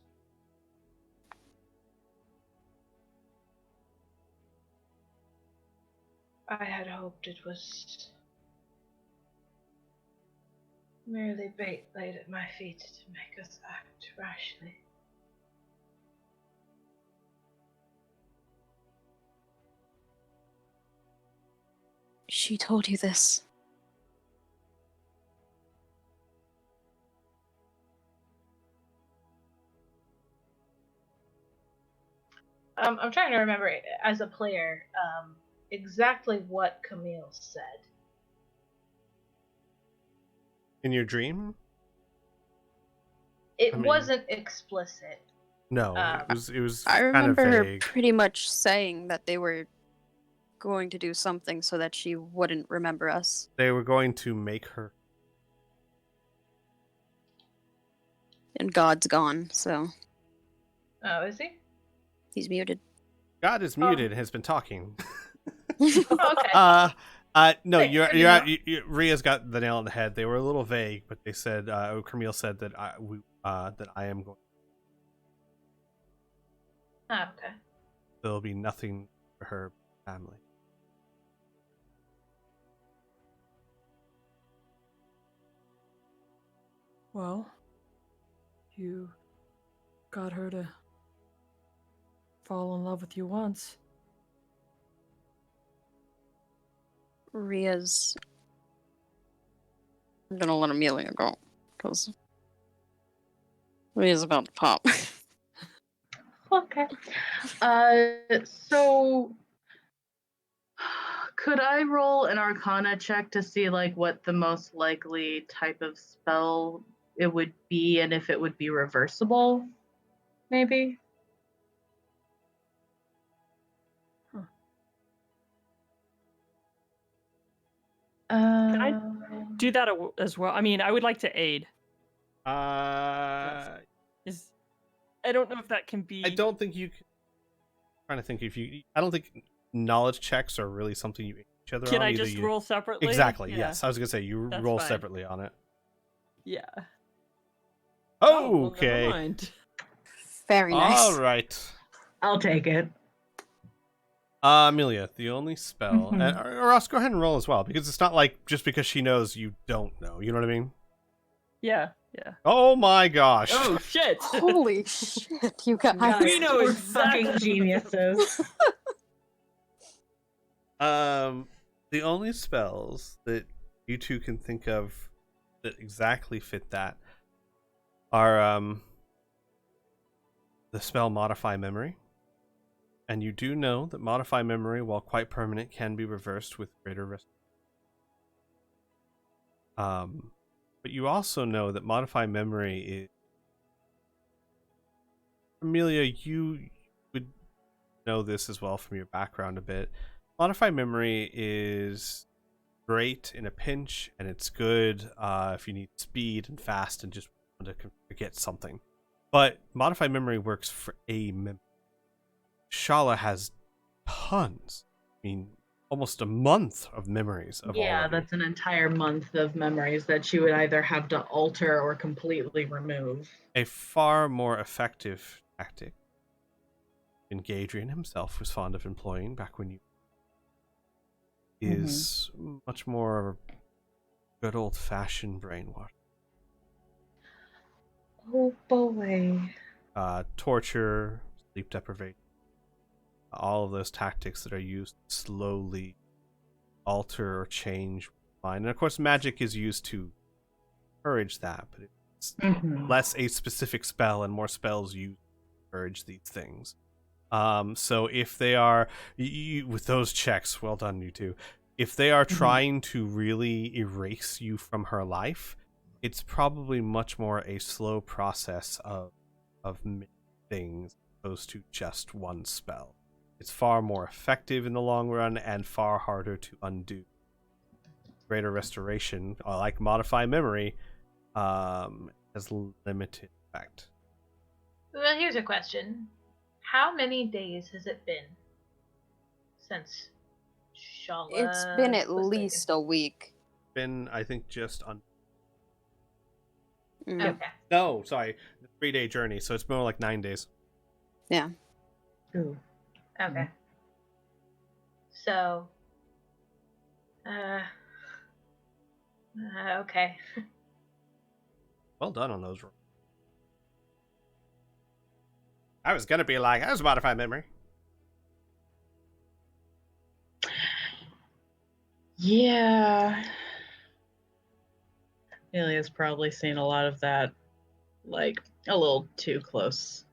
S6: I had hoped it was merely bait laid at my feet to make us act rashly.
S5: She told you this.
S6: I'm trying to remember as a player exactly what Camille said.
S1: In your dream?
S6: It
S1: I mean-
S6: wasn't explicit.
S1: No, it was
S5: I
S1: kind of
S5: remember her
S1: vague.
S5: pretty much saying that they were going to do something so that she wouldn't remember us.
S1: They were going to make her.
S5: And God's gone, so
S6: Oh, is he?
S5: he's muted.
S1: God is muted and has been talking.
S6: Okay.
S1: No,
S6: Hey,
S1: you're
S6: good to
S1: out. Ria's got the nail on the head. They were a little vague, but they said, Camille said that I am going.
S6: Ah, okay.
S1: There'll be nothing for her family.
S2: Well, you got her to fall in love with you once.
S5: Ria's. I'm gonna let Amelia go, because Ria's about to pop.
S3: Okay. So could I roll an Arcana check to see like what the most likely type of spell it would be and if it would be reversible? Maybe.
S2: Can I do that as well? I mean, I would like to aid. I don't know if that can be.
S1: I don't think you can. Trying to think if you. I don't think knowledge checks are really something you aid each other on.
S2: Can I just roll separately?
S1: Exactly.
S2: Yeah.
S1: Yes, I was gonna say you
S2: That's
S1: roll
S2: fine.
S1: separately on it.
S2: Yeah.
S1: Oh,
S2: well,
S1: okay.
S2: never mind.
S5: Very nice.
S1: All right.
S3: I'll take it.
S1: Amelia, the only spell,
S3: Mhm.
S1: and Ross, go ahead and roll as well, because it's not like just because she knows you don't know. You know what I mean?
S2: Yeah. Yeah.
S1: Oh my gosh!
S2: Oh shit!
S5: Holy shit, you guys.
S3: Guys,
S2: We know
S3: we're
S2: exactly
S3: fucking geniuses.
S1: The only spells that you two can think of that exactly fit that are the spell Modify Memory. And you do know that Modify Memory, while quite permanent, can be reversed with greater risk. But you also know that Modify Memory is... Amelia, you would know this as well from your background a bit. Modify Memory is great in a pinch, and it's good if you need speed and fast and just want to forget something. But Modify Memory works for a memory. Shala has tons. I mean, almost a month of memories of
S3: Yeah,
S1: already.
S3: that's an entire month of memories that she would either have to alter or completely remove.
S1: A far more effective tactic. Gadrian himself was fond of employing back when you is much more good old-fashioned brainwash.
S3: Oh boy.
S1: Torture, sleep deprivation, all of those tactics that are used to slowly alter or change mind. And of course, magic is used to encourage that, but it's less a specific spell and more spells used to encourage these things. So if they are, with those checks, well done, you two. If they are trying to really erase you from her life, it's probably much more a slow process of things opposed to just one spell. It's far more effective in the long run and far harder to undo. Greater Restoration, like Modify Memory, has limited effect.
S6: Well, here's a question. How many days has it been since Shala
S5: It's been at
S6: was
S5: least a week.
S1: Been, I think, just on.
S6: taken?
S5: Mm.
S6: Okay.
S1: No, sorry, 3-day journey, so it's more like 9 days.
S5: Yeah.
S3: Ooh.
S6: Okay. So, okay.
S1: Well done on those rolls. I was gonna be like, I was Modify Memory.
S3: Yeah. Amelia's probably seen a lot of that, like, a little too close.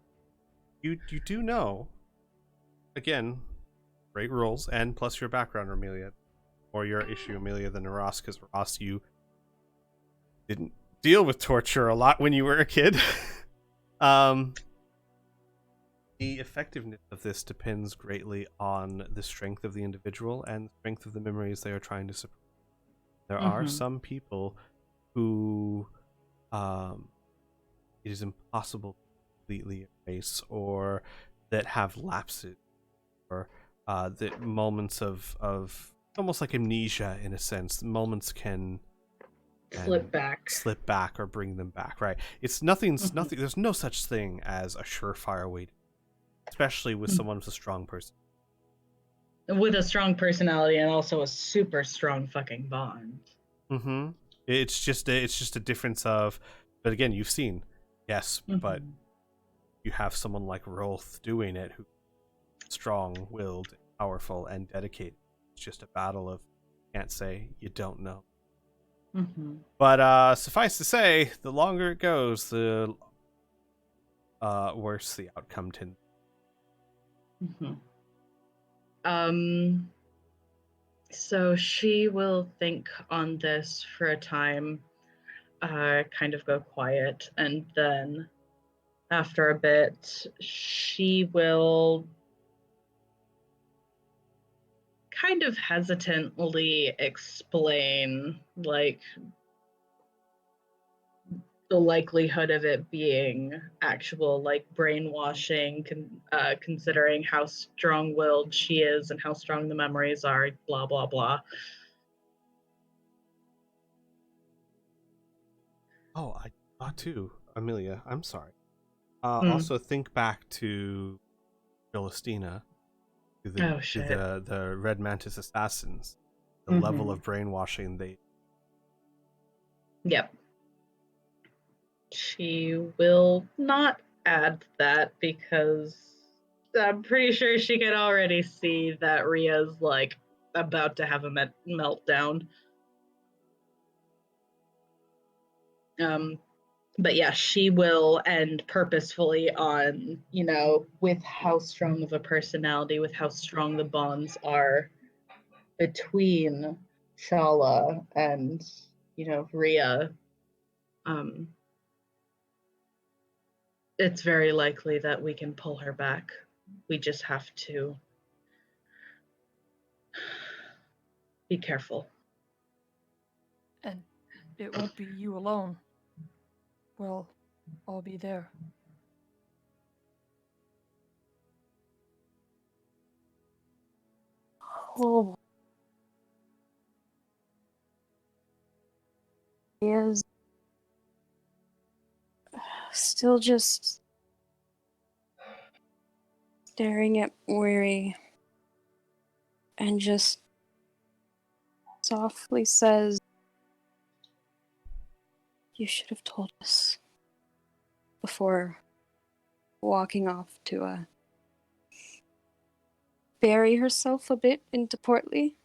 S1: You do know again, great rolls, and plus your background, Amelia, or your issue, Amelia, than Ross, because Ross, you didn't deal with torture a lot when you were a kid. The effectiveness of this depends greatly on the strength of the individual and the strength of the memories they are trying to suppress. There are some people who it is impossible to completely erase, or that have lapses, or the moments of almost like amnesia in a sense. Moments can
S3: Slip back
S1: or bring them back. Right? It's nothing. There's no such thing as a surefire way, especially with someone with a strong person.
S3: With a strong personality and also a super strong fucking bond.
S1: Mm-hmm. It's just a difference of, but again, you've seen, yes, but you have someone like Rolth doing it, who's strong-willed, powerful, and dedicated. It's just a battle of, can't say, you don't know. But suffice to say, the longer it goes, the worse the outcome tends.
S3: So she will think on this for a time, kind of go quiet, and then after a bit, she will kind of hesitantly explain, like, the likelihood of it being actual, like, brainwashing, considering how strong-willed she is and how strong the memories are, blah, blah, blah.
S1: Oh, I thought too, Amelia. I'm sorry. Also, think back to Philistina, to the Red Mantis assassins. The level of brainwashing they.
S3: Yep. She will not add that because I'm pretty sure she can already see that Ria's, like, about to have a meltdown. But yeah, she will end purposefully on, with how strong of a personality, with how strong the bonds are between Shala and, Ria. It's very likely that we can pull her back. We just have to be careful.
S2: And it won't be you alone. We'll all be there.
S5: Oh, he is still just staring at Weary and just softly says, "You should have told us," before walking off to bury herself a bit into Portly.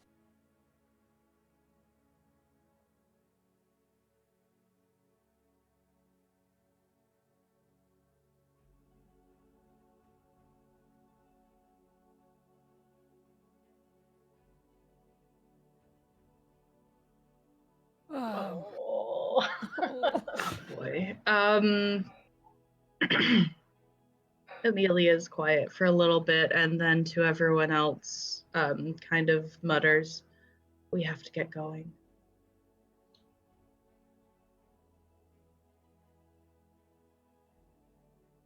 S3: Oh boy. Amelia's quiet for a little bit, and then to everyone else, kind of mutters, "We have to get going."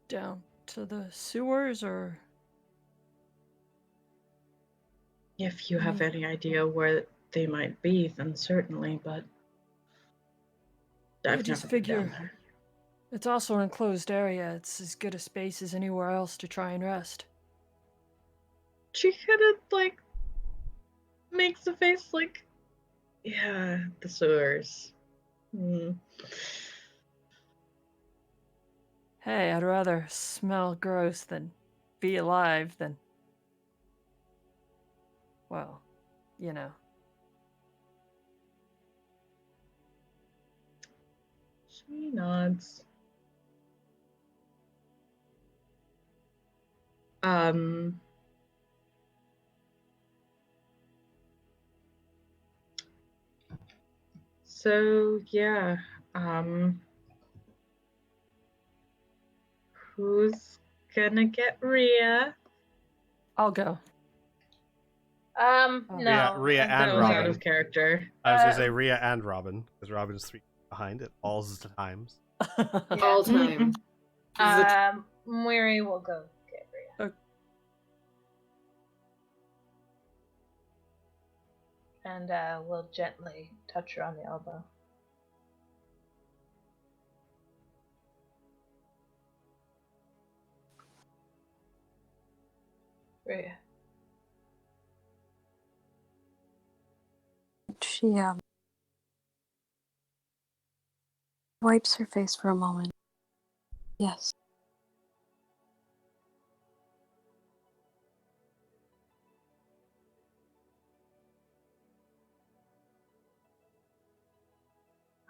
S2: Down to the sewers, or?
S3: If you have any idea where they might be, then certainly, but
S2: I
S3: I've
S2: just
S3: never been down
S2: figure
S3: there.
S2: it's also an enclosed area. It's as good a space as anywhere else to try and rest.
S3: She kind of, like, makes a face like, yeah, the sewers.
S2: Hey, I'd rather smell gross than be alive than, well, you know.
S3: She nods. So yeah, who's gonna get Rhea?
S2: I'll go.
S6: No.
S1: Rhea and
S3: That was out
S1: Robin.
S3: of character.
S1: I was gonna say Rhea and Robin, because Robin's 3 behind at all the times.
S4: All time.
S6: Weary will go get Rhea.
S2: Okay.
S6: And we'll gently touch her on the elbow. Rhea.
S5: She wipes her face for a moment. Yes.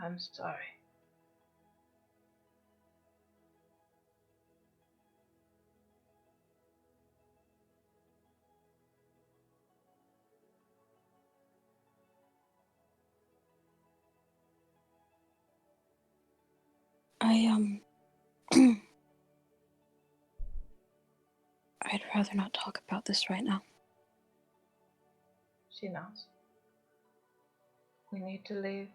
S6: I'm sorry.
S5: I'd rather not talk about this right now.
S6: She knows. We need to leave.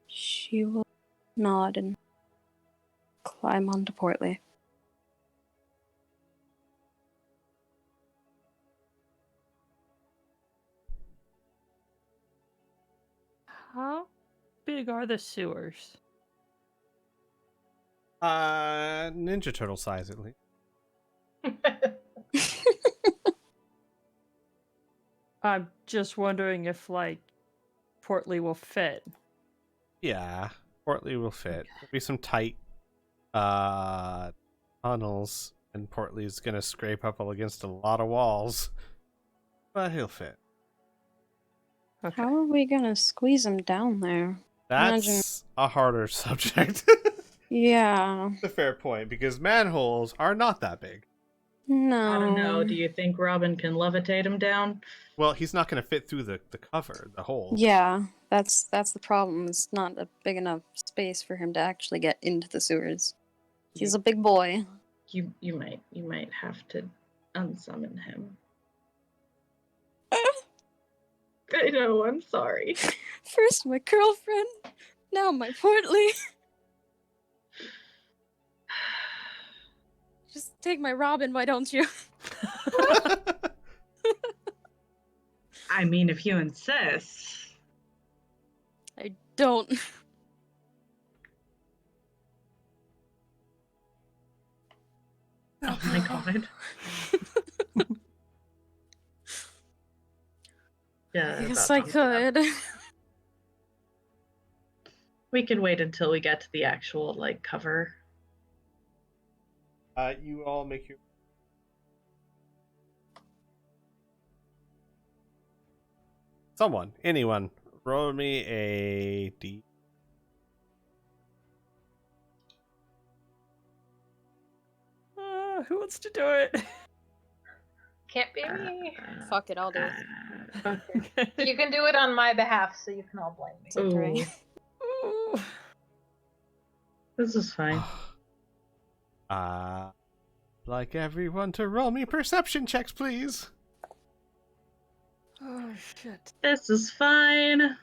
S5: She will nod and climb onto Portly.
S2: How big are the sewers?
S1: Ninja Turtle size at least.
S2: I'm just wondering if, like, Portly will fit.
S1: Yeah, Portly will fit. There'll be some tight tunnels, and Portly's gonna scrape up against a lot of walls, but he'll fit.
S2: Okay.
S5: How are we gonna squeeze him down there?
S1: That's
S5: Imagine-
S1: a harder subject.
S5: Yeah.
S1: That's a fair point, because manholes are not that big.
S5: No.
S3: I don't know. Do you think Robin can levitate him down?
S1: Well, he's not going to fit through the cover, the hole.
S5: Yeah, that's the problem. It's not a big enough space for him to actually get into the sewers. He's a big boy.
S3: You might have to unsummon him. I know. I'm sorry.
S5: First my girlfriend, now my Portly. Just take my Robin, why don't you?
S3: I mean, if you insist.
S5: I don't.
S3: Oh my god. Yeah.
S5: I guess
S3: that
S5: I
S3: sounds bad.
S5: could.
S3: We can wait until we get to the actual cover.
S1: You all make your... anyone, roll me a D.
S2: Who wants to do it?
S6: Can't be me.
S5: Fuck it, I'll do it.
S3: Okay.
S6: You can do it on my behalf, so you can all blame me.
S5: It's okay.
S2: Ooh.
S3: This is fine.
S1: Like everyone to roll me perception checks, please.
S2: Oh shit.
S3: This is fine.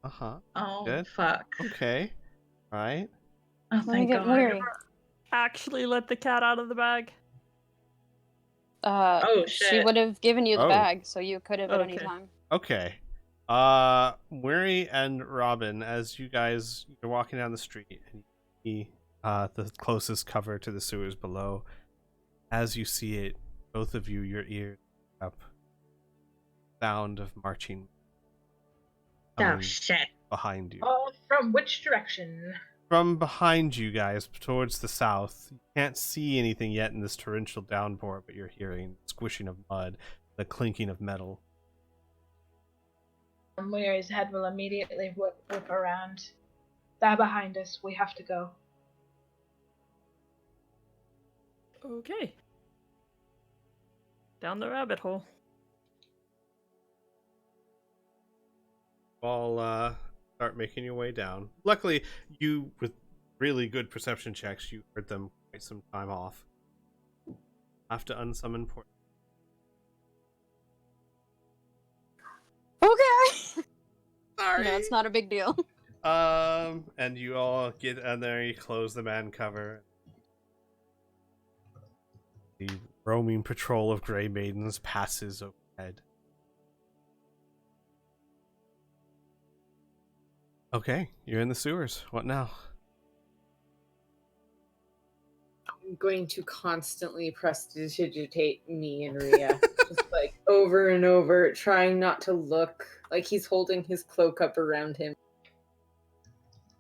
S1: Uh-huh.
S3: Oh,
S1: Good.
S3: fuck.
S1: Okay. All right.
S3: Oh,
S5: Let me
S3: thank
S5: get
S3: God.
S5: weary.
S2: Actually let the cat out of the bag?
S3: Oh,
S5: She
S3: shit.
S5: would have given you the
S1: Oh.
S5: bag, so you could have at any
S2: Okay.
S5: time.
S1: Okay. Weary and Robin, as you guys are walking down the street and you see the closest cover to the sewers below, as you see it, both of you, your ears up, sound of marching
S3: Oh,
S1: coming
S3: shit.
S1: behind you.
S6: Oh, from which direction?
S1: From behind you guys, towards the south, you can't see anything yet in this torrential downpour, but you're hearing the squishing of mud, the clinking of metal.
S6: Weary's head will immediately whip around. They're behind us. We have to go.
S2: Okay. down the rabbit hole.
S1: All start making your way down. Luckily, you, with really good perception checks, you heard them quite some time off. Have to unsummon port.
S5: Okay.
S1: Sorry.
S5: No, it's not a big deal.
S1: And you all get in there, you close the man cover. The roaming patrol of Grey Maidens passes overhead. Okay, you're in the sewers. What now?
S4: I'm going to constantly prestidigitate me and Rhea. Just like over and over, trying not to look like he's holding his cloak up around him.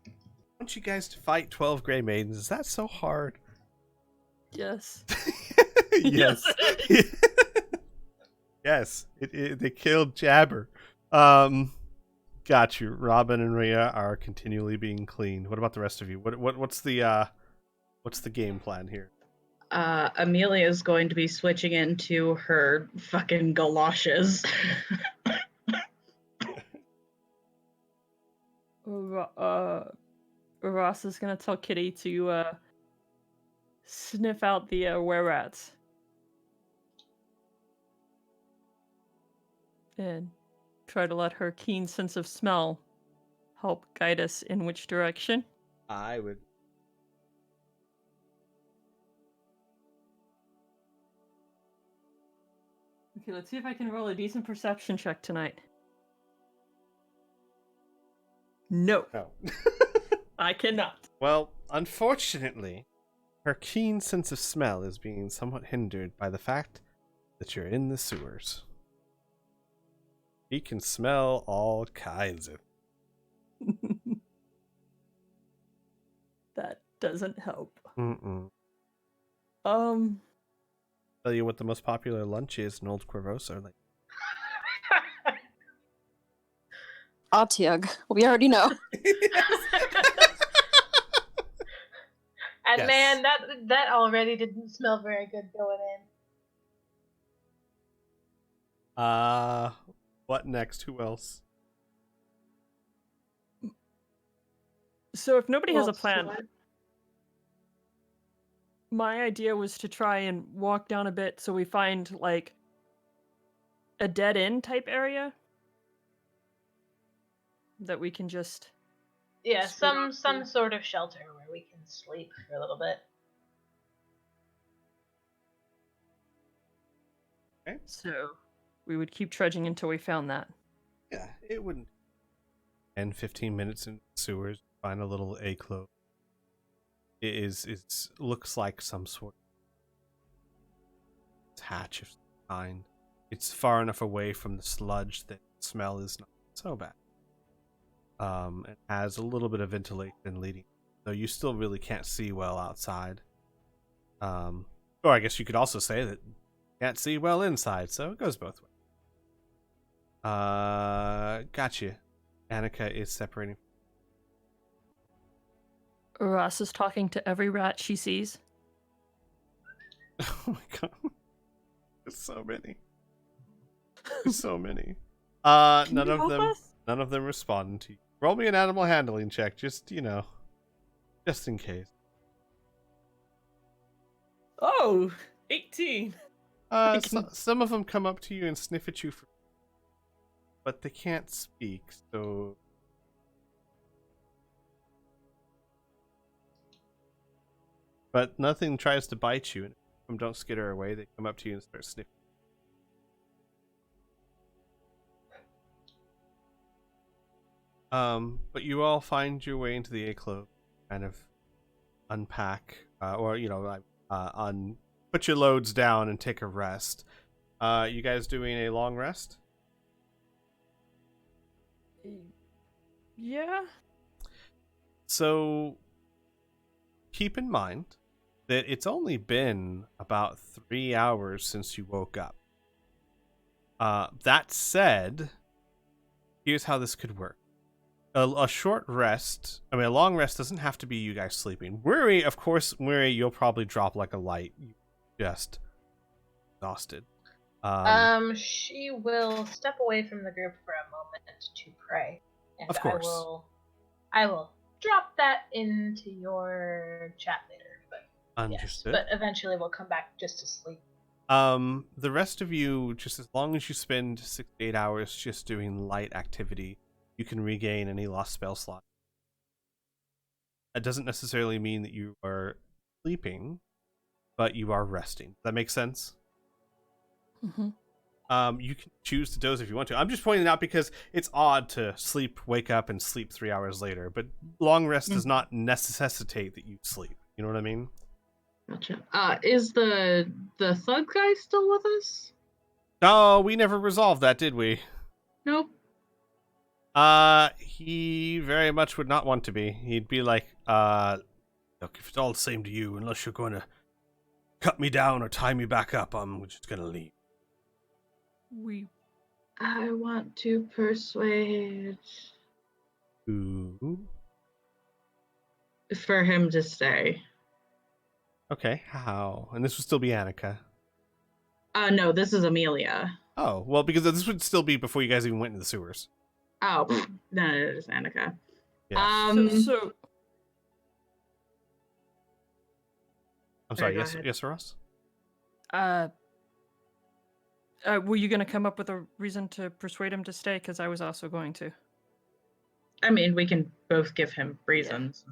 S1: I want you guys to fight 12 Grey Maidens. Is that so hard?
S2: Yes.
S1: Yes. Yes. They killed Jabbar. Got you. Robin and Rhea are continually being cleaned. What about the rest of you? What's the game plan here?
S3: Amelia is going to be switching into her fucking galoshes.
S2: Ross is gonna tell Kitty to sniff out the were-rats. And try to let her keen sense of smell help guide us in which direction.
S1: I would.
S2: Okay, let's see if I can roll a decent perception check tonight. No,
S1: No.
S2: I cannot.
S1: Well, unfortunately, her keen sense of smell is being somewhat hindered by the fact that you're in the sewers. He can smell all kinds of.
S2: That doesn't help.
S1: Mm-mm.
S2: Um,
S1: Tell you what the most popular lunch is in Old Corvosa. Like,
S5: Otiug. We already know.
S6: And
S1: Yes.
S6: man, that already didn't smell very good going in.
S1: What next? Who else?
S2: so if nobody has a
S6: Well,
S2: plan,
S6: slut.
S2: my idea was to try and walk down a bit so we find like a dead end type area that we can just
S6: Yeah,
S2: Sweet.
S6: some sort of shelter where we can sleep for a little bit.
S2: so we would keep trudging until we found that.
S1: Yeah, it wouldn't. 10-15 minutes in sewers, find a little A-clove. It looks like some sort of hatch of some kind. It's far enough away from the sludge that the smell is not so bad. It has a little bit of ventilation leading, though you still really can't see well outside. Or I guess you could also say that you can't see well inside, so it goes both ways. Gotcha. Annika is separating.
S2: Ross is talking to every rat she sees.
S1: Oh my god. There's so many. There's so many.
S2: Can
S1: None
S2: you
S1: of
S2: help
S1: them
S2: us?
S1: none of them respond to you. Roll me an animal handling check, just just in case.
S2: Oh, 18.
S1: Some of them come up to you and sniff at you but they can't speak, so but nothing tries to bite you, and if them don't skitter away, they come up to you and start sniffing. But you all find your way into the A-Clove, kind of unpack, or put your loads down and take a rest. You guys doing a long rest?
S2: Yeah.
S1: So keep in mind that it's only been about 3 hours since you woke up. That said, here's how this could work. A short rest, a long rest doesn't have to be you guys sleeping. Of course, you'll probably drop like a light. You're just exhausted.
S6: She will step away from the group for a moment to pray, and
S1: Of course.
S6: I will drop that into your chat later. But
S1: Understood.
S6: yes, but eventually we'll come back just to sleep.
S1: The rest of you, just as long as you spend 6 to 8 hours just doing light activity, you can regain any lost spell slot. That doesn't necessarily mean that you are sleeping, but you are resting. Does that make sense?
S2: Mm-hmm.
S1: You can choose to doze if you want to. I'm just pointing it out because it's odd to sleep, wake up, and sleep 3 hours later. But long rest does not necessitate that you sleep. You know what I mean?
S3: Gotcha. Is the thug guy still with us?
S1: Oh, we never resolved that, did we?
S3: Nope.
S1: He very much would not want to be. He'd be like, look, if it's all the same to you, unless you're going to cut me down or tie me back up, I'm just going to leave.
S3: I want to persuade
S1: Ooh.
S3: for him to stay.
S1: Okay, how? And this would still be Annika.
S3: No, this is Amelia.
S1: Oh, well, because this would still be before you guys even went into the sewers.
S3: Oh, no, it is Annika.
S1: Yeah.
S2: So
S1: I'm sorry,
S3: go
S1: yes,
S3: ahead.
S1: yes, Ross?
S2: were you going to come up with a reason to persuade him to stay? Because I was also going to.
S3: I mean, we can both give him reasons.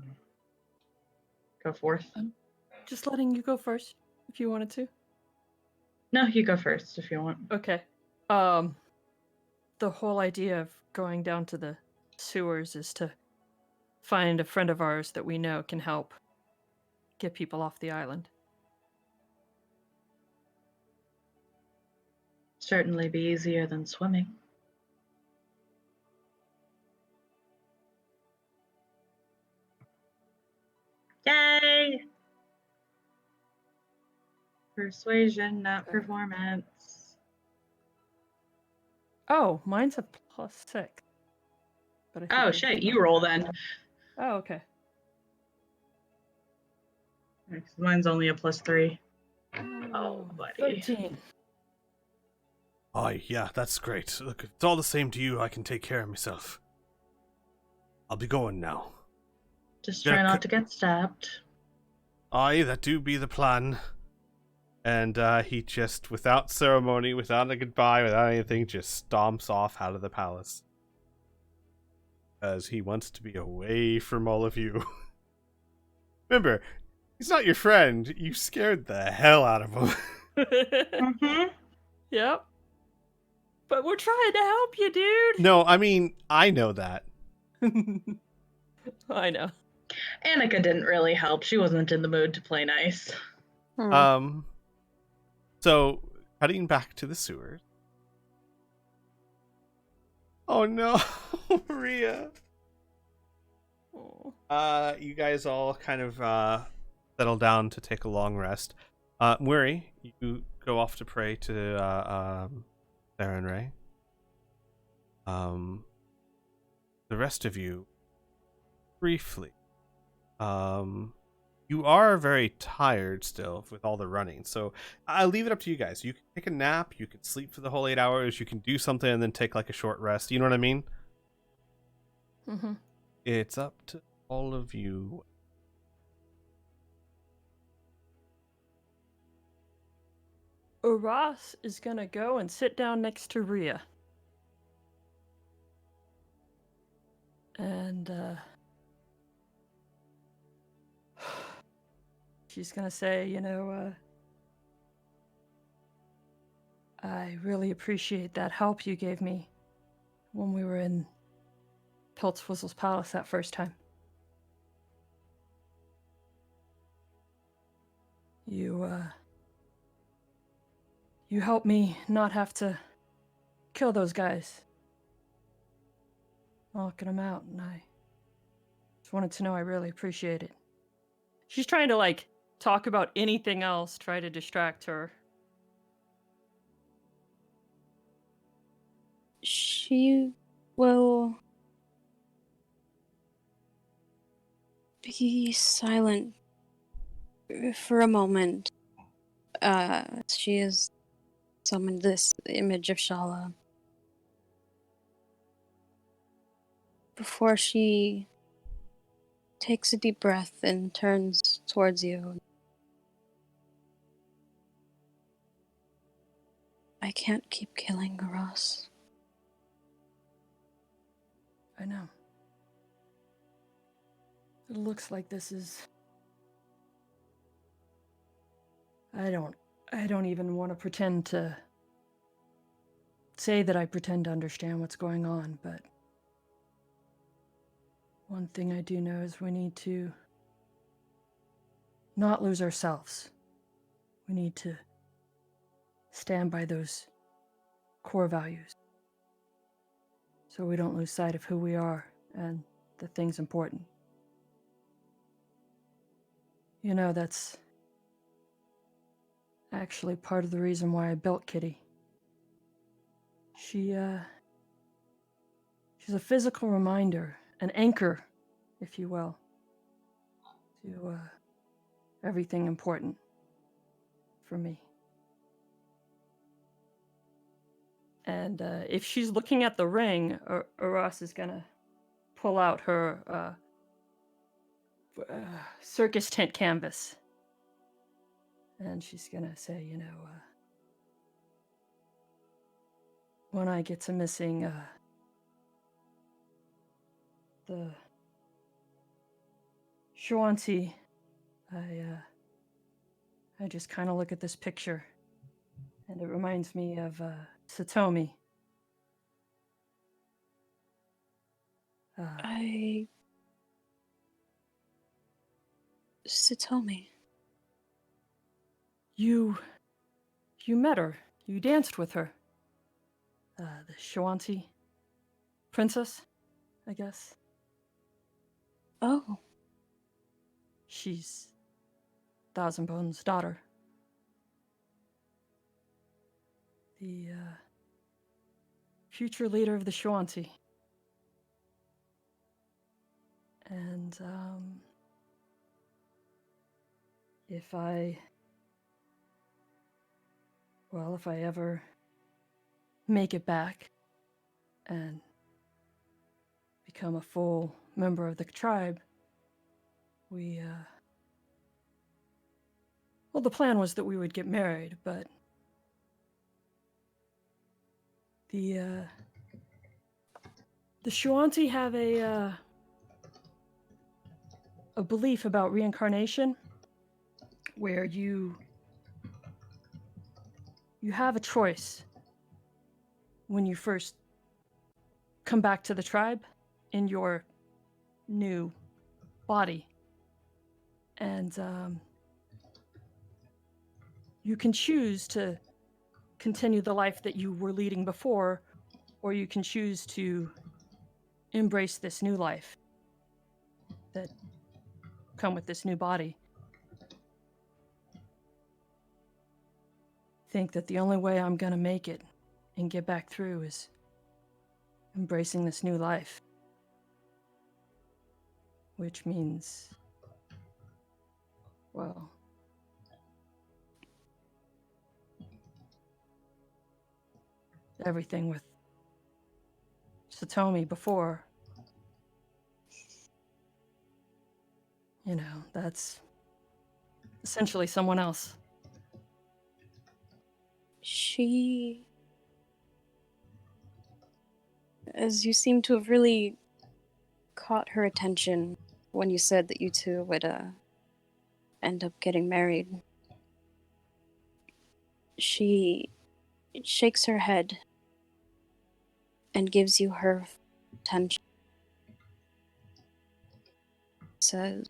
S3: Go forth.
S2: Just letting you go first, if you wanted to.
S3: No, you go first if you want.
S2: Okay. The whole idea of going down to the sewers is to find a friend of ours that we know can help get people off the island.
S3: Certainly be easier than swimming. Yay! Persuasion, not performance.
S2: Oh, mine's a +6. But I think
S3: Oh
S2: I
S3: shit,
S2: did
S3: you
S2: not
S3: roll
S2: have
S3: then.
S2: that. Oh, okay.
S3: Mine's only a +3.
S2: Oh,
S3: Oh, buddy.
S2: 13.
S1: Oh, yeah, that's great. Look, if it's all the same to you, I can take care of myself. I'll be going now.
S3: Just
S1: Yeah,
S3: try not to get stabbed.
S1: Aye, that do be the plan. And he just, without ceremony, without a goodbye, without anything, just stomps off out of the palace. Because he wants to be away from all of you. Remember, he's not your friend. You scared the hell out of him.
S3: Mm-hmm.
S2: Yep. But we're trying to help you, dude.
S1: No, I mean, I know that.
S2: I know.
S3: Annika didn't really help. She wasn't in the mood to play nice.
S1: So, heading back to the sewers. Oh no, Maria.
S2: Oh.
S1: You guys all kind of settle down to take a long rest. Murray, you go off to pray to Sarah and Ray. The rest of you, briefly, you are very tired still with all the running, so I'll leave it up to you guys. You can take a nap, you can sleep for the whole 8 hours, you can do something and then take like a short rest. You know what I mean?
S2: Mm-hmm.
S1: It's up to all of you.
S2: Ross is gonna go and sit down next to Rhea. And she's gonna say, I really appreciate that help you gave me when we were in Piltzwizzle's palace that first time. You helped me not have to kill those guys. Knocking them out, and I just wanted to know I really appreciate it. She's trying to, talk about anything else, try to distract her.
S5: She will be silent for a moment. She is summon this image of Shala. Before she takes a deep breath and turns towards you. I can't keep killing Ross.
S2: I know. It looks like this is... I don't even want to pretend to say that I pretend to understand what's going on, but one thing I do know is we need to not lose ourselves. We need to stand by those core values so we don't lose sight of who we are and the things important. You know, that's actually part of the reason why I built Kitty. She's a physical reminder, an anchor, if you will, to everything important for me. And if she's looking at the ring, Aras is gonna pull out her circus tent canvas. And she's gonna say, you know, when I get to missing the Shawanti, I just kind of look at this picture, and it reminds me of Satomi.
S5: Satomi.
S2: You met her. You danced with her. The Shawanti princess, I guess.
S5: Oh.
S2: She's Thousand Bones' daughter. The future leader of the Shawanti. And if I ever make it back and become a full member of the tribe, well, the plan was that we would get married, but the Shawanti have a belief about reincarnation where you have a choice when you first come back to the tribe in your new body. And you can choose to continue the life that you were leading before, or you can choose to embrace this new life that come with this new body. Think that the only way I'm gonna make it and get back through is embracing this new life. Which means, well, everything with Satomi before. You know, that's essentially someone else.
S5: She... As you seem to have really caught her attention when you said that you two would end up getting married. She shakes her head and gives you her attention. Says,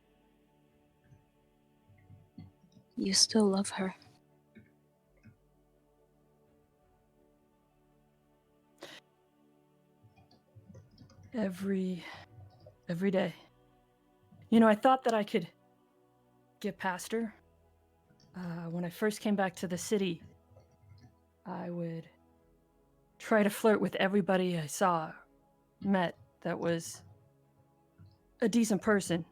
S5: you still love her.
S2: Every day. You know, I thought that I could get past her. When I first came back to the city, I would try to flirt with everybody I met that was a decent person.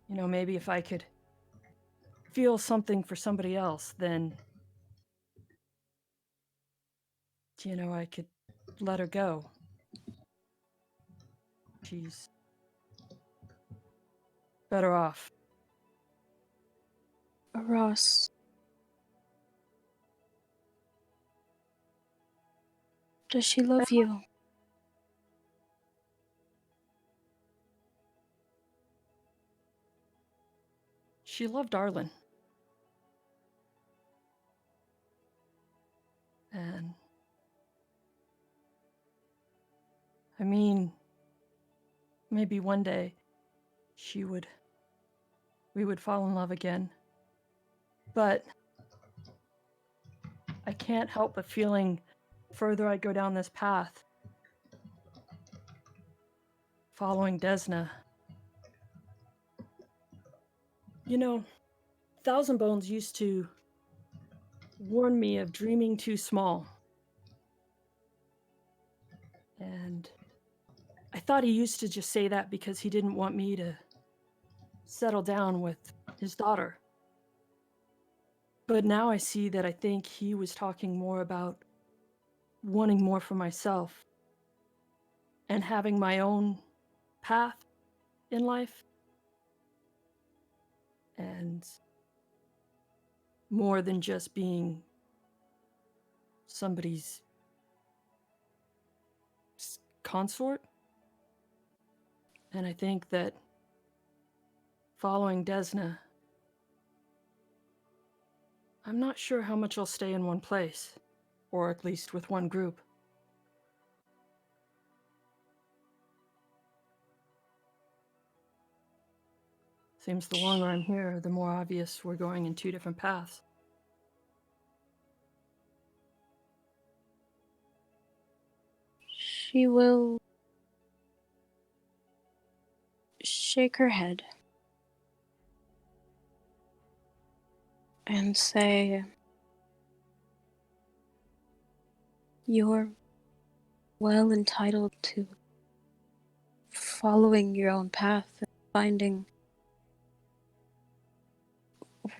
S2: You know, maybe if I could feel something for somebody else, then I could let her go. She's better off.
S5: Ross, does she love you?
S2: She loved Arlen. And I mean, maybe one day we would fall in love again. But I can't help but feeling further I go down this path, following Desna. Thousand Bones used to warn me of dreaming too small. And I thought he used to just say that because he didn't want me to settle down with his daughter. But now I see that I think he was talking more about wanting more for myself and having my own path in life. And more than just being somebody's consort. And I think that following Desna, I'm not sure how much I'll stay in one place, or at least with one group. Seems the longer I'm here, the more obvious we're going in two different paths.
S5: She will shake her head and say, "You're well entitled to following your own path and finding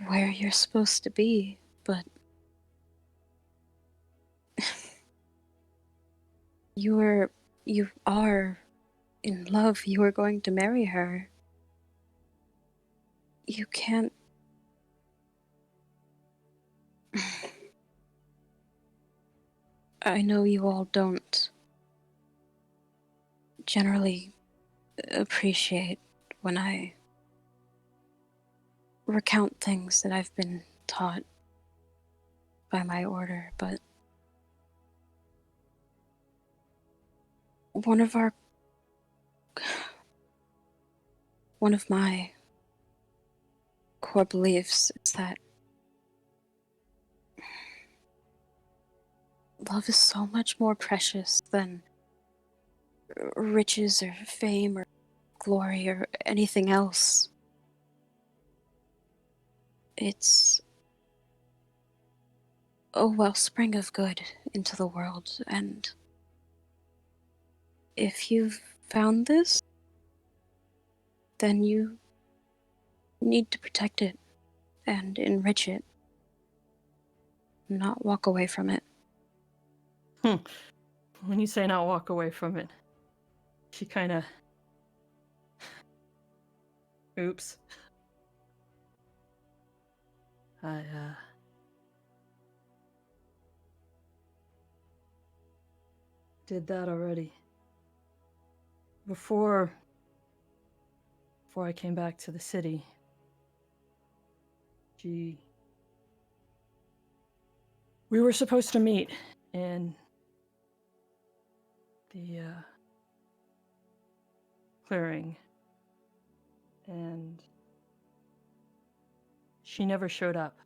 S5: where you're supposed to be, but you are in love. You are going to marry her. You can't." I know you all don't generally appreciate when I recount things that I've been taught by my order, but one of my core beliefs is that love is so much more precious than riches or fame or glory or anything else. It's a wellspring of good into the world, and if you've found this, then you need to protect it and enrich it, not walk away from it.
S2: When you say not walk away from it, she kind of... Oops. I did that already. Before I came back to the city, we were supposed to meet in the clearing, and she never showed up.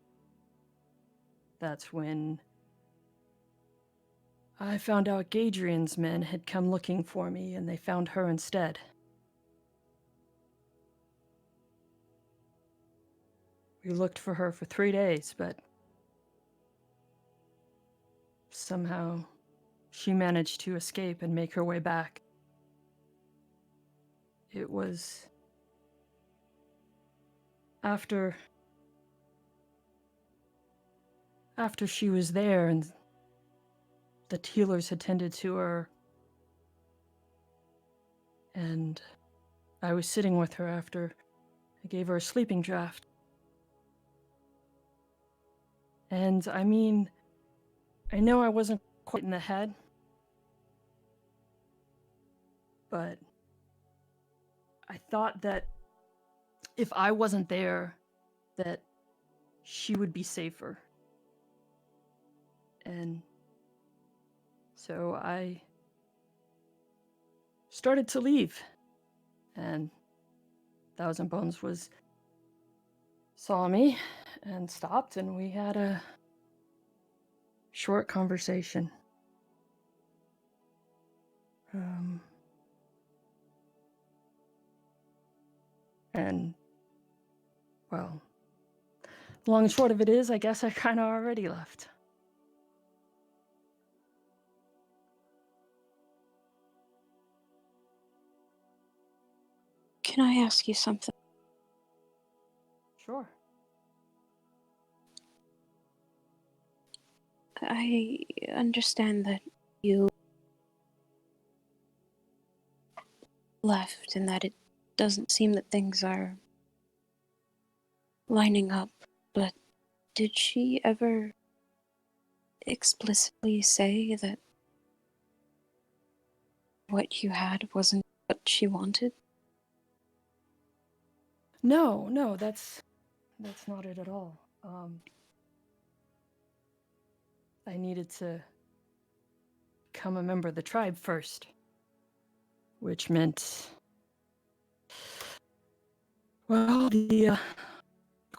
S2: That's when I found out Gadrian's men had come looking for me, and they found her instead. We looked for her for 3 days, but somehow she managed to escape and make her way back. It was after she was there, and the healers had tended to her, and I was sitting with her after I gave her a sleeping draft. And I mean, I know I wasn't quite in the head, but I thought that if I wasn't there, that she would be safer. And so I started to leave, and Thousand Bones saw me and stopped, and we had a short conversation. And, well, the long and short of it is, I guess I kind of already left.
S5: Can I ask you something?
S2: Sure.
S5: I understand that you left and that it doesn't seem that things are lining up, but did she ever explicitly say that what you had wasn't what she wanted?
S2: No, that's not it at all. I needed to become a member of the tribe first, which meant, well, the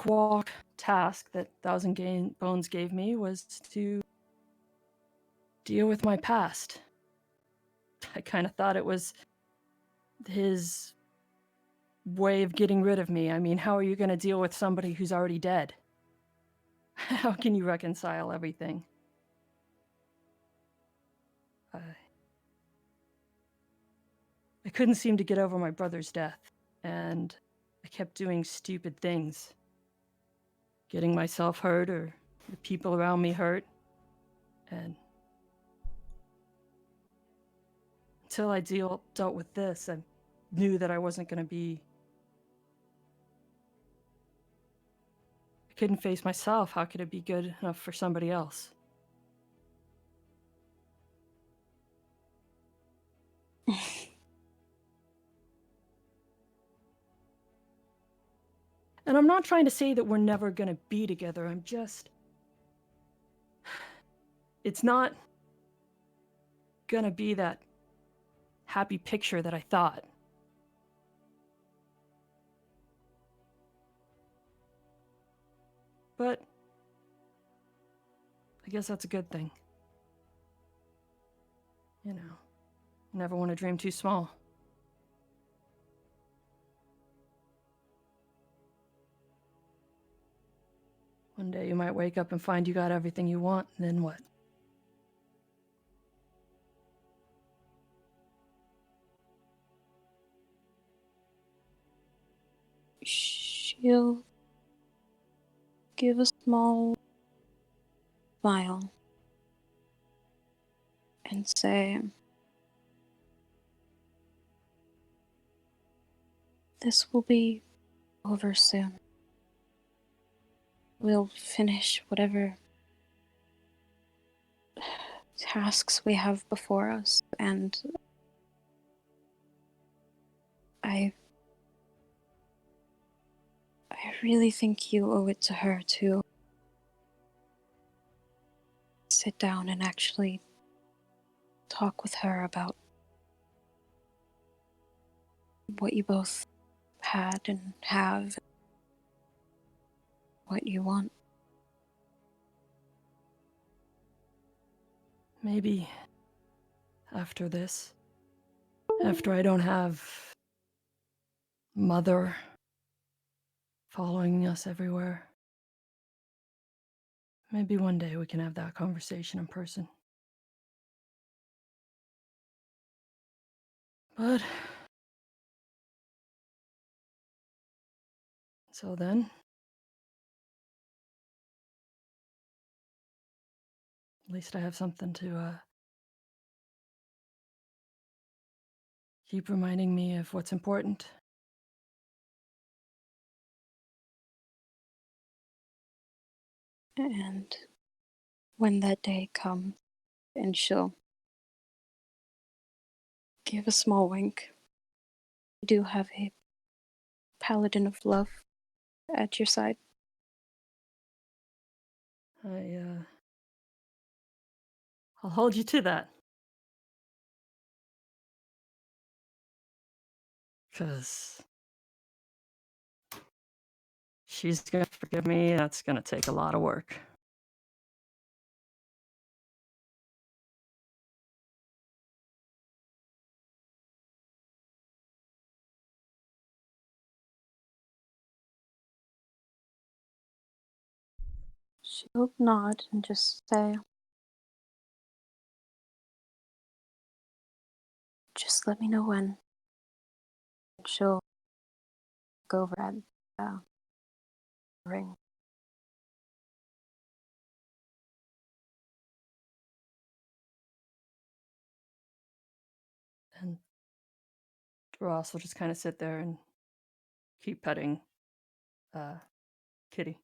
S2: walk task that Bones gave me was to deal with my past. I kind of thought it was his way of getting rid of me. I mean, how are you going to deal with somebody who's already dead? How can you reconcile everything? I couldn't seem to get over my brother's death, and I kept doing stupid things. Getting myself hurt or the people around me hurt. And until I dealt with this, I knew that I wasn't going to be... I couldn't face myself. How could it be good enough for somebody else? And I'm not trying to say that we're never going to be together. I'm just... It's not going to be that happy picture that I thought. But I guess that's a good thing. You know, never want to dream too small. One day you might wake up and find you got everything you want, and then what?
S5: She'll give a small smile and say, "This will be over soon. We'll finish whatever tasks we have before us, and I really think you owe it to her to sit down and actually talk with her about what you both had and have, what you want."
S2: Maybe after this, after I don't have Mother following us everywhere, maybe one day we can have that conversation in person. But until then, at least I have something to Keep reminding me of what's important.
S5: And when that day comes, and she'll give a small wink, you do have a paladin of love at your side.
S2: I'll hold you to that. Because she's gonna forgive me. That's gonna take a lot of work.
S5: She'll nod and just say, just let me know when. She'll go over at the ring.
S2: And Ross will just kind of sit there and keep petting Kitty.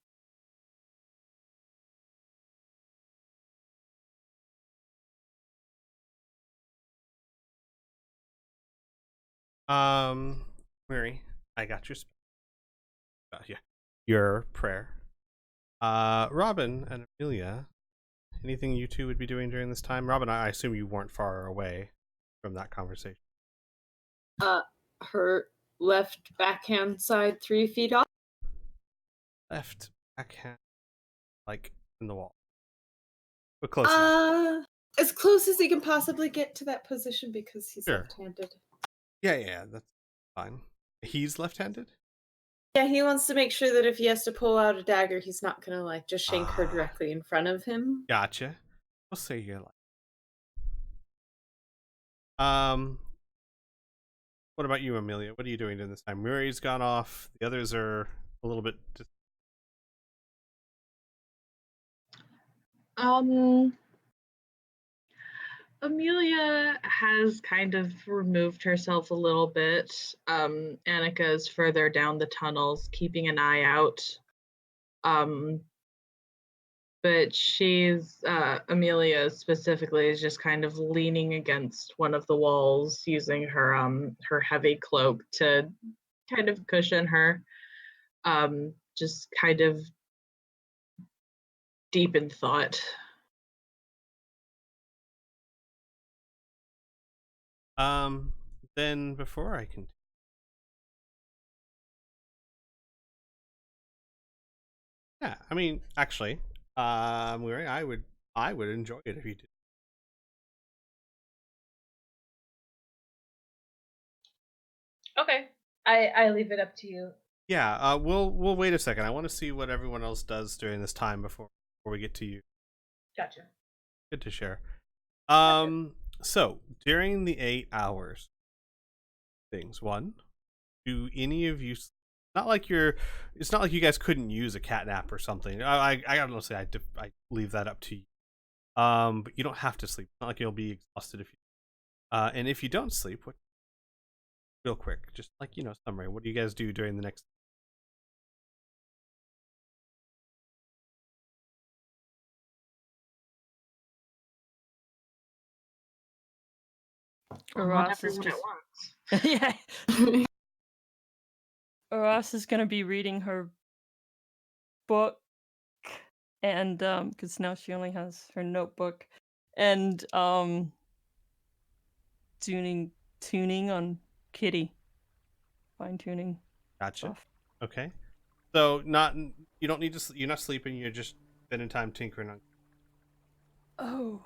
S1: Mary, I got your yeah, your prayer. Robin and Amelia, anything you two would be doing during this time? Robin, I assume you weren't far away from that conversation.
S4: Her left backhand side 3 feet off.
S1: Left backhand, like in the wall, but close enough.
S4: As close as he can possibly get to that position because he's
S1: Sure.
S4: left-handed.
S1: Yeah, that's fine. He's left-handed?
S4: Yeah, he wants to make sure that if he has to pull out a dagger, he's not gonna like just shank her directly in front of him.
S1: Gotcha. We'll say you're like. What about you, Amelia? What are you doing during this time? Murray's gone off. The others are a little bit.
S3: Amelia has kind of removed herself a little bit. Annika is further down the tunnels, keeping an eye out. But Amelia specifically is just kind of leaning against one of the walls, using her heavy cloak to kind of cushion her. Just kind of deep in thought.
S1: Then before I can. Yeah, I mean, actually, Murray, I would enjoy it if you did.
S6: Okay. I leave it up to you.
S1: Yeah, we'll wait a second. I want to see what everyone else does during this time before we get to you.
S6: Gotcha.
S1: Good to share. So during the 8 hours, things one, do any of you? Not like it's not like you guys couldn't use a cat nap or something. I gotta say I leave that up to you. But you don't have to sleep. It's not like you'll be exhausted if you. And if you don't sleep, what? Real quick, just like summary. What do you guys do during the next?
S2: Ross is just yeah. Ross is gonna be reading her book, and because now she only has her notebook, and tuning on Kitty, fine tuning.
S1: Gotcha.
S2: Stuff.
S1: Okay. So you don't need to. You're not sleeping. You're just spending time tinkering on.
S2: Oh,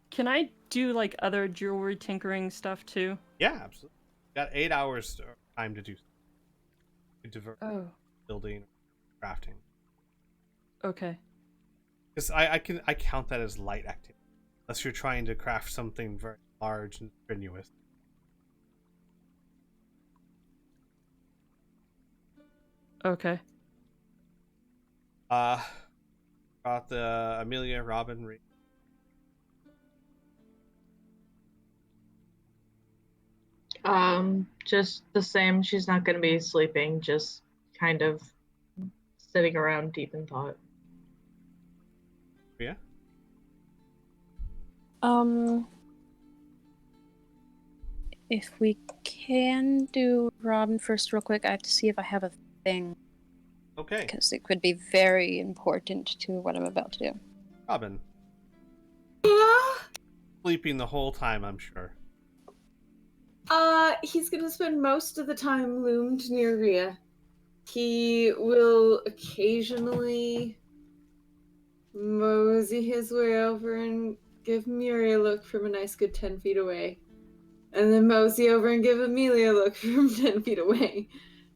S2: can I do like other jewelry tinkering stuff too?
S1: Yeah, absolutely. Got 8 hours time to do. Divert building, crafting.
S2: Okay.
S1: Because I count that as light activity, unless you're trying to craft something very large and strenuous.
S2: Okay.
S1: Got the Amelia, Robin, Reed.
S3: Just the same. She's not going to be sleeping, just kind of sitting around deep in thought.
S1: Yeah.
S5: If we can do Robin first real quick, I have to see if I have a thing.
S1: Okay.
S5: Because it could be very important to what I'm about to do.
S1: Robin.
S4: Yeah.
S1: Sleeping the whole time, I'm sure.
S4: He's gonna spend most of the time loomed near Rhea. He will occasionally mosey his way over and give Miri a look from a nice good 10 feet away. And then mosey over and give Amelia a look from 10 feet away.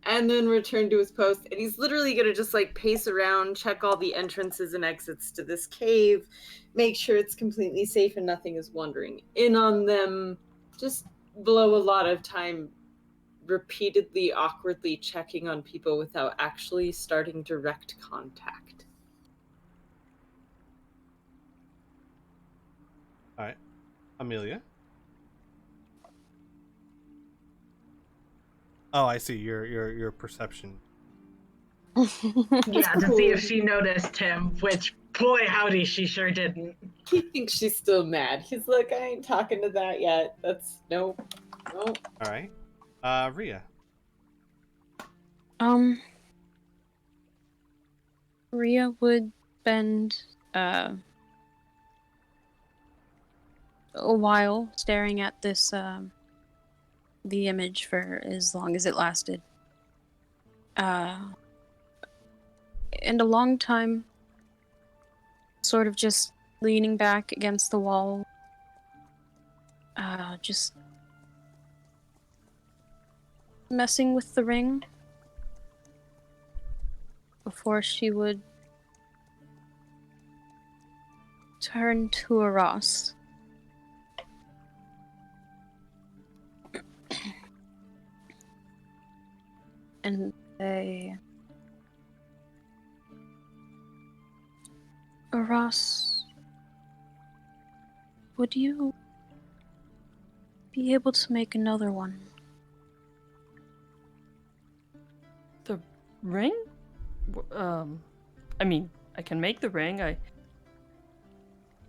S4: And then return to his post. And he's literally gonna just like pace around, check all the entrances and exits to this cave, make sure it's completely safe and nothing is wandering in on them. Just blow a lot of time repeatedly, awkwardly checking on people without actually starting direct contact.
S1: All right. Amelia. Oh, I see. Your perception.
S3: Yeah, to see if she noticed him, which, boy howdy, she sure didn't.
S4: He thinks she's still mad. He's like, I ain't talking to that yet. That's nope.
S1: All right. Rhea.
S5: Rhea would spend a while staring at this the image for as long as it lasted. And a long time sort of just leaning back against the wall, just messing with the ring before she would turn to Ross. And say, Ross, would you be able to make another one?
S2: The ring? I mean, I can make the ring. I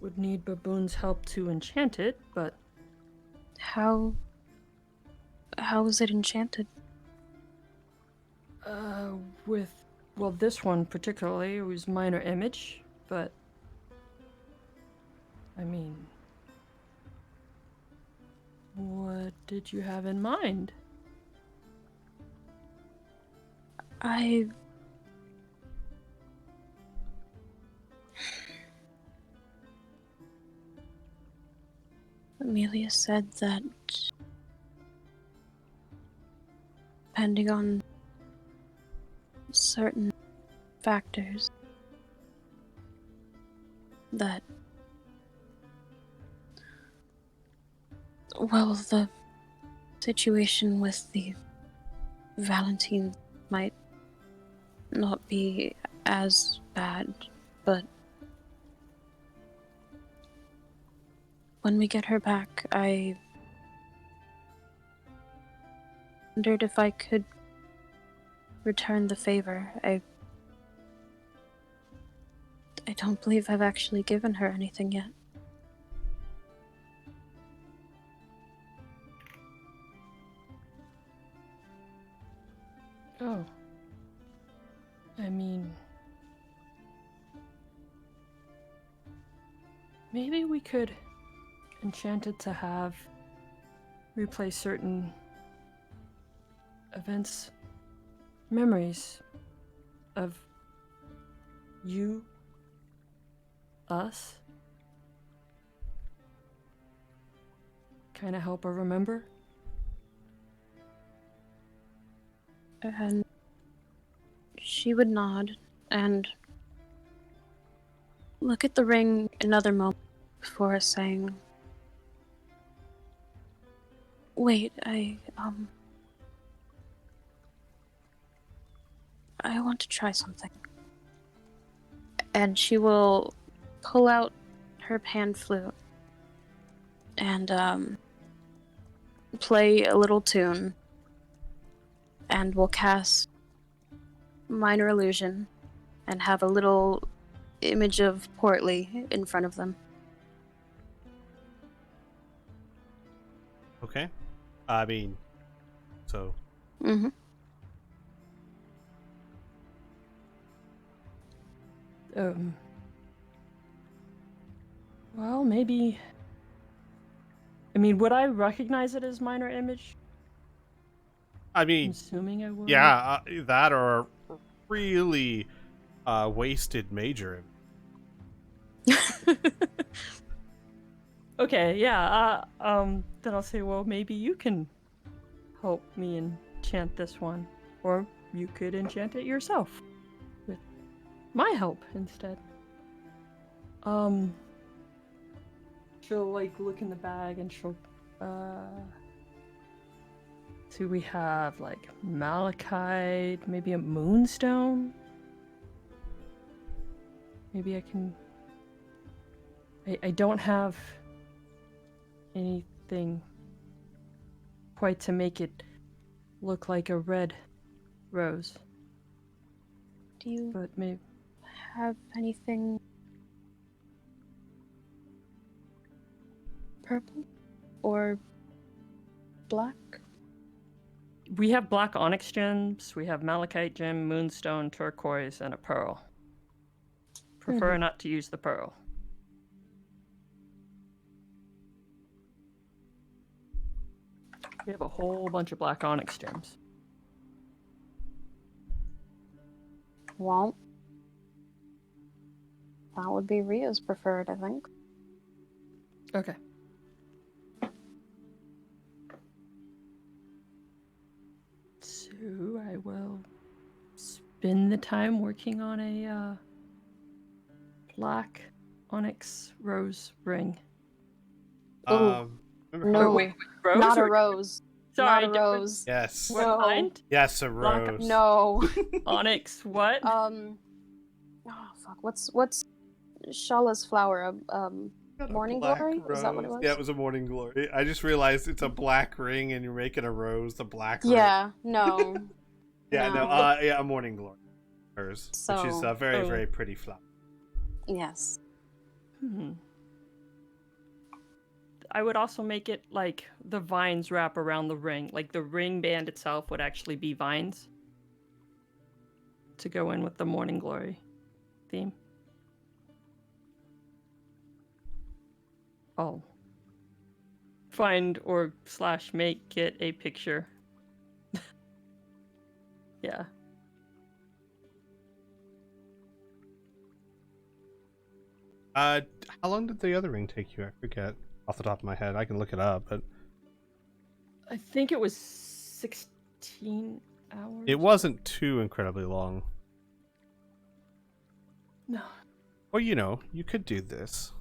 S2: would need Baboon's help to enchant it, but
S5: How is it enchanted?
S2: this one particularly, it was minor image, but I mean, what did you have in mind?
S5: Amelia said that depending on certain factors, that, well, the situation with the Valentine might not be as bad, but when we get her back, I wondered if I could return the favor. I don't believe I've actually given her anything yet.
S2: Oh. I mean, maybe we could enchant it to have replay certain events, memories of you, us. Kind of help her remember.
S5: And she would nod and look at the ring another moment before saying, wait, I want to try something. And she will pull out her pan flute and play a little tune, and we'll cast Minor Illusion and have a little image of Portly in front of them.
S1: Okay. I mean, so
S5: Mm-hmm.
S2: Well, maybe. I mean, would I recognize it as minor image?
S1: I
S2: I'm
S1: mean,
S2: assuming I would.
S1: yeah, that or really wasted major.
S2: Okay, yeah. Then I'll say, well, maybe you can help me enchant this one, or you could enchant it yourself with my help instead. She'll like look in the bag and she'll so we have like malachite, maybe a moonstone. Maybe I can. I don't have anything quite to make it look like a red rose,
S5: Do you
S2: but maybe.
S5: have anything purple or black?
S2: We have black onyx gems, we have malachite gem, moonstone, turquoise, and a pearl. Prefer not to use the pearl. We have a whole bunch of black onyx gems.
S5: Well, that would be Ria's preferred, I think.
S2: Okay. So I will spend the time working on a black onyx rose ring.
S1: Remember
S5: No.
S1: how-
S2: Or wait, rose
S5: Not a
S2: or
S5: rose.
S2: sorry,
S5: Not a
S2: different-
S5: rose.
S1: Yes.
S2: What
S5: No.
S2: kind?
S1: Yes, a
S2: Black-
S1: rose.
S5: No.
S2: Onyx what?
S5: Oh fuck. What's Shala's flower?
S1: Got a
S5: Morning
S1: black
S5: glory? Is that what it
S1: rose.
S5: was?
S1: Yeah, it was a morning glory. I just realized it's a black ring, and you're making a rose the black ring.
S5: Yeah. No.
S1: Yeah, no.
S5: No.
S1: Yeah, a morning glory, hers, which is
S5: So-
S1: a very,
S2: Oh.
S1: very pretty flower.
S5: Yes.
S2: I would also make it like the vines wrap around the ring. Like the ring band itself would actually be vines to go in with the morning glory theme. Oh. Find or / make it a picture. Yeah.
S1: How long did the other ring take you? I forget off the top of my head. I can look it up, but
S2: I think it was 16 hours.
S1: it wasn't too incredibly long.
S2: No.
S1: Or you could do this.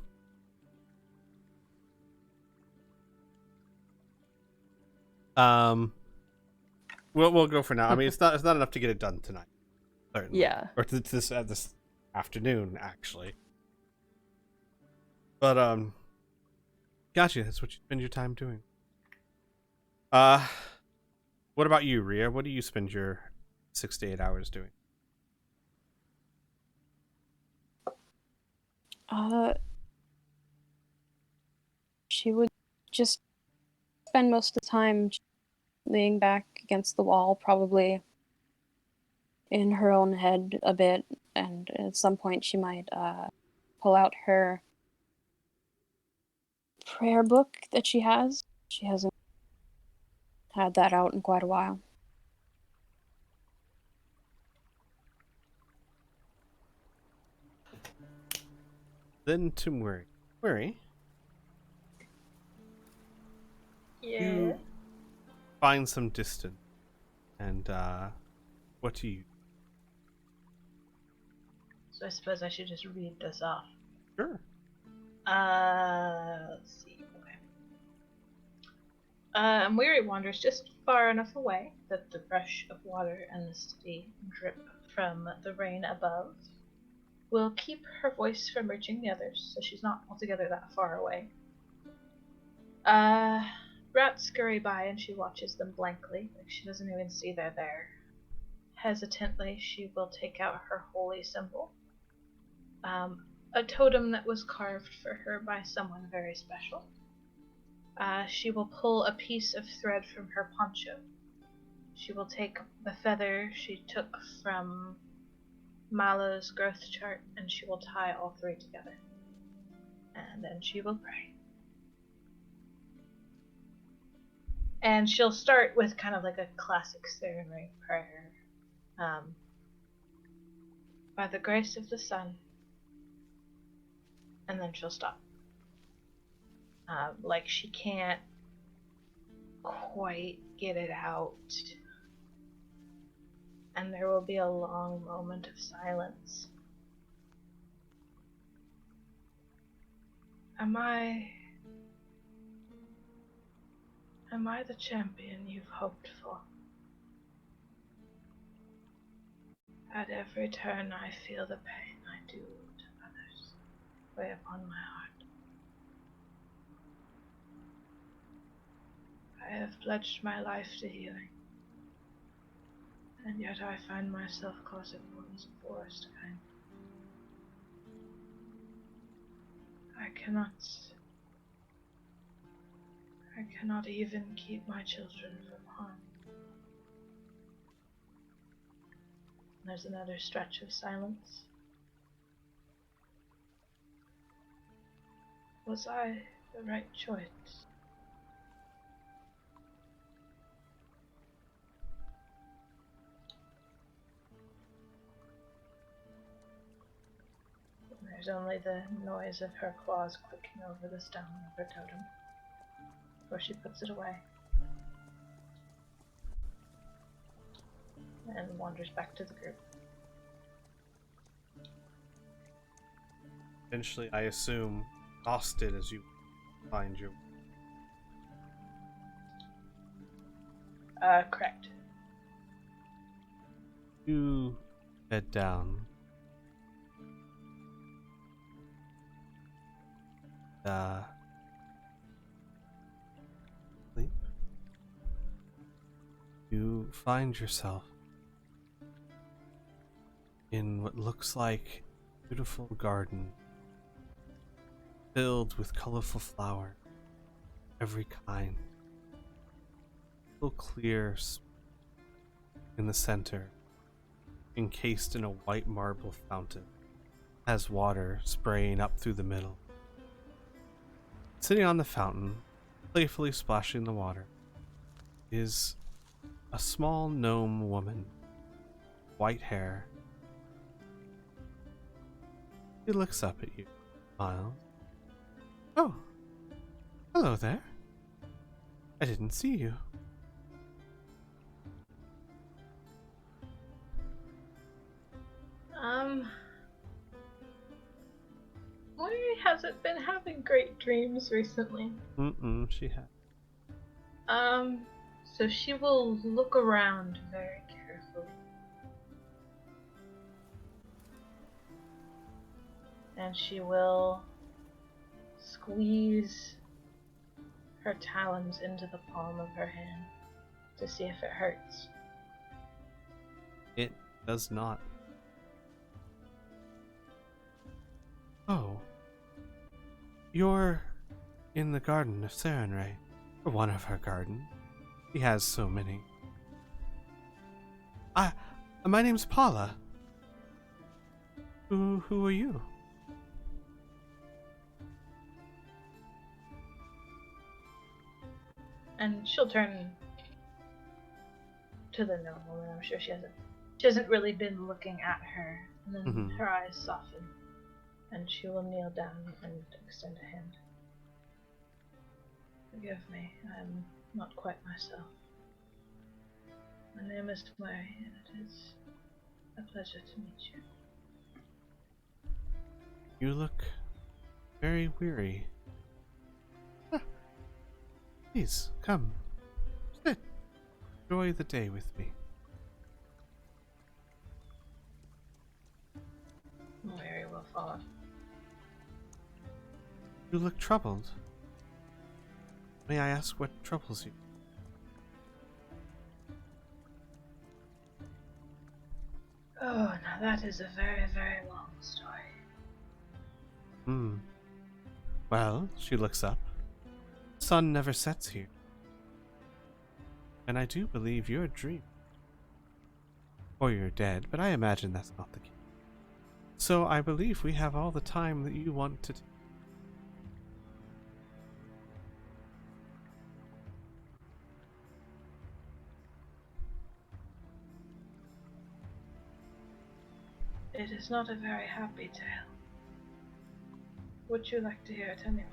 S1: We'll go for now. I mean, it's not enough to get it done tonight. Certainly.
S2: Yeah.
S1: Or this afternoon, actually. But gotcha. That's what you spend your time doing. What about you, Ria? What do you spend your 6 to 8 hours doing?
S5: She would just spend most of the time laying back against the wall, probably in her own head a bit, and at some point she might pull out her prayer book that she has. She hasn't had that out in quite a while.
S1: Then to Murray. Murray,
S6: Yeah.
S1: you find some distance, and what do you?
S6: So I suppose I should just read this off.
S1: Sure.
S6: Let's see. Okay. Weary wanders just far enough away that the rush of water and the steady drip from the rain above will keep her voice from reaching the others, so she's not altogether that far away. rats scurry by and she watches them blankly, like she doesn't even see they're there. Hesitantly, she will take out her holy symbol, a totem that was carved for her by someone very special. She will pull a piece of thread from her poncho. She will take the feather she took from Malo's growth chart and she will tie all three together. And then she will pray. And she'll start with kind of like a classic ceremony prayer. By the grace of the sun. And then she'll stop. Like she can't quite get it out. And there will be a long moment of silence. Am I the champion you've hoped for? At every turn I feel the pain I do to others weigh upon my heart. I have pledged my life to healing, and yet I find myself causing wounds of worst kind. I cannot even keep my children from harm. There's another stretch of silence. Was I the right choice? There's only the noise of her claws clicking over the stone of her totem before she puts it away and wanders back to the group.
S1: Eventually, I assume, exhausted as you find your...
S6: Correct.
S1: You head down. Sleep. You find yourself in what looks like a beautiful garden filled with colorful flowers, every kind. A little clear in the center, encased in a white marble fountain, has water spraying up through the middle. Sitting on the fountain, playfully splashing the water, is a small gnome woman, white hair. She looks up at you, smiles. Oh, hello there. I didn't see you.
S6: Moiri hasn't been having great dreams recently.
S1: She has.
S6: So she will look around very carefully. And she will squeeze her talons into the palm of her hand to see if it hurts.
S1: It does not. Oh. You're in the garden of Sarenrae, or one of her gardens. He has so many. My name's Paula. Who are you?
S6: And she'll turn to the gnome woman. I'm sure she hasn't really been looking at her. And then her eyes soften, and she will kneel down and extend a hand. Forgive me, I'm not quite myself. My name is Mary, and it is a pleasure to meet you.
S1: You look very weary. Please, come. Sit. Enjoy the day with me.
S6: Mary will follow.
S1: You look troubled. May I ask what troubles you?
S6: Oh, now that is a very, very long story.
S1: Hmm. Well, she looks up. The sun never sets here. And I do believe you're a dream. Or you're dead, but I imagine that's not the case. So I believe we have all the time that you want to take.
S6: It is not a very happy tale. Would you like to hear it anyways?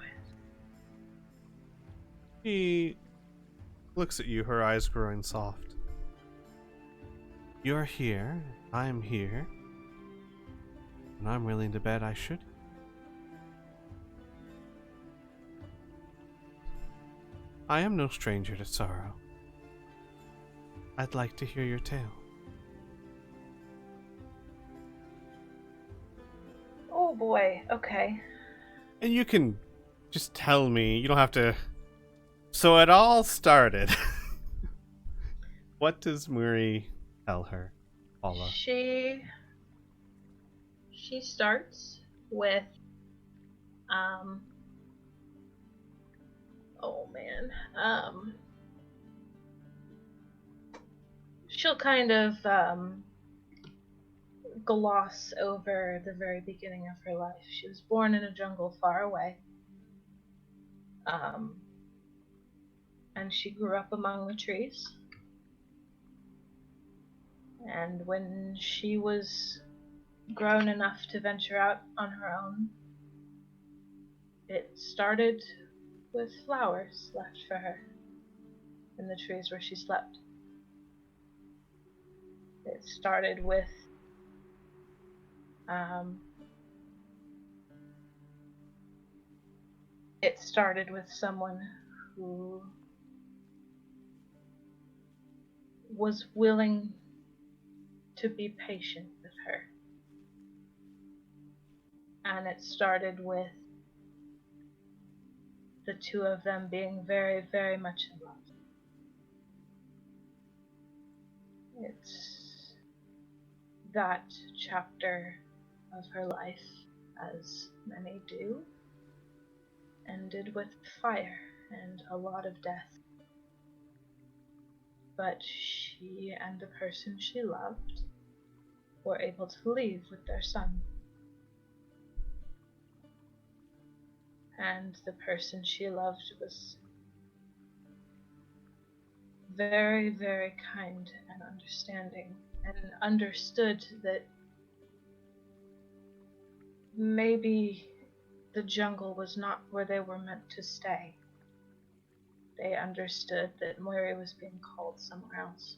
S1: She looks at you, her eyes growing soft. You're here, I'm here, and I'm willing to bet I should. I am no stranger to sorrow. I'd like to hear your tale.
S6: Oh boy, okay.
S1: And you can just tell me, you don't have to. So it all started. What does Muri tell her, Paula?
S6: She starts with oh man. She'll kind of gloss over the very beginning of her life. She was born in a jungle far away. And she grew up among the trees. And when she was grown enough to venture out on her own, it started with flowers left for her in the trees where she slept. It started with someone who was willing to be patient with her. And it started with the two of them being very, very much in love. It's that chapter of her life, as many do, ended with fire and a lot of death. But she and the person she loved were able to leave with their son. And the person she loved was very, very kind and understanding, and understood that maybe the jungle was not where they were meant to stay. They understood that Moiri was being called somewhere else.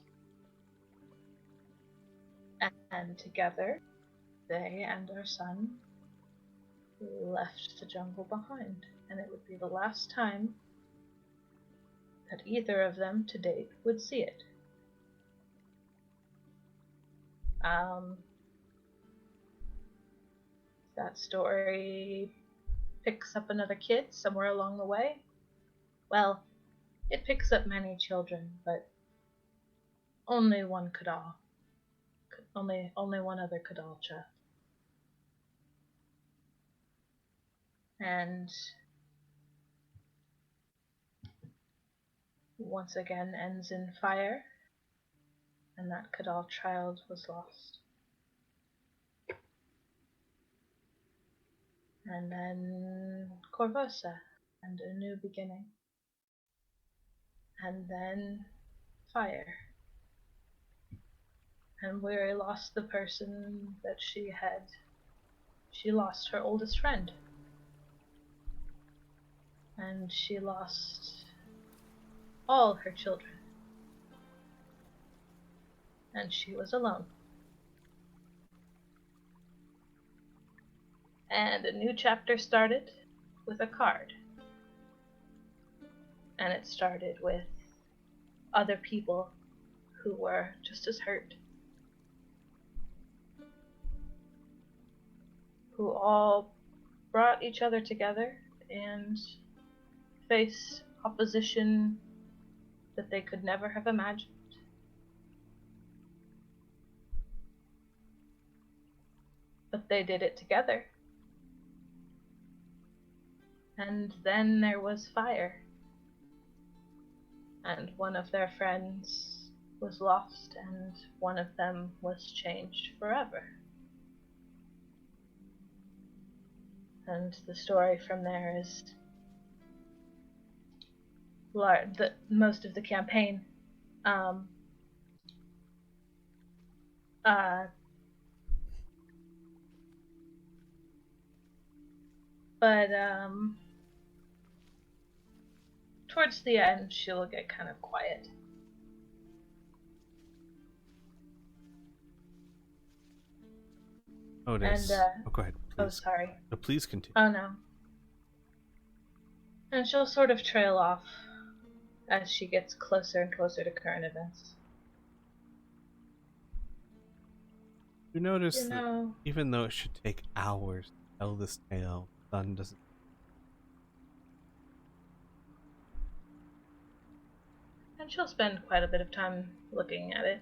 S6: And together, they and their son left the jungle behind, and it would be the last time that either of them to date would see it. That story picks up another kid somewhere along the way. Well, it picks up many children, but only one Kadal. Only one other Kadal child. And once again ends in fire, and that Kadal child was lost. And then Corvosa and a new beginning. And then fire. And Weary lost the person that she had. She lost her oldest friend. And she lost all her children. And she was alone. And a new chapter started with a card. And it started with other people who were just as hurt, who all brought each other together and faced opposition that they could never have imagined. But they did it together. And then there was fire. And one of their friends was lost, and one of them was changed forever. And the story from there is most of the campaign. But towards the end, she'll get kind of quiet.
S1: Otis.
S6: And,
S1: go ahead.
S6: Oh,
S1: Please.
S6: sorry.
S1: No, please continue.
S6: Oh, no. And she'll sort of trail off as she gets closer and closer to current events.
S1: You notice
S6: You
S1: that
S6: know,
S1: even though it should take hours to tell this tale, the sun doesn't.
S6: and she'll spend quite a bit of time looking at it.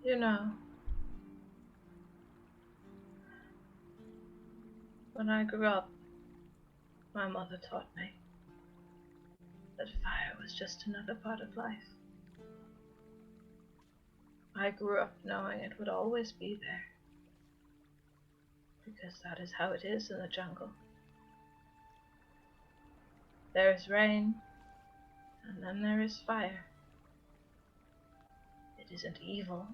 S6: You know, when I grew up, my mother taught me that fire was just another part of life. I grew up knowing it would always be there, because that is how it is in the jungle. There is rain, and then there is fire. It isn't evil,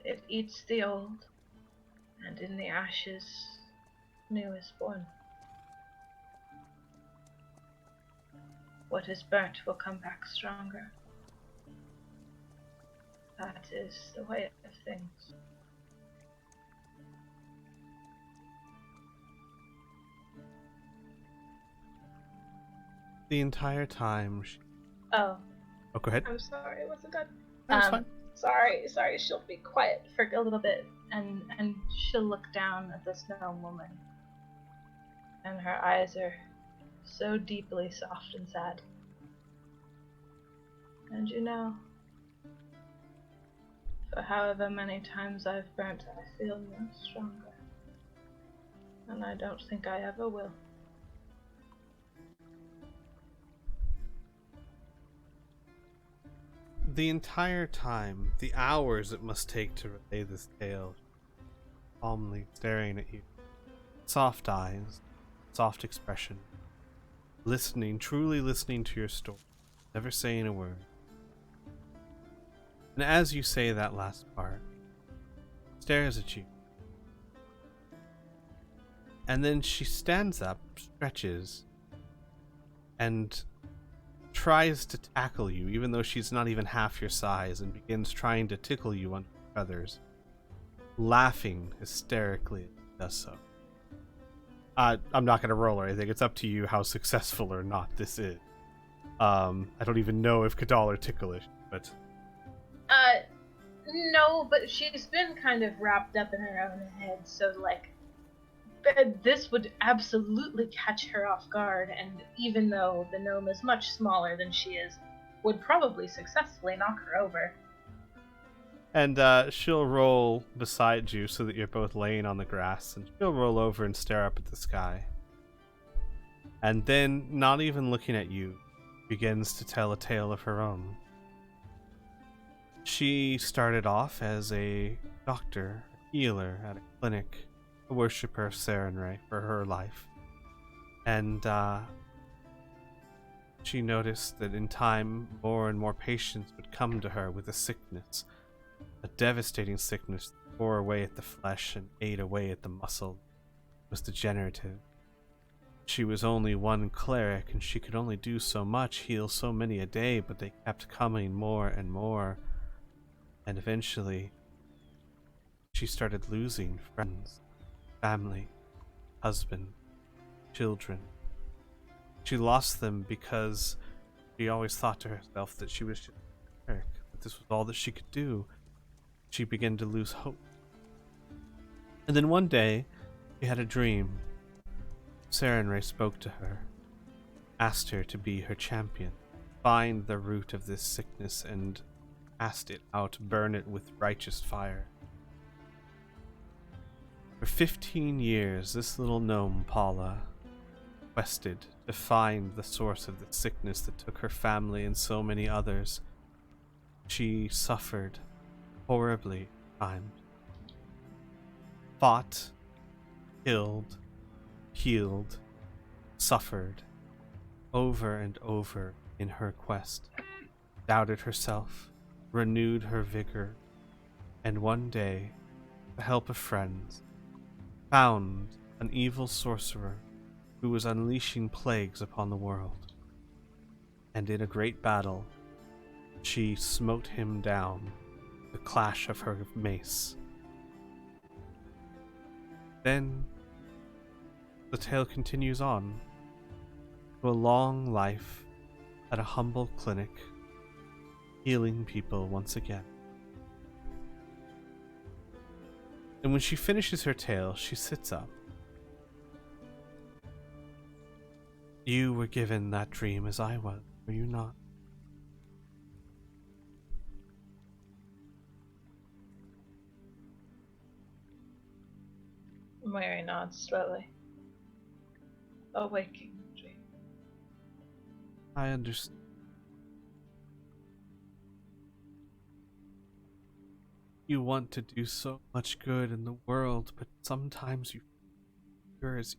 S6: it eats the old, and in the ashes, new is born. What is burnt will come back stronger. That is the way of things.
S1: The entire time.
S6: Oh,
S1: Go ahead.
S6: I'm sorry, it wasn't done.
S1: That's fine.
S6: Sorry, she'll be quiet for a little bit, and she'll look down at this gnome woman. And her eyes are so deeply soft and sad. And you know, for however many times I've burnt, I feel no stronger. And I don't think I ever will.
S1: The entire time, the hours it must take to relay this tale, calmly staring at you, soft eyes, soft expression, listening, truly listening to your story, never saying a word. And as you say that last part, stares at you. And then she stands up, stretches, and tries to tackle you, even though she's not even half your size, and begins trying to tickle you on her feathers, laughing hysterically as she does so. I'm not going to roll or anything. It's up to you how successful or not this is. I don't even know if Kadal are ticklish, but...
S6: No, but she's been kind of wrapped up in her own head, so, like, this would absolutely catch her off guard, and even though the gnome is much smaller than she is, would probably successfully knock her over.
S1: And she'll roll beside you so that you're both laying on the grass, and she'll roll over and stare up at the sky. And then, not even looking at you, begins to tell a tale of her own. She started off as a doctor, a healer at a clinic, a worshipper of Sarenrae for her life. And she noticed that in time, more and more patients would come to her with a sickness, a devastating sickness that tore away at the flesh and ate away at the muscle. It was degenerative. She was only one cleric, and she could only do so much, heal so many a day, but they kept coming more and more. And eventually, she started losing friends, family, husband, children. She lost them because she always thought to herself that she was just a cleric, that this was all that she could do. She began to lose hope. And then one day, she had a dream. Sarenrae spoke to her, asked her to be her champion, find the root of this sickness and cast it out, burn it with righteous fire. For 15 years, this little gnome, Paula, quested to find the source of the sickness that took her family and so many others. She suffered horribly at times. Fought, killed, healed, suffered over and over in her quest, doubted herself, renewed her vigor, and one day, with the help of friends, found an evil sorcerer who was unleashing plagues upon the world. And in a great battle, she smote him down, the clash of her mace. Then the tale continues on to a long life at a humble clinic, healing people once again. And when she finishes her tale, she sits up. You were given that dream as I was, were you not?
S6: Mary nods slowly. A waking dream.
S1: I understand. You want to do so much good in the world, but sometimes you're as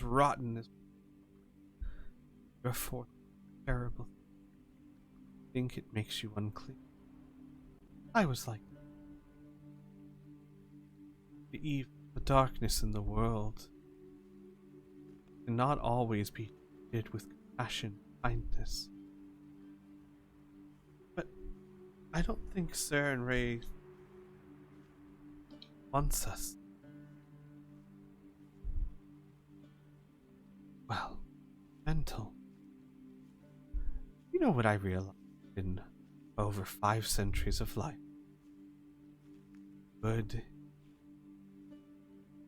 S1: rotten as you're for terrible. I think it makes you unclean. I was like the evil, the darkness in the world cannot always be treated with compassion, kindness. But I don't think Sarenrae wants us. Well, mental. You know what I realized in over 5 centuries of life? Good.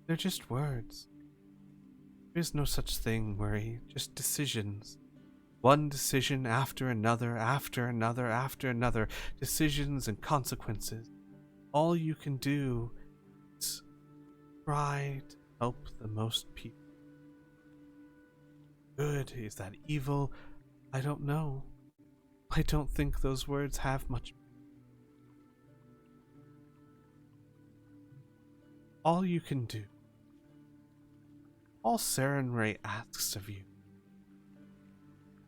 S1: They're just words. There is no such thing, Murray. Just decisions. One decision after another, after another, after another. Decisions and consequences. All you can do is try to help the most people. Good, is that evil? I don't know. I don't think those words have much. All you can do, all Sarenrae asks of you,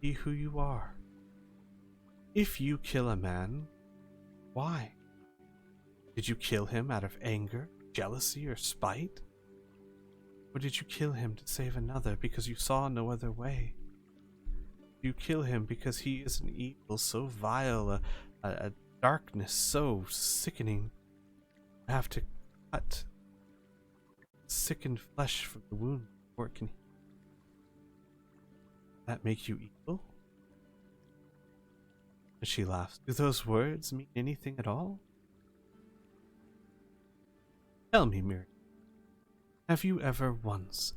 S1: be who you are. If you kill a man, why? Did you kill him out of anger, jealousy, or spite? Or did you kill him to save another because you saw no other way? You kill him because he is an evil so vile, a darkness so sickening. You have to cut sickened flesh from the wound before it can heal. That make you evil? And she laughs. Do those words mean anything at all? Tell me, Miriam. Have you ever once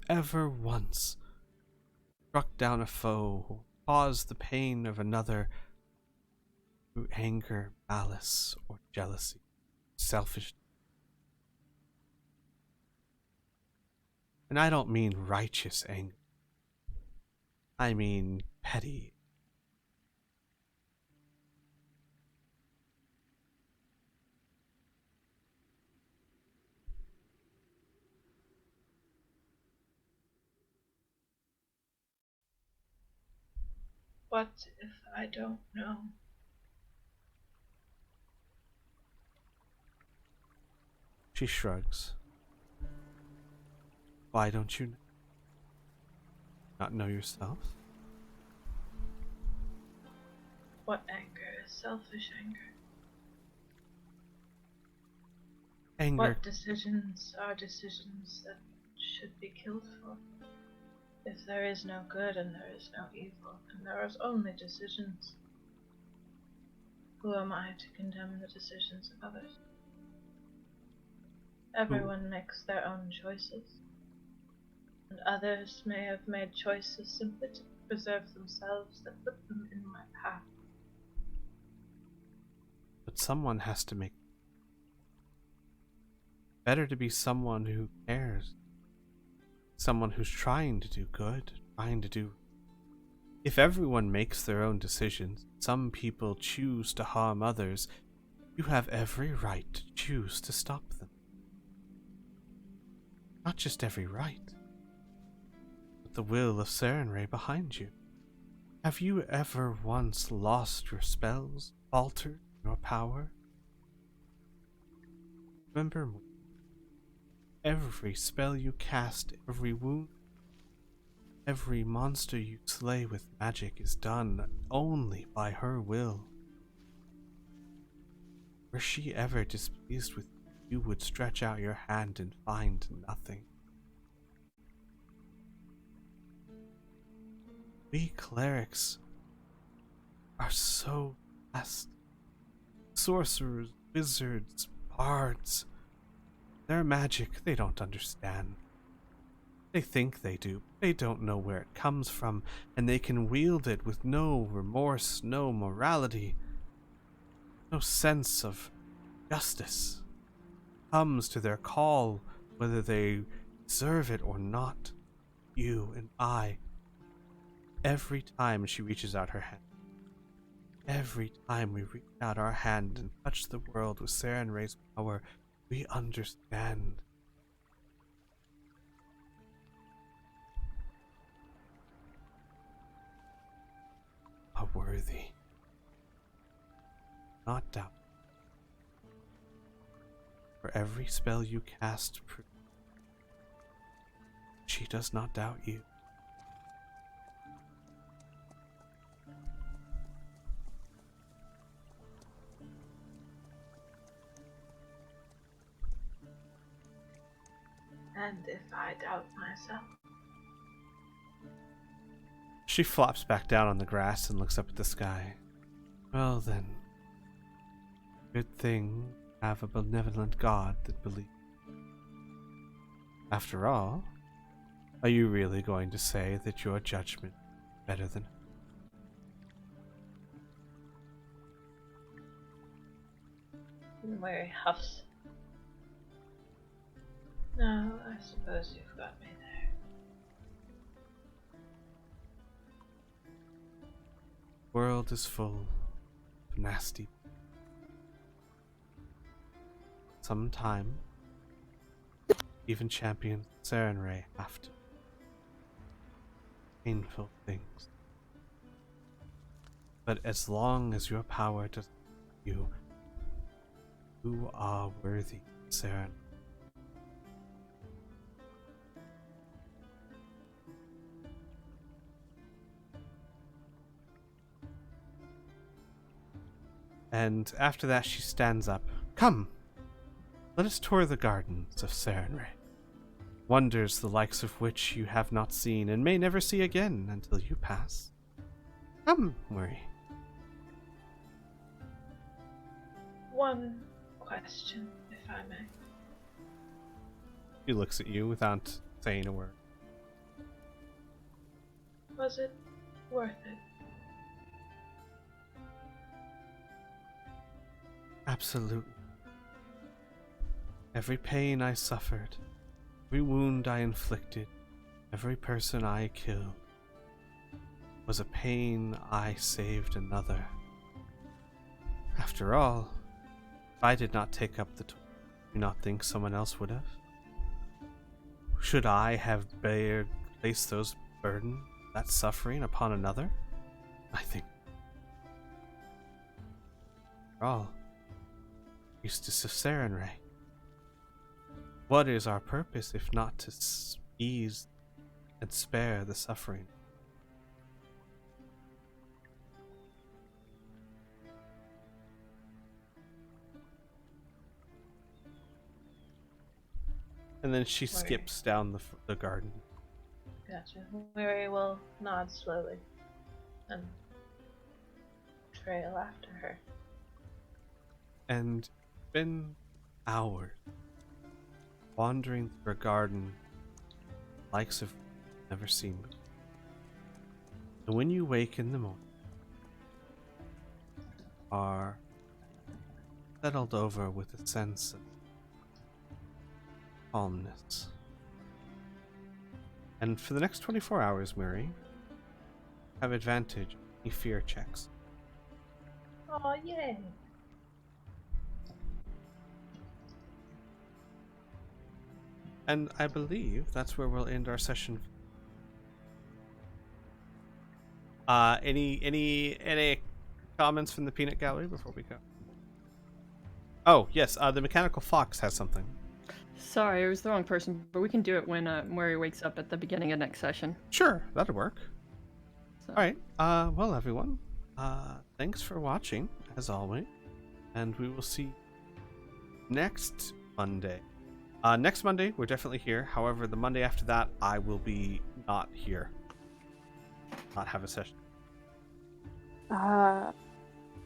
S1: struck down a foe or caused the pain of another through anger, malice, or jealousy, selfishness? And I don't mean righteous anger. I mean petty.
S6: What if I don't know?
S1: She shrugs. Why don't you not know yourself?
S6: What anger is selfish anger?
S1: Anger.
S6: What decisions are decisions that should be killed for? If there is no good and there is no evil, and there are only decisions, who am I to condemn the decisions of others? Everyone makes their own choices. And others may have made choices simply to preserve themselves that put them in my path.
S1: But someone has to make. Better to be someone who cares. Someone who's trying to do good, trying to do. If everyone makes their own decisions, some people choose to harm others, you have every right to choose to stop them. Not just every right, but the will of Sarenrae behind you. Have you ever once lost your spells, faltered your power? Remember, every spell you cast, every wound, every monster you slay with magic is done only by her will. Were she ever displeased with you, you would stretch out your hand and find nothing. We clerics are so vast. Sorcerers, wizards, bards. Their magic, they don't understand. They think they do, but they don't know where it comes from, and they can wield it with no remorse, no morality, no sense of justice. Comes to their call, whether they deserve it or not. You and I. Every time she reaches out her hand, every time we reach out our hand and touch the world with Sarenrae's power, we understand. A worthy. Not doubt. For every spell you cast, she does not doubt you.
S6: And if I doubt myself?
S1: She flops back down on the grass and looks up at the sky. Well then, good thing I have a benevolent God that believes. After all, are you really going to say that your judgment is better than
S6: Mary huffs. No, I suppose you've got me there.
S1: the world is full of nasty. Sometime, even champions of Sarenrae have to. Painful things. But as long as your power does you are worthy, Saren. And after that she stands up. Come! Let us tour the gardens of Sarenrae. Wonders the likes of which you have not seen and may never see again until you pass. Come, Murray.
S6: One question, if I may.
S1: She looks at you without saying a word.
S6: Was it worth it?
S1: Absolutely. Every pain I suffered, every wound I inflicted, every person I killed, was a pain I saved another. After all, if I did not take up the toil, do you not think someone else would have? Should I have placed those burden, that suffering upon another? I think. After all, Priestess of Sarenrae. What is our purpose if not to ease and spare the suffering? And then she skips down the garden.
S6: Gotcha. Mary will nod slowly and trail after her.
S1: And it's been hours wandering through a garden likes of never seen before. And when you wake in the morning, are settled over with a sense of calmness. And for the next 24 hours, Mary, have advantage on any fear checks.
S6: Oh, yay.
S1: And I believe that's where we'll end our session. Any comments from the peanut gallery before we go? Oh, yes, the mechanical fox has something.
S2: Sorry, it was the wrong person, but we can do it when Murray wakes up at the beginning of next session.
S1: Sure, that'll work.
S2: So.
S1: All right. Well, everyone, thanks for watching, as always, and we will see you next Monday. Next Monday, we're definitely here. However, the Monday after that, I will be not here. Not have a session.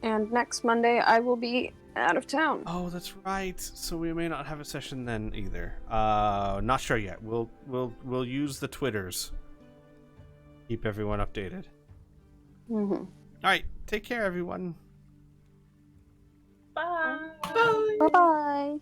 S5: And next Monday I will be out of town.
S1: Oh, that's right. So we may not have a session then either. Not sure yet. We'll use the Twitters. Keep everyone updated.
S5: Mm-hmm.
S1: All right. Take care, everyone.
S6: Bye.
S4: Bye.
S5: Bye-bye.